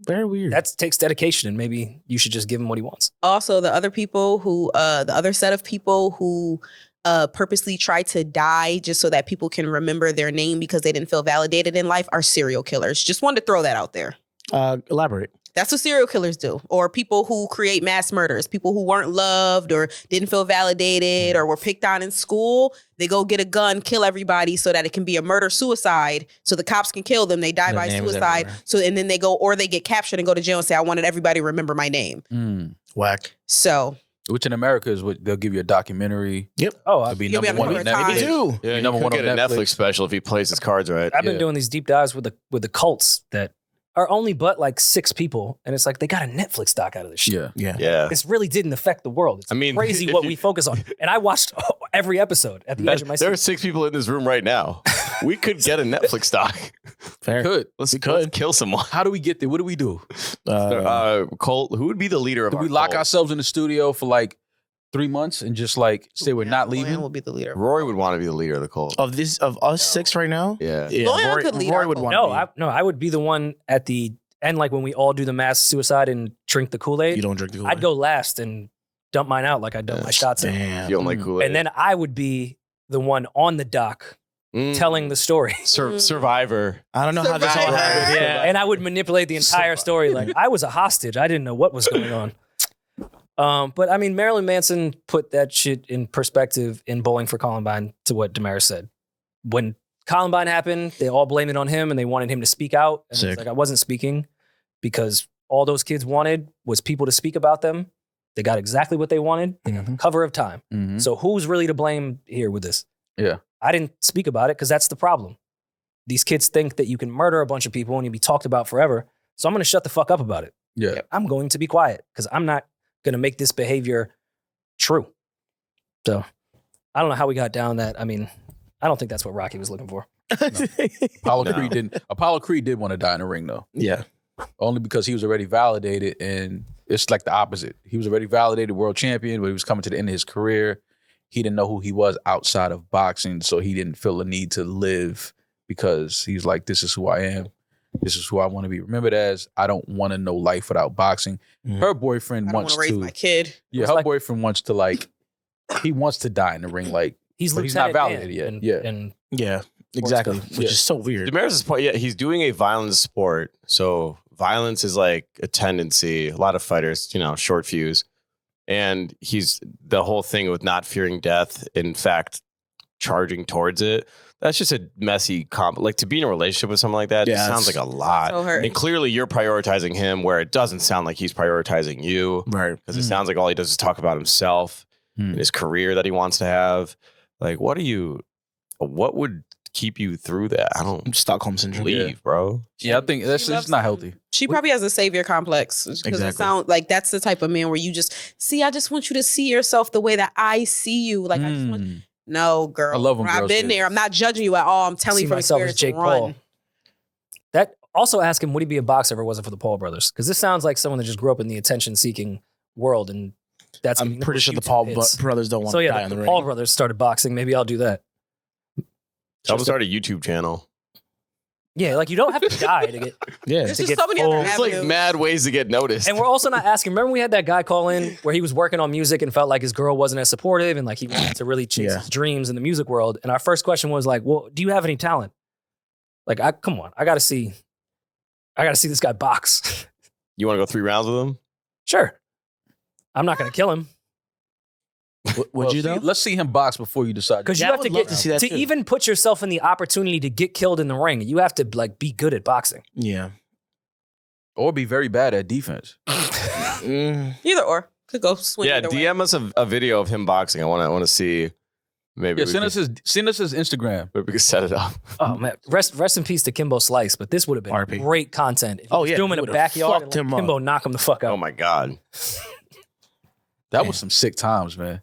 very weird. That takes dedication, and maybe you should just give him what he wants. Also, the other people who, the other set of people who purposely try to die just so that people can remember their name because they didn't feel validated in life are serial killers. Just wanted to throw that out there. Elaborate. That's what serial killers do. Or people who create mass murders, people who weren't loved or didn't feel validated or were picked on in school. They go get a gun, kill everybody so that it can be a murder-suicide. So the cops can kill them. They die by suicide. So, and then they go, or they get captured and go to jail and say, I wanted everybody to remember my name. Whack. So. Which in America is what they'll give you a documentary. Yep. Oh, it'll be number one on Netflix. Maybe two. Yeah, number you one could on get a Netflix Netflix special if he plays his cards right. I've been doing these deep dives with the cults that are only but like 6 people, and it's like they got a Netflix doc out of this shit. Yeah. This really didn't affect the world. It's crazy what we focus on. And I watched every episode at the edge of my seat. There are 6 people in this room right now. We could get a Netflix doc. Fair. Let's kill someone. How do we get there? What do we do? Cole, who would be the leader of do our we lock cult? ourselves in the studio for like 3 months and just like say we're not leaving? Will be the leader. Rory would want to be the leader of the cult. Of us 6 right now? Yeah. Rory could lead our would cult. want I would be the one at the end, like when we all do the mass suicide and drink the Kool-Aid. You don't drink the Kool-Aid. I'd go last and dump mine out like I dump my shots in. Damn. You don't like Kool-Aid. And then I would be the one on the dock telling the story. Survivor. I don't know how this all happened. Yeah, and I would manipulate the entire story. Like I was a hostage. I didn't know what was going on. But I mean, Marilyn Manson put that shit in perspective in Bowling for Columbine to what Demaris said. When Columbine happened, they all blamed it on him and they wanted him to speak out. And it's like, I wasn't speaking because all those kids wanted was people to speak about them. They got exactly what they wanted. They got the cover of Time. So who's really to blame here with this? Yeah. I didn't speak about it because that's the problem. These kids think that you can murder a bunch of people and you'll be talked about forever. So I'm going to shut the fuck up about it. Yeah. I'm going to be quiet because I'm not going to make this behavior true. So I don't know how we got down that. I mean, I don't think that's what Rocky was looking for. Apollo Creed did want to die in the ring, though. Yeah. Only because he was already validated, and it's like the opposite. He was already validated world champion, but he was coming to the end of his career. He didn't know who he was outside of boxing, so he didn't feel the need to live because he's like, this is who I am. This is who I want to be remembered as. I don't want to know life without boxing. Her boyfriend wants to raise my kid. Yeah, her boyfriend wants to he wants to die in the ring. Like he's not validated yet. Yeah, exactly. Which is so weird. Demaris' point, he's doing a violent sport. So violence is like a tendency. A lot of fighters, short fuse. And he's the whole thing with not fearing death, in fact, charging towards it. That's just a messy like to be in a relationship with someone like that, it sounds like a lot. So hurting. And clearly you're prioritizing him where it doesn't sound like he's prioritizing you. Right. Because it sounds like all he does is talk about himself and his career that he wants to have. Like, what would keep you through that? I don't Stockholm syndrome. Leave, bro. Yeah, I think that's just not healthy. She probably has a savior complex because it sounds like that's the type of man where you just I just want you to see yourself the way that I see you. Like I just want. No, girl. I love when I've been there. I'm not judging you at all. I'm telling you from myself as experience. J.Cole. That also ask him, would he be a boxer if it wasn't for the Paul brothers? Because this sounds like someone that just grew up in the attention-seeking world, and that's. I'm pretty sure the Paul brothers don't want to die in the ring. Paul brothers started boxing. Maybe I'll do that. I'll start a YouTube channel. Yeah, like you don't have to die to get. Yeah, there's just so many other It's like mad ways to get noticed. And we're also not asking. Remember, we had that guy call in where he was working on music and felt like his girl wasn't as supportive, and like he wanted to really chase his dreams in the music world. And our first question was like, "Well, do you have any talent?" Like, come on, I gotta see this guy box. You want to go 3 rounds with him? Sure. I'm not gonna kill him. Would you though? Let's see him box before you decide. Because you have to get to even put yourself in the opportunity to get killed in the ring. You have to like be good at boxing. Yeah, or be very bad at defense. Either or could go swing. Yeah, either DM way. us a video of him boxing. I want to see. Maybe send us his Instagram. Maybe we could set it up. Oh man, rest in peace to Kimbo Slice. But this would have been RP. Great content. If he was doing him in a backyard. And let Kimbo knock him the fuck out. Oh my god, that was some sick times, man.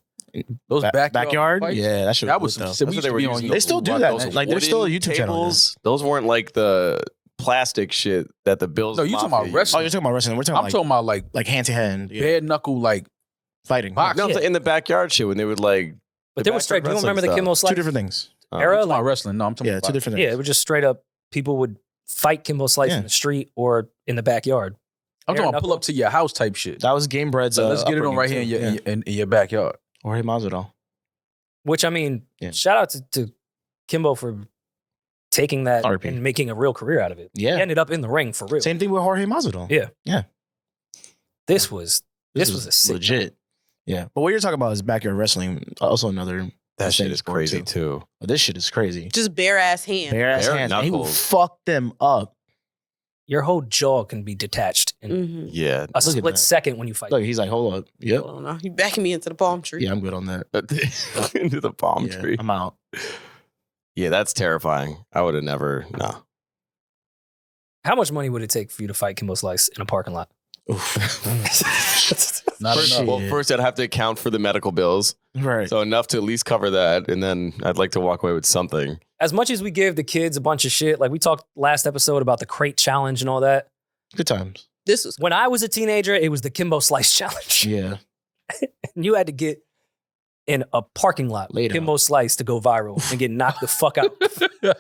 Those backyard fights? Yeah, that was some sick. They still do that. Like there's still a YouTube channel. Those weren't like the plastic shit that the Bills. No, you talking about wrestling? Oh, you're talking about wrestling. I'm talking about like hand to hand, bare knuckle fighting. No, in the backyard shit when they would like. But they were straight. You don't remember the Kimbo Slice? Two different things. Era like wrestling. No, I'm talking about two different things. Yeah, it was just straight up. People would fight Kimbo Slice in the street or in the backyard. I'm talking about pull up to your house type shit. That was Game Bread's. So let's get it on right here in your backyard. Or hey, Masvidal. Which I mean, shout out to Kimbo for taking that and making a real career out of it. Yeah, he ended up in the ring for real. Same thing with Jorge Masvidal. Yeah. This was a sick legit. time. Yeah, but what you're talking about is backyard wrestling. Also another that shit is crazy too. This shit is crazy. Just bare ass hands. Bare ass hands. And he will fuck them up. Your whole jaw can be detached in a split second when you fight. Look, he's like, hold up. Yep. Oh, no. You backing me into the palm tree. Yeah, I'm good on that. Into the palm tree. I'm out. Yeah, that's terrifying. I would have never. No. How much money would it take for you to fight Kimbo Slice in a parking lot? Not enough. Well, first I'd have to account for the medical bills. Right. So enough to at least cover that. And then I'd like to walk away with something. As much as we give the kids a bunch of shit, like we talked last episode about the crate challenge and all that. Good times. This was when I was a teenager, it was the Kimbo Slice challenge. Yeah. And you had to get in a parking lot, Kimbo Slice, to go viral and get knocked the fuck out.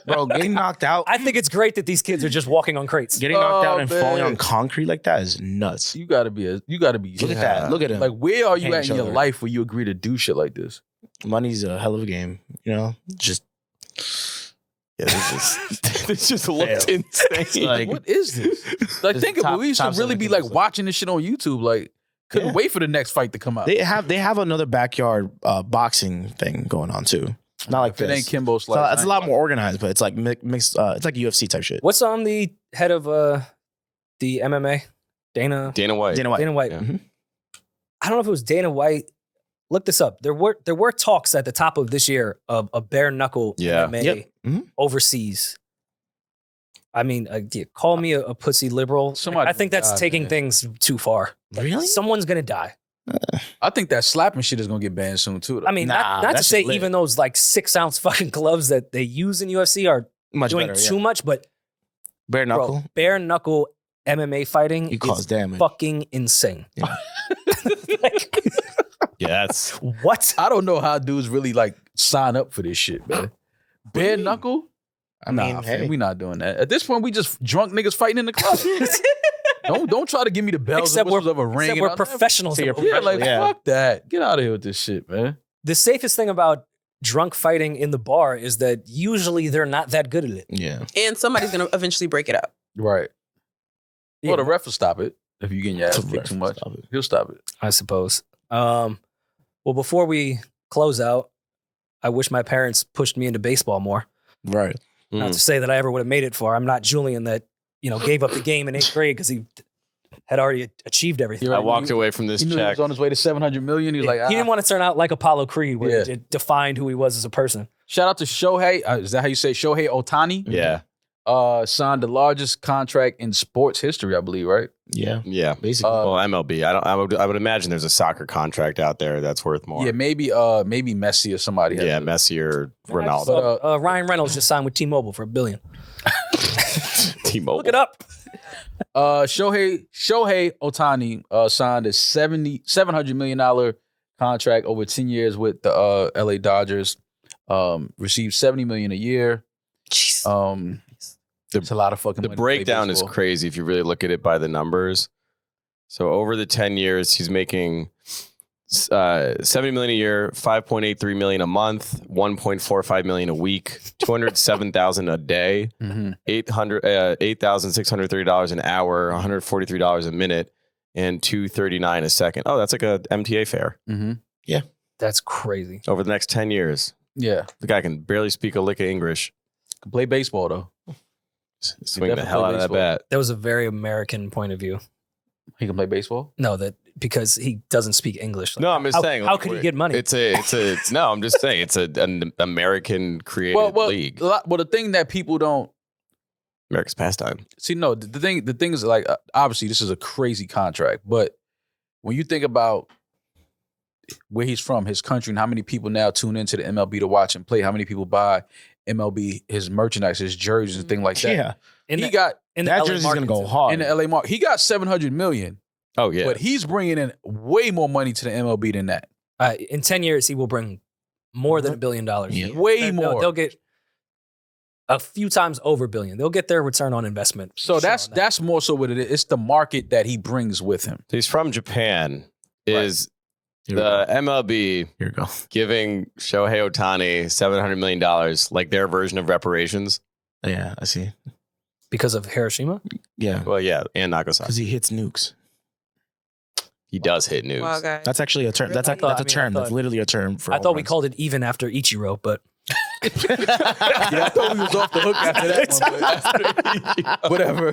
Bro, getting knocked out. I think it's great that these kids are just walking on crates. Getting knocked out and falling on concrete like that is nuts. You gotta be. Look at that. Look at him. Like, where are you at in your life where you agree to do shit like this? Money's a hell of a game, Just. Yeah, this just looked insane. Like, what is this? Like, think about it. We used to really be like watching this shit on YouTube. Like, couldn't wait for the next fight to come out. They have another backyard boxing thing going on too. Not like this. It ain't Kimbo Slice. So it's a lot more organized, but it's like mixed. It's like UFC type shit. What's on the head of the MMA? Dana White. Dana White. Yeah. I don't know if it was Dana White look this up. There were talks at the top of this year of a bare knuckle MMA overseas. I mean, call me a pussy liberal. I think that's taking things too far. Really? Someone's gonna die. I think that slapping shit is gonna get banned soon too. Though. I mean, not to say even those like 6-ounce fucking gloves that they use in UFC are doing too much, but bare knuckle, bare knuckle MMA fighting is fucking insane. Yeah. That's what? I don't know how dudes really like sign up for this shit, man. Bare knuckle? I mean, hey, we not doing that. At this point, we just drunk niggas fighting in the club. don't try to give me the bells and whistles of a ring. Except we're professionals. Fuck that. Get out of here with this shit, man. The safest thing about drunk fighting in the bar is that usually they're not that good at it. Yeah. And somebody's going to eventually break it up. Right. Yeah. Well, the ref will stop it. If you getting your ass kicked too much, he'll stop it. I suppose. Well, before we close out, I wish my parents pushed me into baseball more. Right. Not to say that I ever would have made it far. I'm not Julian that, gave up the game in 8th grade because he had already achieved everything. I walked away from this He knew he was on his way to $700 million. He was like, he didn't want to turn out like Apollo Creed, where it defined who he was as a person. Shout out to Shohei. Is that how you say Shohei Ohtani? Yeah. Signed the largest contract in sports history, I believe, right? Yeah. Yeah. Basically. Well, MLB. I would imagine there's a soccer contract out there that's worth more. Yeah, maybe Messi or somebody. Yeah, Messi or Ronaldo. But, Ryan Reynolds just signed with T-Mobile for $1 billion. T-Mobile. Look it up. Shohei Ohtani signed a $700 million contract over 10 years with the LA Dodgers. Received $70 million a year. Jeez. It's a lot of fucking The money breakdown is crazy if you really look at it by the numbers. So over the 10 years, he's making $70 million a year, $5.83 million a month, $1.45 million a week, $207,000 a day, $8,630 an hour, $143 a minute, and $239 a second. Oh, that's like a MTA fare. Mm-hmm. Yeah, that's crazy. Over the next 10 years. Yeah, the guy can barely speak a lick of English. Can play baseball though. Swing the hell out of that bat. That was a very American point of view. He can play baseball? No, that because he doesn't speak English. Like, no, I'm just saying. How could he get money? No, I'm just saying it's an American created league. Well, the thing that people don't America's pastime. See, no, the thing is like obviously this is a crazy contract, but when you think about where he's from, his country, and how many people now tune into the MLB to watch him play, how many people buy MLB, his merchandise, his jerseys, and things like that. Yeah. That jersey's going to go hard. In the LA market. He got $700 million. Oh, yeah. But he's bringing in way more money to the MLB than that. In 10 years, he will bring more than $1 billion. Yeah. Way more. They'll get a few times over $1 billion. They'll get their return on investment. So that's more so what it is. It's the market that he brings with him. He's from Japan. Is the MLB giving Shohei Ohtani $700 million like their version of reparations? Yeah, I see. Because of Hiroshima? Yeah. Well, yeah, and Nagasaki. Because he hits nukes. He does hit nukes. Wow, guys. That's actually a term. That's a term. That's literally a term for. I thought we called it even after Ichiro, but. Yeah, I thought we was off the hook after that one, but whatever.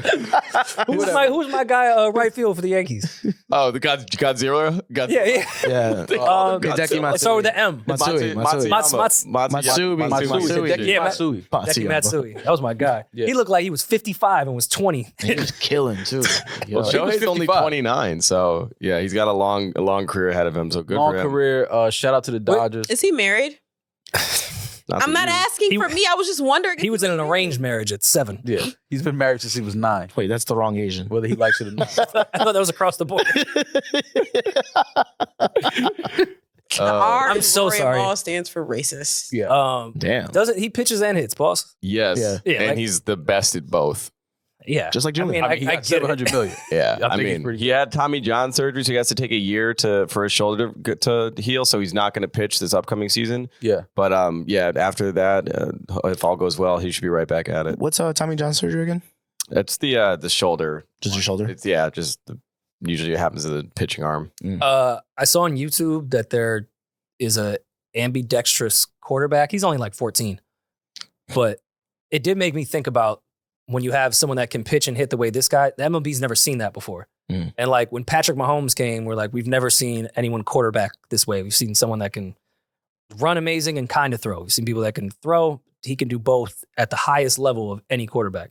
Who's my guy right field for the Yankees? Oh, the Godzilla? Yeah. Hideki Matsui. It's over the M. Matsui. Matsui. That was my guy. Yeah. He looked like he was 55 and was 20. He was killing too. Well, Shohei's only 29, so yeah, he's got a long career ahead of him. So good for him. Long career. Shout out to the Dodgers. Is he married? I'm not asking for me. I was just wondering. He was in an arranged marriage at 7. Yeah, he's been married since he was 9. Wait, that's the wrong Asian. Whether he likes it or not. I thought that was across the board. The R I'm in so Rory sorry. Ball stands for racist. Yeah. Damn. Doesn't he pitches and hits, boss? Yes. Yeah, And like- he's the best at both. Yeah. Just like Julian. I mean, He I got get it. $700 million. Yeah. I I think he's mean, pretty he had Tommy John surgery, so he has to take a year for his shoulder to heal. So he's not going to pitch this upcoming season. Yeah. But after that, if all goes well, he should be right back at it. What's Tommy John surgery again? It's the shoulder. Just your shoulder? It's usually it happens to the pitching arm. I saw on YouTube that there is a ambidextrous quarterback. He's only like 14. But it did make me think about when you have someone that can pitch and hit the way this guy, the MLB's never seen that before. And like when Patrick Mahomes came, we're like, we've never seen anyone quarterback this way. We've seen someone that can run amazing and kind of throw. We've seen people that can throw. He can do both at the highest level of any quarterback.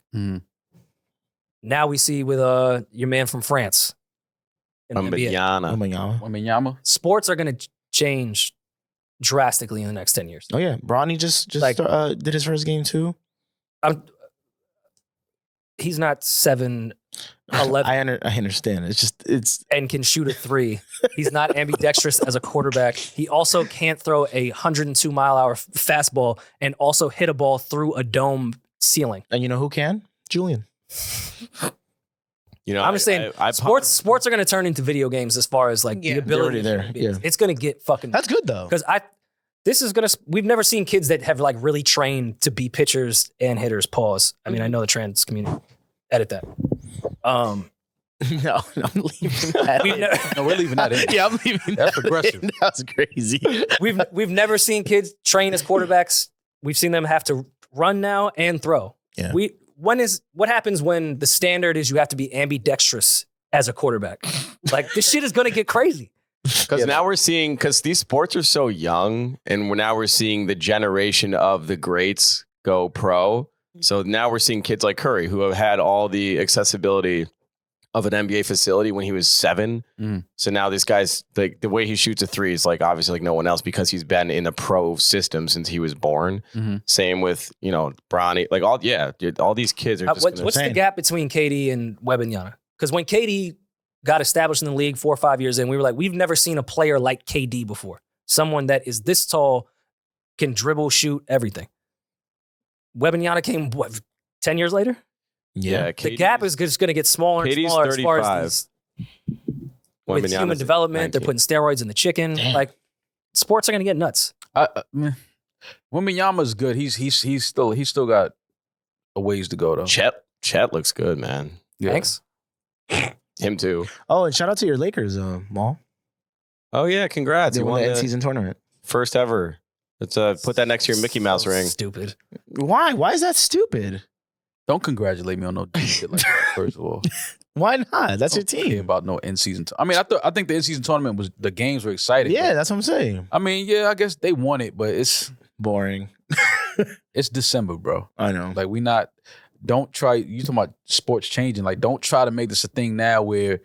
Now we see with your man from France. Wembanyama. Sports are going to change drastically in the next 10 years. Oh, yeah. Bronny just like, did his first game too. He's not 7'11". I understand. It's and can shoot a 3. He's not ambidextrous as a quarterback. He also can't throw a 102-mile-an-hour fastball and also hit a ball through a dome ceiling. And you know who can? Julian. You know, I'm just saying, sports are going to turn into video games as far as like the ability. There. Yeah. It's going to get fucking. That's good though. Because we've never seen kids that have like really trained to be pitchers and hitters. Pause. I mean, I know the trans community. Edit that. No, I'm leaving that. No, we're leaving that in. Yeah, I'm leaving. That's progressive. That's crazy. We've never seen kids train as quarterbacks. We've seen them have to run now and throw. Yeah. What happens when the standard is you have to be ambidextrous as a quarterback? Like this shit is going to get crazy. Because now we're seeing, because these sports are so young, and we're seeing the generation of the greats go pro. So now we're seeing kids like Curry who have had all the accessibility of an NBA facility when he was 7. So now this guy's like the way he shoots a 3 is like obviously like no one else because he's been in the pro system since he was born. Same with, Bronny, like all these kids are just what's the gap between KD and Wembanyama? Because when KD got established in the league 4 or 5 years in, we were like, we've never seen a player like KD before. Someone that is this tall, can dribble, shoot, everything. Wembanyama came, 10 years later? Yeah. The gap is just going to get smaller and smaller as far as with human development. 19. They're putting steroids in the chicken. Damn. Like, sports are going to get nuts. Wembanyama's good. He's still got a ways to go though. Chet looks good, man. Yeah. Thanks. Him too. Oh, and shout out to your Lakers, Maul. Oh yeah, congrats! They won the end-season tournament. First ever. Let's put that next to your Mickey Mouse ring. Stupid. Why? Why is that stupid? Don't congratulate me on no shit like that, first of all. Why not? That's your Don't care team. about no end-season. I mean, I think the end-season tournament was the games were exciting. Yeah, that's what I'm saying. I mean, yeah, I guess they won it, but it's Boring. it's December, bro. I know. Like don't try. You talking about sports changing? Like, don't try to make this a thing now where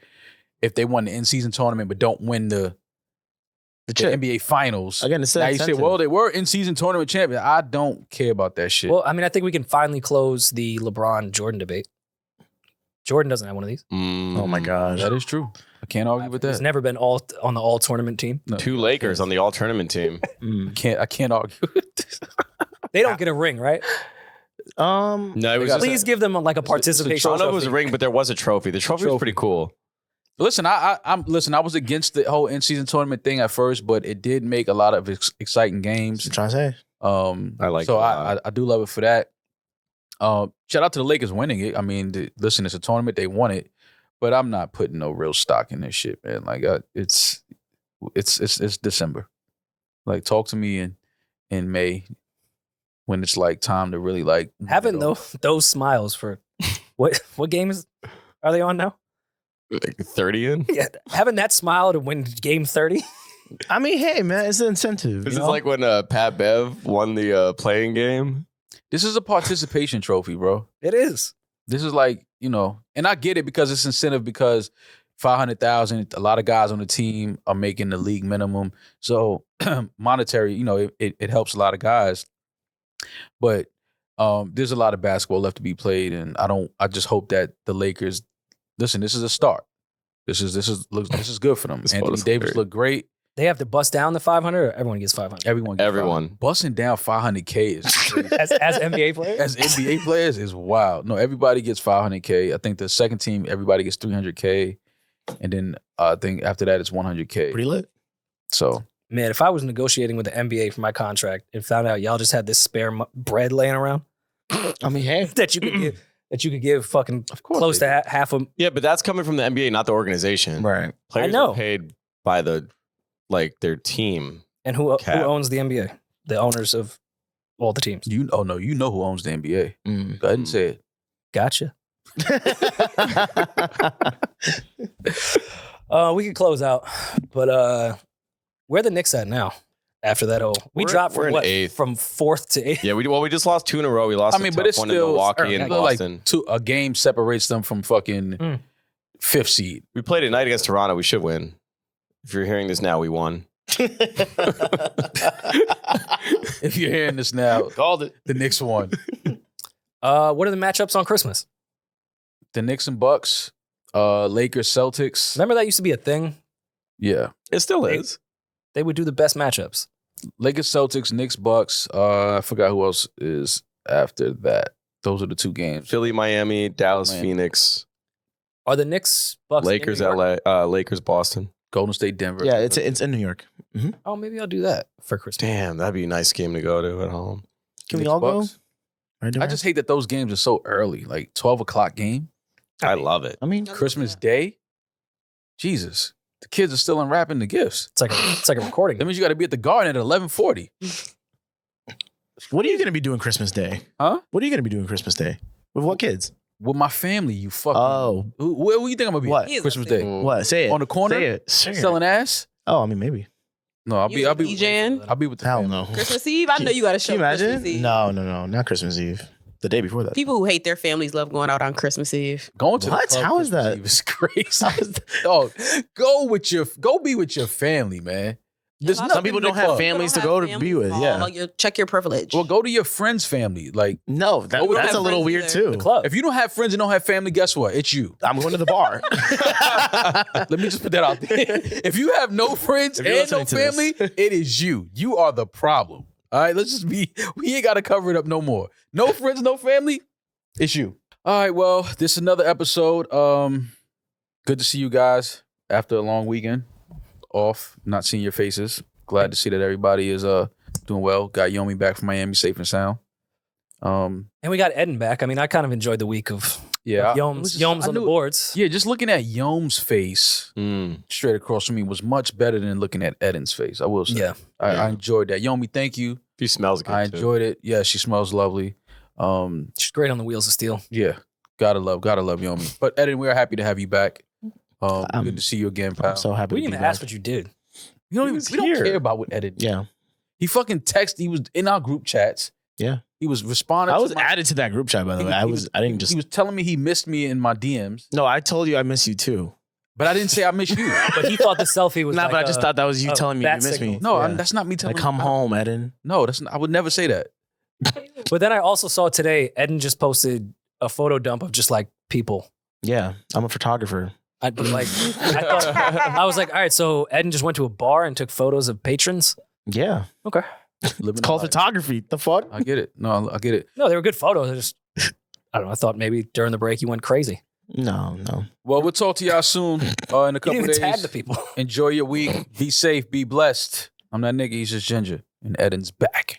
if they won the in-season tournament but don't win the NBA Finals, Again, it's now you say, incentive. well, they were in-season tournament champions. I don't care about that shit. Well, I mean, I think we can finally close the LeBron-Jordan debate. Jordan doesn't have one of these. Oh my gosh. That is true. I can't argue with He's that. never been on the all-tournament team. No. 2 Lakers on the all-tournament team. I can't argue with this. They don't get a ring, right? No, it was Please give them like a participation. I don't know if it was a ring, but there was a trophy. The trophy was pretty cool. Listen, I was against the whole in-season tournament thing at first, but it did make a lot of exciting games. What you trying to say? I like so it a lot. I do love it for that. Shout out to the Lakers winning it. I mean, listen, it's a tournament, they won it, but I'm not putting no real stock in this shit, man. Like it's December. Like, talk to me in May when it's like time to really like Having those smiles for what games are they on now? Like 30 in? Yeah, having that smile to win game 30. I mean, hey, man, it's an incentive. This you is know? like when Pat Bev won the playing game. This is a participation trophy, bro. It is. This is like, and I get it because it's incentive because 500,000, a lot of guys on the team are making the league minimum. So monetary, it helps a lot of guys. But there's a lot of basketball left to be played, and I just hope that the Lakers, listen, this is a start. This is good for them. Anthony Davis looked great. They have to bust down the 500 or everyone gets 500? Everyone gets Everyone. 500. Busting down 500K is crazy. As NBA players? As NBA players is wild. No, everybody gets 500K. I think the second team, everybody gets 300K. And then I think after that, it's 100K. Pretty lit. So, Man, if I was negotiating with the NBA for my contract and found out y'all just had this spare bread laying around I mean, hey. that you could give fucking close to half of. Yeah, but that's coming from the NBA, not the organization. Right. Players I know. are paid by their team. And who Cap. owns the NBA? The owners of all the teams. you know who owns the NBA. Go ahead and say it. Gotcha. We could close out, but where the Knicks at now? After that we dropped we're from in what? eighth. From 4th to 8th. Yeah, we just lost 2 in a row. We lost. But it's one still in Milwaukee and Boston. like a game separates them from fucking 5th seed. We played at night against Toronto. We should win. If you're hearing this now, we won. If you're hearing this now, Called it. the Knicks won. What are the matchups on Christmas? The Knicks and Bucks, Lakers, Celtics. Remember that used to be a thing? Yeah. It still is. They would do the best matchups. Lakers, Celtics, Knicks, Bucks. I forgot who else is after that. Those are the 2 games. Philly, Miami, Dallas, Miami. Phoenix. Are the Knicks, Bucks, Lakers, in New York? LA, Lakers, Boston. Golden State, Denver. Yeah, it's in New York. Oh, maybe I'll do that for Christmas. Damn, that'd be a nice game to go to at home. Can we Knicks, all go? Bucks. Right, I just hate that those games are so early, like 12 o'clock game. I love it. I mean, Christmas Day. Jesus. The kids are still unwrapping the gifts. It's like a recording. That means you got to be at the Garden at 11:40. what are you gonna be doing Christmas Day? Huh? What are you gonna be doing Christmas Day? With what kids? With my family, you fucking. Oh, Where you think I'm gonna be? What? Christmas Day? what? Say it On the corner? Say it. Say it. Selling ass? Oh, I mean, maybe. No, I'll be DJing? I'll be with the Hell family. no. Christmas Eve? I know you got to show Can you imagine? Christmas Eve. No, not Christmas Eve. The day before that. People who hate their families love going out on Christmas Eve. Going to What? the club How is Christmas that? Eve is crazy. Dog, go be with your family, man. There's Some nothing people in the don't have club. families to go to be with. Yeah. Check your privilege. Well, go to your friend's family. Like, No, we don't that's have a little friends weird either. too. The club. if you don't have friends and don't have family, guess what? It's you. I'm going to the bar. Let me just put that out there. If you have no friends If you're and no listening to this. family, it is you. You are the problem. All right, we ain't got to cover it up no more. No friends, no family, it's you. All right, well, this is another episode. Good to see you guys after a long weekend off, not seeing your faces. Glad to see that everybody is doing well. Got Yomi back from Miami safe and sound. And we got Eddin back. I mean, I kind of enjoyed the week of Yoms on the boards. Yeah, just looking at Yom's face straight across from me was much better than looking at Eddin's face. I will say. Yeah. I enjoyed that. Yomi, thank you. He smells good. I enjoyed it. Yeah, she smells lovely. She's great on the wheels of steel. Yeah, gotta love Yomi. But Eddin, we are happy to have you back. Good to see you again, pal. I'm so happy. We to didn't be even back. ask what you did. we don't care about what Eddin did. Yeah. He fucking texted. He was in our group chats. Yeah. He was responding. I was to my, added to that group chat, by the way. I didn't just. He was telling me he missed me in my DMs, No, I told you I miss you too. but I didn't say I miss you. But he thought the selfie was Nah, like but I just thought that was you telling me you bat miss signal. me. No, Yeah. that's not me telling Like, you. come home, Eddin. No, that's not, I would never say that. But then I also saw today, Eddin just posted a photo dump of just like people. Yeah, I'm a photographer. I was like, all right, so Eddin just went to a bar and took photos of patrons. Yeah. Okay. It's called photography. The fuck? I get it. No, I get it. No, they were good photos. I don't know. I thought maybe during the break you went crazy. No. Well, we'll talk to y'all soon in a You couple didn't even days. tag the people. Enjoy your week. Be safe. Be blessed. I'm that nigga. He's just Ginger. And Eddin's back.